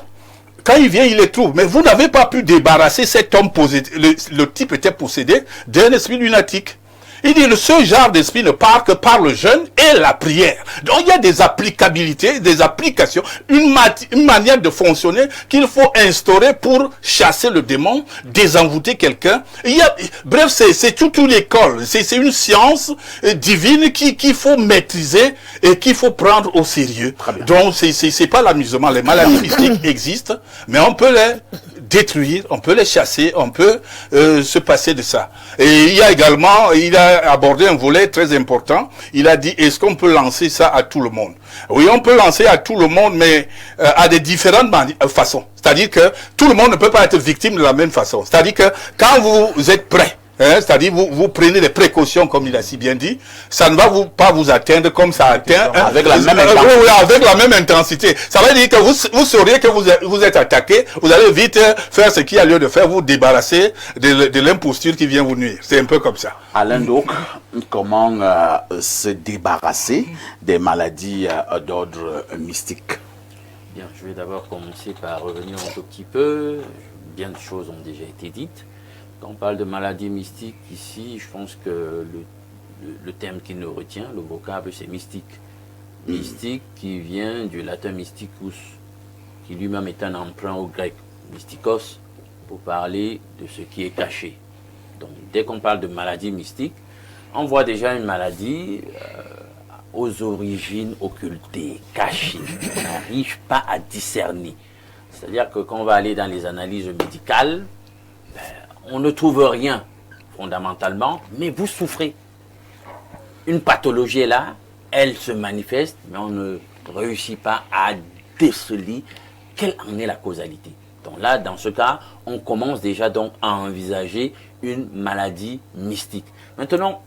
Quand il vient, il les trouve. Mais vous n'avez pas pu débarrasser cet homme possédé. Le type était possédé d'un esprit lunatique. Il dit, ce genre d'esprit ne part que par le jeûne et la prière. Donc il y a des applicabilités, des applications, une manière de fonctionner qu'il faut instaurer pour chasser le démon, désenvoûter quelqu'un. Bref, c'est toute l'école. C'est une science divine qu'il faut maîtriser et qu'il faut prendre au sérieux. Donc c'est pas l'amusement. Les maladies mystiques existent, mais on peut les détruire, on peut les chasser, on peut se passer de ça. Et il y a également, il a abordé un volet très important. Il a dit, est-ce qu'on peut lancer ça à tout le monde? Oui, on peut lancer à tout le monde, mais à des différentes façons. C'est-à-dire que tout le monde ne peut pas être victime de la même façon. C'est-à-dire que quand vous êtes prêt c'est-à-dire vous prenez des précautions, comme il a si bien dit, ça ne va pas vous atteindre comme ça atteint avec la même intensité. Avec la même intensité. Ça veut dire que vous sauriez que vous êtes attaqué, vous allez vite faire ce qu'il y a lieu de faire, vous débarrasser de l'imposture qui vient vous nuire. C'est un peu comme ça. Alain donc, comment se débarrasser des maladies d'ordre mystique? Bien, je vais d'abord commencer par revenir un tout petit peu. Bien de choses ont déjà été dites. Quand on parle de maladies mystiques ici, je pense que le terme qui nous retient, le vocable, c'est mystique. Mystique qui vient du latin mysticus, qui lui-même est un emprunt au grec, mystikos, pour parler de ce qui est caché. Donc, dès qu'on parle de maladie mystique, on voit déjà une maladie aux origines occultées, cachées. On n'arrive pas à discerner. C'est-à-dire que quand on va aller dans les analyses médicales, on ne trouve rien fondamentalement, mais vous souffrez. Une pathologie est là, elle se manifeste, mais on ne réussit pas à déceler quelle en est la causalité. Donc là, dans ce cas, on commence déjà donc à envisager une maladie mystique. Maintenant,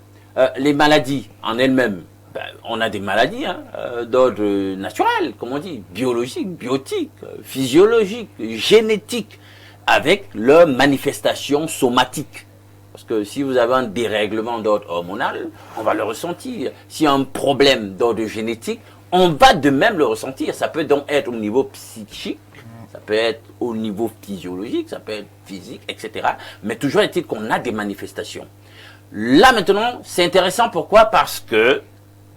les maladies en elles-mêmes, on a des maladies d'ordre naturel, comme on dit, biologique, biotique, physiologique, génétique, avec leurs manifestations somatiques. Parce que si vous avez un dérèglement d'ordre hormonal, on va le ressentir. S'il y a un problème d'ordre génétique, on va de même le ressentir. Ça peut donc être au niveau psychique, ça peut être au niveau physiologique, ça peut être physique, etc. Mais toujours est-il qu'on a des manifestations. Là maintenant, c'est intéressant. Pourquoi? Parce que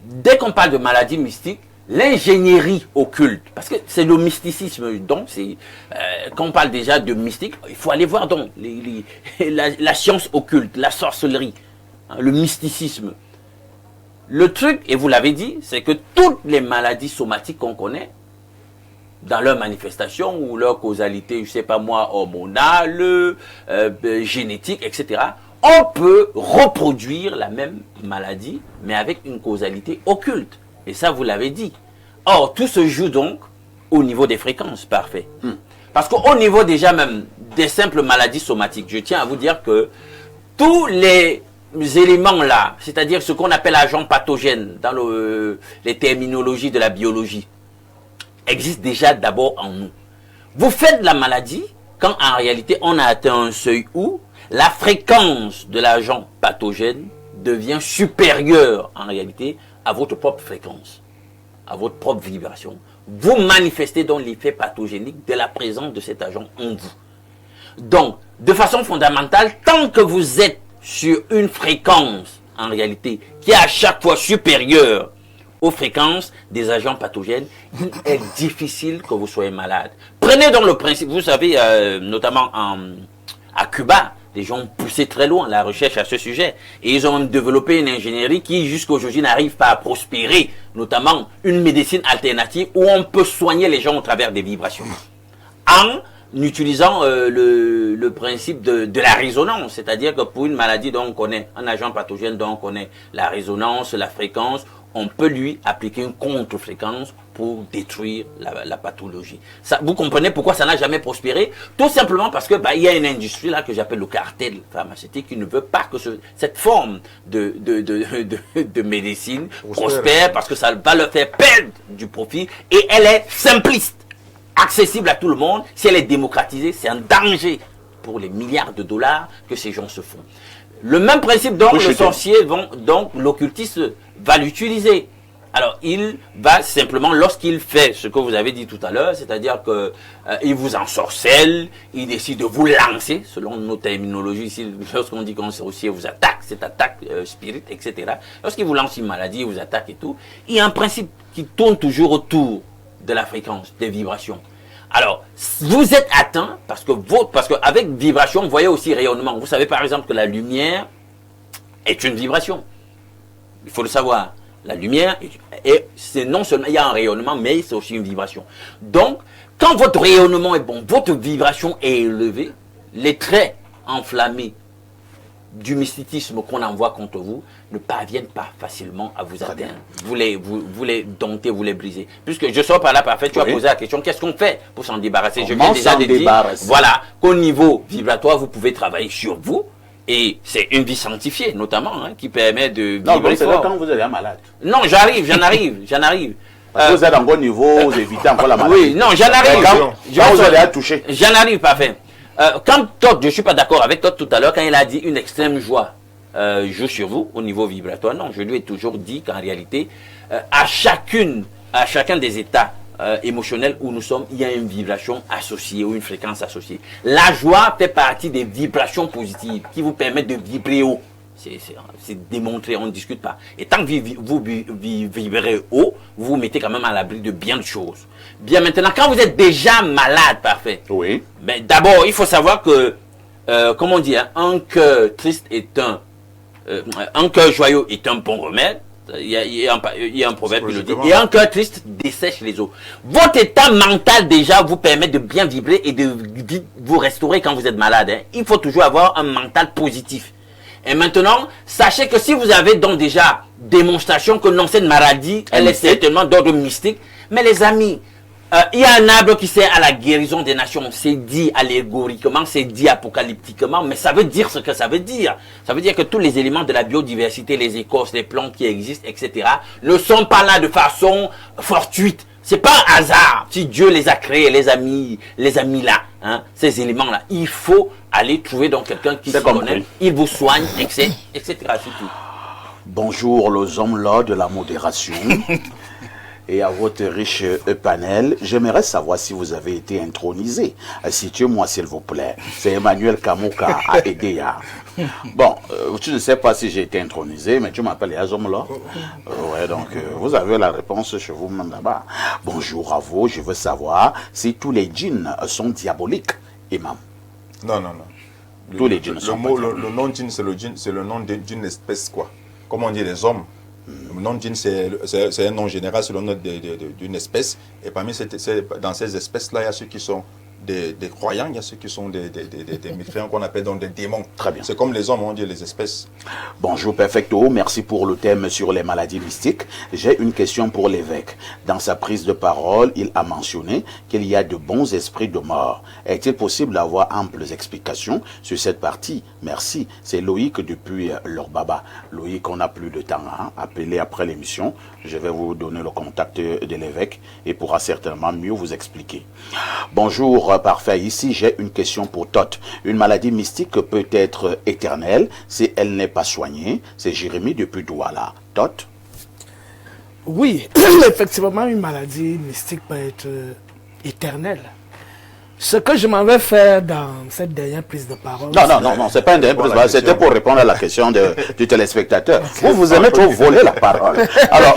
dès qu'on parle de maladie mystique, l'ingénierie occulte, parce que c'est le mysticisme, donc quand on parle déjà de mystique, il faut aller voir donc la science occulte, la sorcellerie, le mysticisme. Le truc, et vous l'avez dit, c'est que toutes les maladies somatiques qu'on connaît, dans leur manifestation ou leur causalité, je ne sais pas moi, hormonale, génétique, etc., on peut reproduire la même maladie, mais avec une causalité occulte. Et ça, vous l'avez dit. Or, tout se joue donc au niveau des fréquences. Parfait. Parce qu'au niveau déjà même des simples maladies somatiques, je tiens à vous dire que tous les éléments là, c'est-à-dire ce qu'on appelle agents pathogènes dans les terminologies de la biologie, existent déjà d'abord en nous. Vous faites la maladie quand en réalité on a atteint un seuil où la fréquence de l'agent pathogène devient supérieure en réalité à votre propre fréquence, à votre propre vibration. Vous manifestez donc l'effet pathogénique de la présence de cet agent en vous. Donc, de façon fondamentale, tant que vous êtes sur une fréquence, en réalité, qui est à chaque fois supérieure aux fréquences des agents pathogènes, il est difficile que vous soyez malade. Prenez donc le principe, vous savez, notamment à Cuba, les gens ont poussé très loin la recherche à ce sujet. Et ils ont même développé une ingénierie qui, jusqu'à aujourd'hui, n'arrive pas à prospérer. Notamment une médecine alternative où on peut soigner les gens au travers des vibrations. En utilisant le principe de la résonance. C'est-à-dire que pour une maladie dont on connaît, un agent pathogène dont on connaît la résonance, la fréquence, on peut lui appliquer une contre-fréquence pour détruire la pathologie. Ça, vous comprenez pourquoi ça n'a jamais prospéré? Tout simplement parce que il y a une industrie là que j'appelle le cartel pharmaceutique qui ne veut pas que cette forme de médecine prospère parce que ça va leur faire perdre du profit et elle est simpliste, accessible à tout le monde. Si elle est démocratisée, c'est un danger pour les milliards de dollars que ces gens se font. Le même principe, donc, le sorcier, donc l'occultiste va l'utiliser. Alors, il va simplement, lorsqu'il fait ce que vous avez dit tout à l'heure, c'est-à-dire que il vous ensorcelle, il décide de vous lancer, selon nos terminologies ici, lorsqu'on dit qu'un sorcier vous attaque, cette attaque spirit, etc. Lorsqu'il vous lance une maladie, il vous attaque et tout, il y a un principe qui tourne toujours autour de la fréquence, des vibrations. Alors, vous êtes atteint parce que avec vibration, vous voyez aussi rayonnement. Vous savez par exemple que la lumière est une vibration. Il faut le savoir. La lumière, c'est non seulement il y a un rayonnement, mais c'est aussi une vibration. Donc, quand votre rayonnement est bon, votre vibration est élevée, les traits enflammés du mysticisme qu'on envoie contre vous ne parviennent pas facilement à vous atteindre. Vous les domptez, vous les brisez. Puisque je sors par là, parfait, tu as posé la question, qu'est-ce qu'on fait pour s'en débarrasser? Je viens déjà de dire, voilà, qu'au niveau vibratoire, vous pouvez travailler sur vous Et c'est une vie sanctifiée, notamment, qui permet de vibrer fort. Non, c'est là quand vous êtes malade. Non, j'en arrive. Vous êtes en bon niveau, vous évitez encore la maladie. Oui, non, j'en arrive. Quand vous allez à toucher. J'en arrive, parfait. Quand Todd, je ne suis pas d'accord avec Todd tout à l'heure, quand il a dit une extrême joie joue sur vous au niveau vibratoire. Non, je lui ai toujours dit qu'en réalité, à chacun des états émotionnels où nous sommes, il y a une vibration associée ou une fréquence associée. La joie fait partie des vibrations positives qui vous permettent de vibrer haut. C'est démontré, on ne discute pas. Et tant que vous vibrez haut, vous vous mettez quand même à l'abri de bien de choses. Bien maintenant, quand vous êtes déjà malade, parfait. Oui. Ben, d'abord, il faut savoir que, comment on dit, un cœur triste est un cœur joyeux est un bon remède. Il y a un proverbe qui le dit. Et un cœur triste dessèche les eaux. Votre état mental déjà vous permet de bien vibrer et de vous restaurer quand vous êtes malade. Il faut toujours avoir un mental positif. Et maintenant, sachez que si vous avez donc déjà démonstration que non, cette maladie, elle est certainement d'ordre mystique. Mais les amis, il y a un arbre qui sert à la guérison des nations. C'est dit allégoriquement, c'est dit apocalyptiquement, mais ça veut dire ce que ça veut dire. Ça veut dire que tous les éléments de la biodiversité, les écorces, les plantes qui existent, etc., ne sont pas là de façon fortuite. C'est pas un hasard si Dieu les a créés, les amis là, ces éléments-là. Il faut aller trouver donc quelqu'un qui se connaît, il vous soigne, etc. C'est tout. Bonjour les hommes-là de la modération et à votre riche panel. J'aimerais savoir si vous avez été intronisé. Situez-moi s'il vous plaît. C'est Emmanuel Kamoka à Edea. Bon, tu ne sais pas si j'ai été intronisé, mais tu m'appelles les hommes-là. Ouais, donc vous avez la réponse chez vous-même là-bas. Bonjour à vous, je veux savoir si tous les djinns sont diaboliques, imam. Non. Tous les djinns sont le nom djinn, c'est le nom d'une espèce, quoi. Comment on dit les hommes. Le nom djinn, c'est un nom général, c'est le nom d'une espèce. Et parmi dans ces espèces-là, il y a ceux qui sont des croyants, il y a ceux qui sont des mécréants qu'on appelle donc des démons. Très bien. C'est comme les hommes, on dit les espèces. Bonjour Perfecto, merci pour le thème sur les maladies mystiques. J'ai une question pour l'évêque. Dans sa prise de parole, il a mentionné qu'il y a de bons esprits de mort. Est-il possible d'avoir amples explications sur cette partie? Merci. C'est Loïc depuis Lorbaba. Loïc, on n'a plus de temps. Appelez après l'émission. Je vais vous donner le contact de l'évêque et pourra certainement mieux vous expliquer. Bonjour. Parfait. Ici, j'ai une question pour Todd. Une maladie mystique peut être éternelle si elle n'est pas soignée. C'est Jérémie depuis Douala. Todd? Oui, effectivement, une maladie mystique peut être éternelle. Ce que je m'en vais faire dans cette dernière prise de parole... Non, c'est pas une dernière prise de parole, c'était pour répondre à la question du téléspectateur. Vous aimez trop voler la parole. Alors,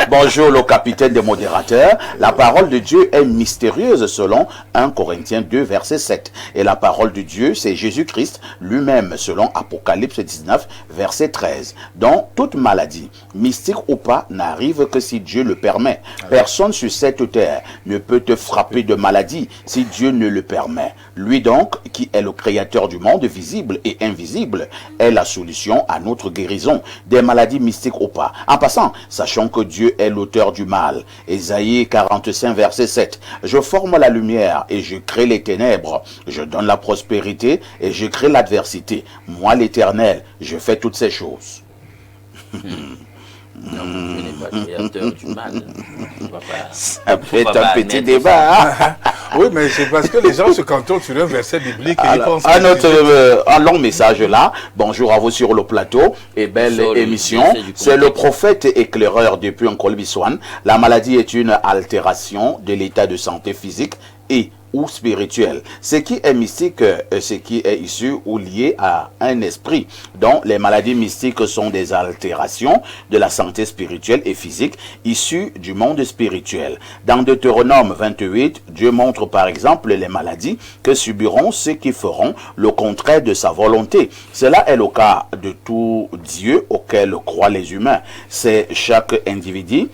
bonjour le capitaine des modérateurs. La parole de Dieu est mystérieuse selon 1 Corinthiens 2, verset 7. Et la parole de Dieu, c'est Jésus-Christ lui-même selon Apocalypse 19, verset 13. Donc, toute maladie, mystique ou pas, n'arrive que si Dieu le permet. Personne sur cette terre ne peut te frapper de maladie si Dieu ne le permet. Lui donc, qui est le créateur du monde visible et invisible, est la solution à notre guérison, des maladies mystiques ou pas. En passant, sachons que Dieu est l'auteur du mal. Ésaïe 45, verset 7. Je forme la lumière et je crée les ténèbres. Je donne la prospérité et je crée l'adversité. Moi, l'Éternel, je fais toutes ces choses. Non, je n'ai pas créateur du mal. Ça peut être un petit débat. Oui, mais c'est parce que les gens se cantonnent sur un verset biblique et ils pensent... Un long message là. Bonjour à vous sur le plateau et belle émission. C'est le prophète éclaireur depuis Nkolbiswan. La maladie est une altération de l'état de santé physique et ou spirituel. Ce qui est mystique, ce qui est issu ou lié à un esprit. Donc, les maladies mystiques sont des altérations de la santé spirituelle et physique issues du monde spirituel. Dans Deutéronome 28, Dieu montre par exemple les maladies que subiront ceux qui feront le contraire de sa volonté. Cela est le cas de tout Dieu auquel croient les humains. C'est chaque individu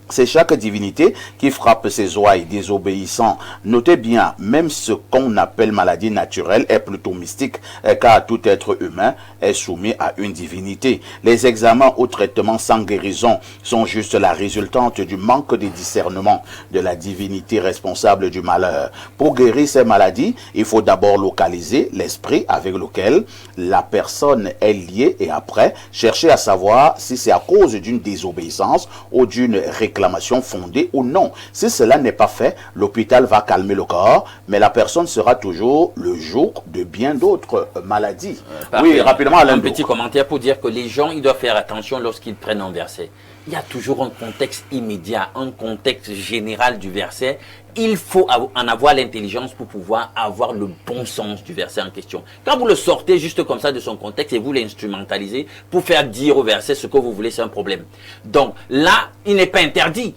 C'est chaque divinité qui frappe ses ouailles désobéissants. Notez bien, même ce qu'on appelle maladie naturelle est plutôt mystique, car tout être humain est soumis à une divinité. Les examens ou traitements sans guérison sont juste la résultante du manque de discernement de la divinité responsable du malheur. Pour guérir ces maladies, il faut d'abord localiser l'esprit avec lequel la personne est liée et après chercher à savoir si c'est à cause d'une désobéissance ou d'une réclamation fondée ou non. Si cela n'est pas fait, l'hôpital va calmer le corps, mais la personne sera toujours le joug de bien d'autres maladies. Oui, rapidement, Alain. Un petit commentaire pour dire que les gens, ils doivent faire attention lorsqu'ils prennent un verset. Il y a toujours un contexte immédiat, un contexte général du verset. Il faut en avoir l'intelligence pour pouvoir avoir le bon sens du verset en question. Quand vous le sortez juste comme ça de son contexte et vous l'instrumentalisez pour faire dire au verset ce que vous voulez, c'est un problème. Donc là, il n'est pas interdit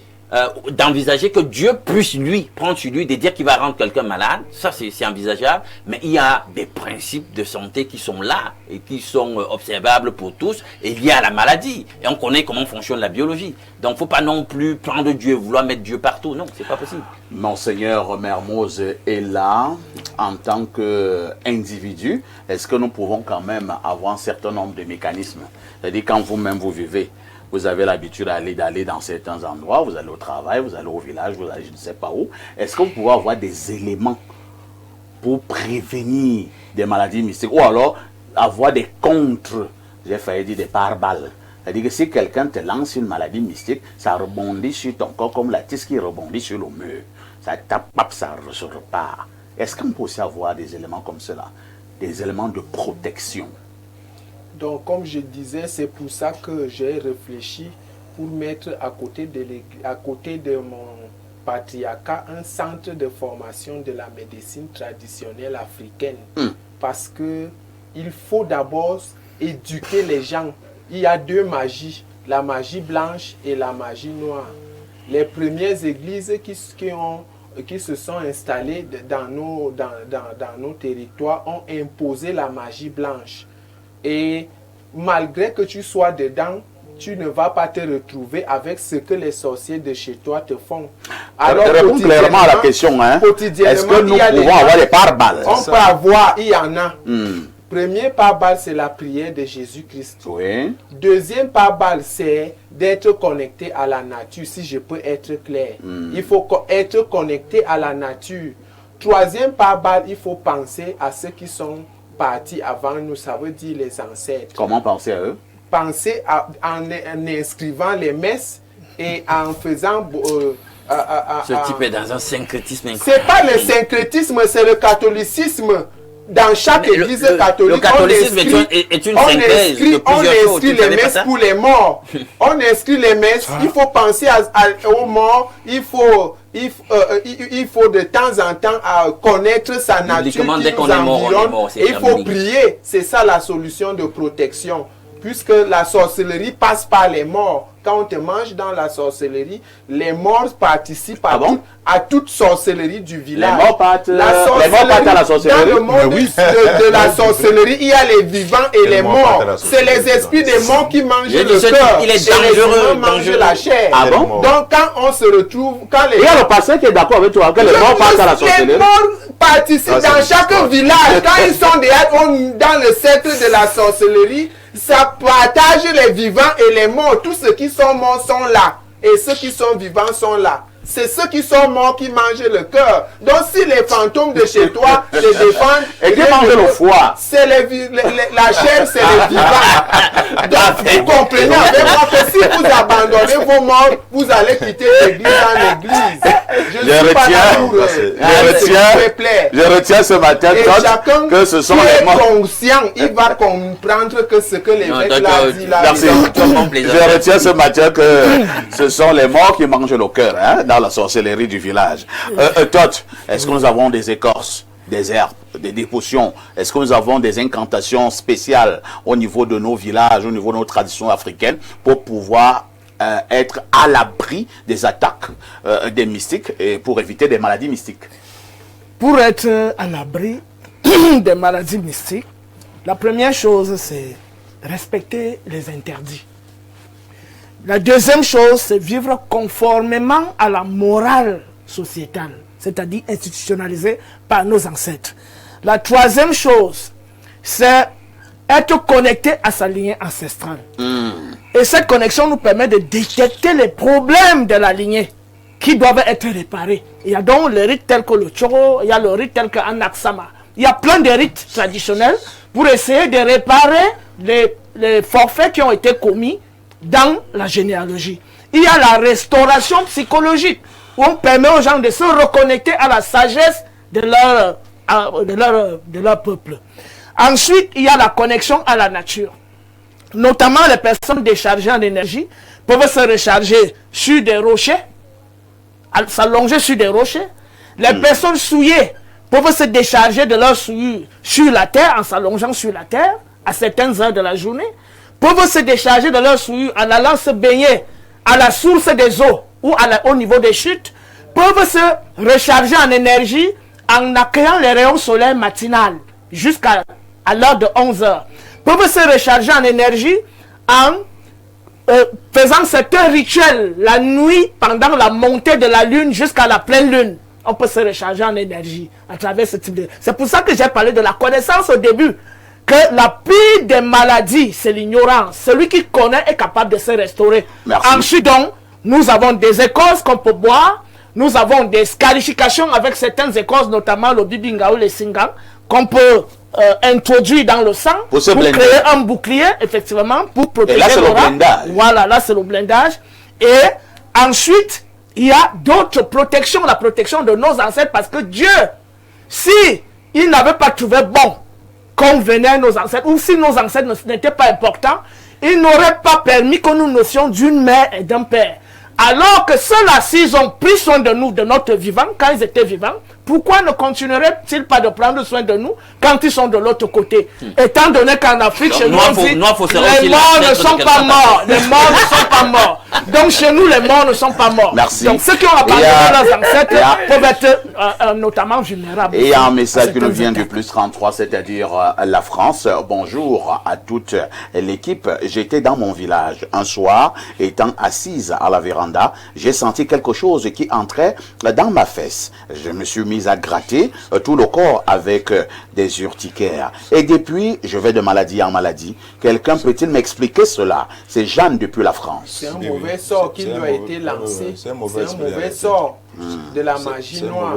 d'envisager que Dieu puisse lui prendre sur lui de dire qu'il va rendre quelqu'un malade. Ça, c'est envisageable. Mais il y a des principes de santé qui sont là et qui sont observables pour tous et liés à la maladie. Et on connaît comment fonctionne la biologie. Donc, il ne faut pas non plus prendre Dieu, vouloir mettre Dieu partout. Non, c'est pas possible. Monseigneur Mermoz est là en tant qu'individu. Est-ce que nous pouvons quand même avoir un certain nombre de mécanismes? C'est-à-dire quand vous-même vous vivez, vous avez l'habitude d'aller dans certains endroits, vous allez au travail, vous allez au village, vous allez je ne sais pas où. Est-ce que vous pouvez avoir des éléments pour prévenir des maladies mystiques ou alors avoir des contre, j'ai failli dire des pare-balles? C'est-à-dire que si quelqu'un te lance une maladie mystique, ça rebondit sur ton corps comme la tisse qui rebondit sur le mur. Ça tape, ça repart. Est-ce qu'on peut aussi avoir des éléments comme cela? Des éléments de protection? Donc, comme je disais, c'est pour ça que j'ai réfléchi pour mettre à côté de mon patriarcat un centre de formation de la médecine traditionnelle africaine. Parce que il faut d'abord éduquer les gens. Il y a deux magies, la magie blanche et la magie noire. Les premières églises qui se sont installées dans nos territoires ont imposé la magie blanche. Et malgré que tu sois dedans, tu ne vas pas te retrouver avec ce que les sorciers de chez toi te font. Alors, réponds clairement à la question. Hein? Est-ce que nous pouvons avoir des pare-balles? On peut avoir, il y en a. Premier pare-balle, c'est la prière de Jésus-Christ. Oui. Deuxième pare-balle, c'est d'être connecté à la nature, si je peux être clair. Il faut être connecté à la nature. Troisième pare-balle, il faut penser à ceux qui sont partis avant nous, ça veut dire les ancêtres. Comment penser à eux? Penser en inscrivant les messes et en faisant... Ce type est dans un syncrétisme incroyable. C'est pas le syncrétisme, c'est le catholicisme. Dans chaque église catholique, le catholicisme est une synthèse de plusieurs choses. On inscrit les messes pour les morts. On inscrit les messes. Il faut penser aux morts. Il faut de temps en temps connaître sa nature qui nous environne. Et il faut prier. C'est ça la solution de protection. Puisque la sorcellerie passe par les morts. Quand on te mange dans la sorcellerie, les morts participent à toute sorcellerie du village. Les morts partent à la sorcellerie. Dans le monde de la sorcellerie, il y a les vivants et les morts. C'est les esprits des morts qui mangent le cœur. Il est dangereux, mangent la chair. Ah bon? Donc quand on se retrouve... Il y a le pasteur qui est d'accord avec toi que les morts partent à la sorcellerie. Les morts participent dans chaque village. Quand ils sont dans le cercle de la sorcellerie, ça partage les vivants et les morts. Tous ceux qui sont morts sont là. Et ceux qui sont vivants sont là. C'est ceux qui sont morts qui mangent le cœur. Donc si les fantômes de chez toi te défendent... Et qui mangent le foie? C'est la chair, c'est les vivants. Donc vous comprenez avec moi que si vous abandonnez vos morts, vous allez quitter l'église en église. Je retiens ce matin que ce sont les morts. Conscient, il va comprendre que ce que l'évêque l'a dit là. Merci. Je retiens ce matin que ce sont les morts qui mangent le cœur, hein, dans la sorcellerie du village. Tot, est-ce que nous avons des écorces, des herbes, des potions? Est-ce que nous avons des incantations spéciales au niveau de nos villages, au niveau de nos traditions africaines pour pouvoir être à l'abri des attaques des mystiques et pour éviter des maladies mystiques? Pour être à l'abri des maladies mystiques, la première chose, c'est respecter les interdits. La deuxième chose, c'est vivre conformément à la morale sociétale, c'est-à-dire institutionnalisée par nos ancêtres. La troisième chose, c'est être connecté à sa lignée ancestrale. Et cette connexion nous permet de détecter les problèmes de la lignée qui doivent être réparés. Il y a donc le rite tel que le Choro, il y a le rite tel que Anaksama. Il y a plein de rites traditionnels pour essayer de réparer les forfaits qui ont été commis dans la généalogie. Il y a la restauration psychologique où on permet aux gens de se reconnecter à la sagesse de leur peuple. Ensuite, il y a la connexion à la nature. Notamment les personnes déchargées en énergie peuvent se recharger sur des rochers, s'allonger sur des rochers. Les personnes souillées peuvent se décharger de leur souillure sur la terre en s'allongeant sur la terre à certaines heures de la journée. Peuvent se décharger de leur souillure en allant se baigner à la source des eaux ou au niveau des chutes. Peuvent se recharger en énergie en accueillant les rayons solaires matinales jusqu'à l'heure de 11 heures. Peuvent se recharger en énergie en faisant certains rituels la nuit pendant la montée de la lune jusqu'à la pleine lune. On peut se recharger en énergie à travers ce type de... C'est pour ça que j'ai parlé de la connaissance au début. Que la pire des maladies, c'est l'ignorance. Celui qui connaît est capable de se restaurer. Merci. Ensuite donc, nous avons des écorces qu'on peut boire. Nous avons des scarifications avec certaines écorces, notamment le bibinga ou le singa, qu'on peut introduire dans le sang pour créer un bouclier, effectivement, pour protéger. Et là, c'est le blindage. Voilà, là, c'est le blindage. Et ensuite, il y a d'autres protections, la protection de nos ancêtres, parce que Dieu, si il n'avait pas trouvé bon qu'on venait à nos ancêtres, ou si nos ancêtres n'étaient pas importants, il n'aurait pas permis que nous naissions d'une mère et d'un père. Alors que ceux-là, s'ils ont pris soin de nous, de notre vivant, quand ils étaient vivants, pourquoi ne continueraient-ils pas de prendre soin de nous quand ils sont de l'autre côté? Étant donné qu'en Afrique, chez nous, les morts ne sont pas morts. Les morts ne sont pas morts. Donc chez nous, les morts ne sont pas morts. Merci. Donc ceux qui ont abandonné leurs ancêtres peuvent être notamment vulnérables. Et il y a un message qui nous vient du plus 33, c'est-à-dire la France. Bonjour à toute l'équipe. J'étais dans mon village. Un soir, étant assise à la véranda, j'ai senti quelque chose qui entrait dans ma fesse. Je me suis mis à gratter tout le corps avec des urticaires. Et depuis, je vais de maladie en maladie. Quelqu'un peut-il m'expliquer cela? C'est Jeanne depuis la France. C'est un mauvais sort qui lui a été lancé. C'est un mauvais sort de la magie noire.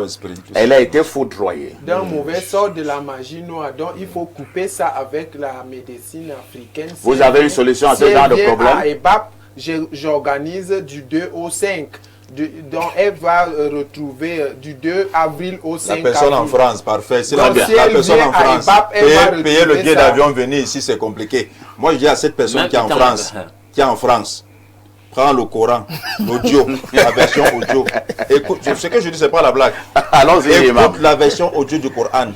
Elle a été foudroyée. D'un mauvais sort de la magie noire. Donc il faut couper ça avec la médecine africaine. Vous avez une solution à ce genre de problème? À EBAP, j'organise du 2 au 5. Donc elle va retrouver du 2 avril au 5 avril. La personne en France, parfait. Si la personne en France, payer le billet d'avion, venir ici, c'est compliqué. Moi, je dis à cette personne qui est en France, prends le Coran, l'audio, la version audio. Écoute, ce que je dis, c'est pas la blague. Écoute la version audio du Coran.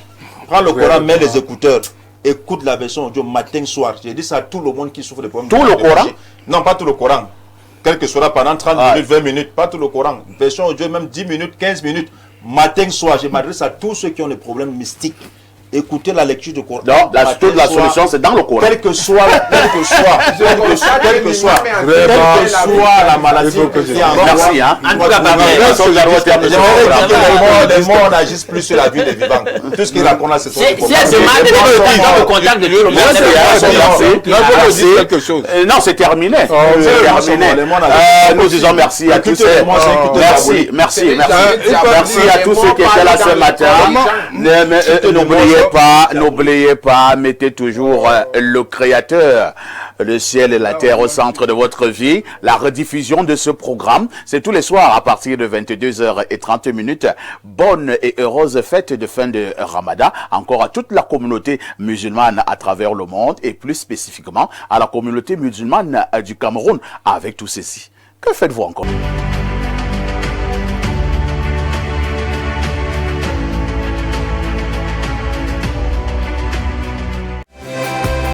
Prends le Coran, mets les écouteurs. Écoute la version audio matin, soir. J'ai dit ça à tout le monde qui souffre de problèmes. Tout le Coran? Non, pas tout le Coran. Quel que soit là, pendant 30 minutes, 20 minutes, pas tout le Coran. Version audio, même 10 minutes, 15 minutes, matin, soir. Je m'adresse à tous ceux qui ont des problèmes mystiques. Écoutez la lecture du Coran. Non, la solution, c'est dans le Coran. Quelle que soit la maladie. Merci, hein. Les morts n'agissent plus sur la vie des vivants. Tout ce qu'ils racontent là, c'est trop. Non, c'est terminé. Nous disons merci à tous. Merci à tous ceux qui étaient là ce matin. N'oubliez pas, mettez toujours le Créateur, le ciel et la terre au centre de votre vie. La rediffusion de ce programme, c'est tous les soirs à partir de 22h30. Bonne et heureuse fête de fin de Ramadan, encore à toute la communauté musulmane à travers le monde et plus spécifiquement à la communauté musulmane du Cameroun. Avec tout ceci, que faites-vous encore?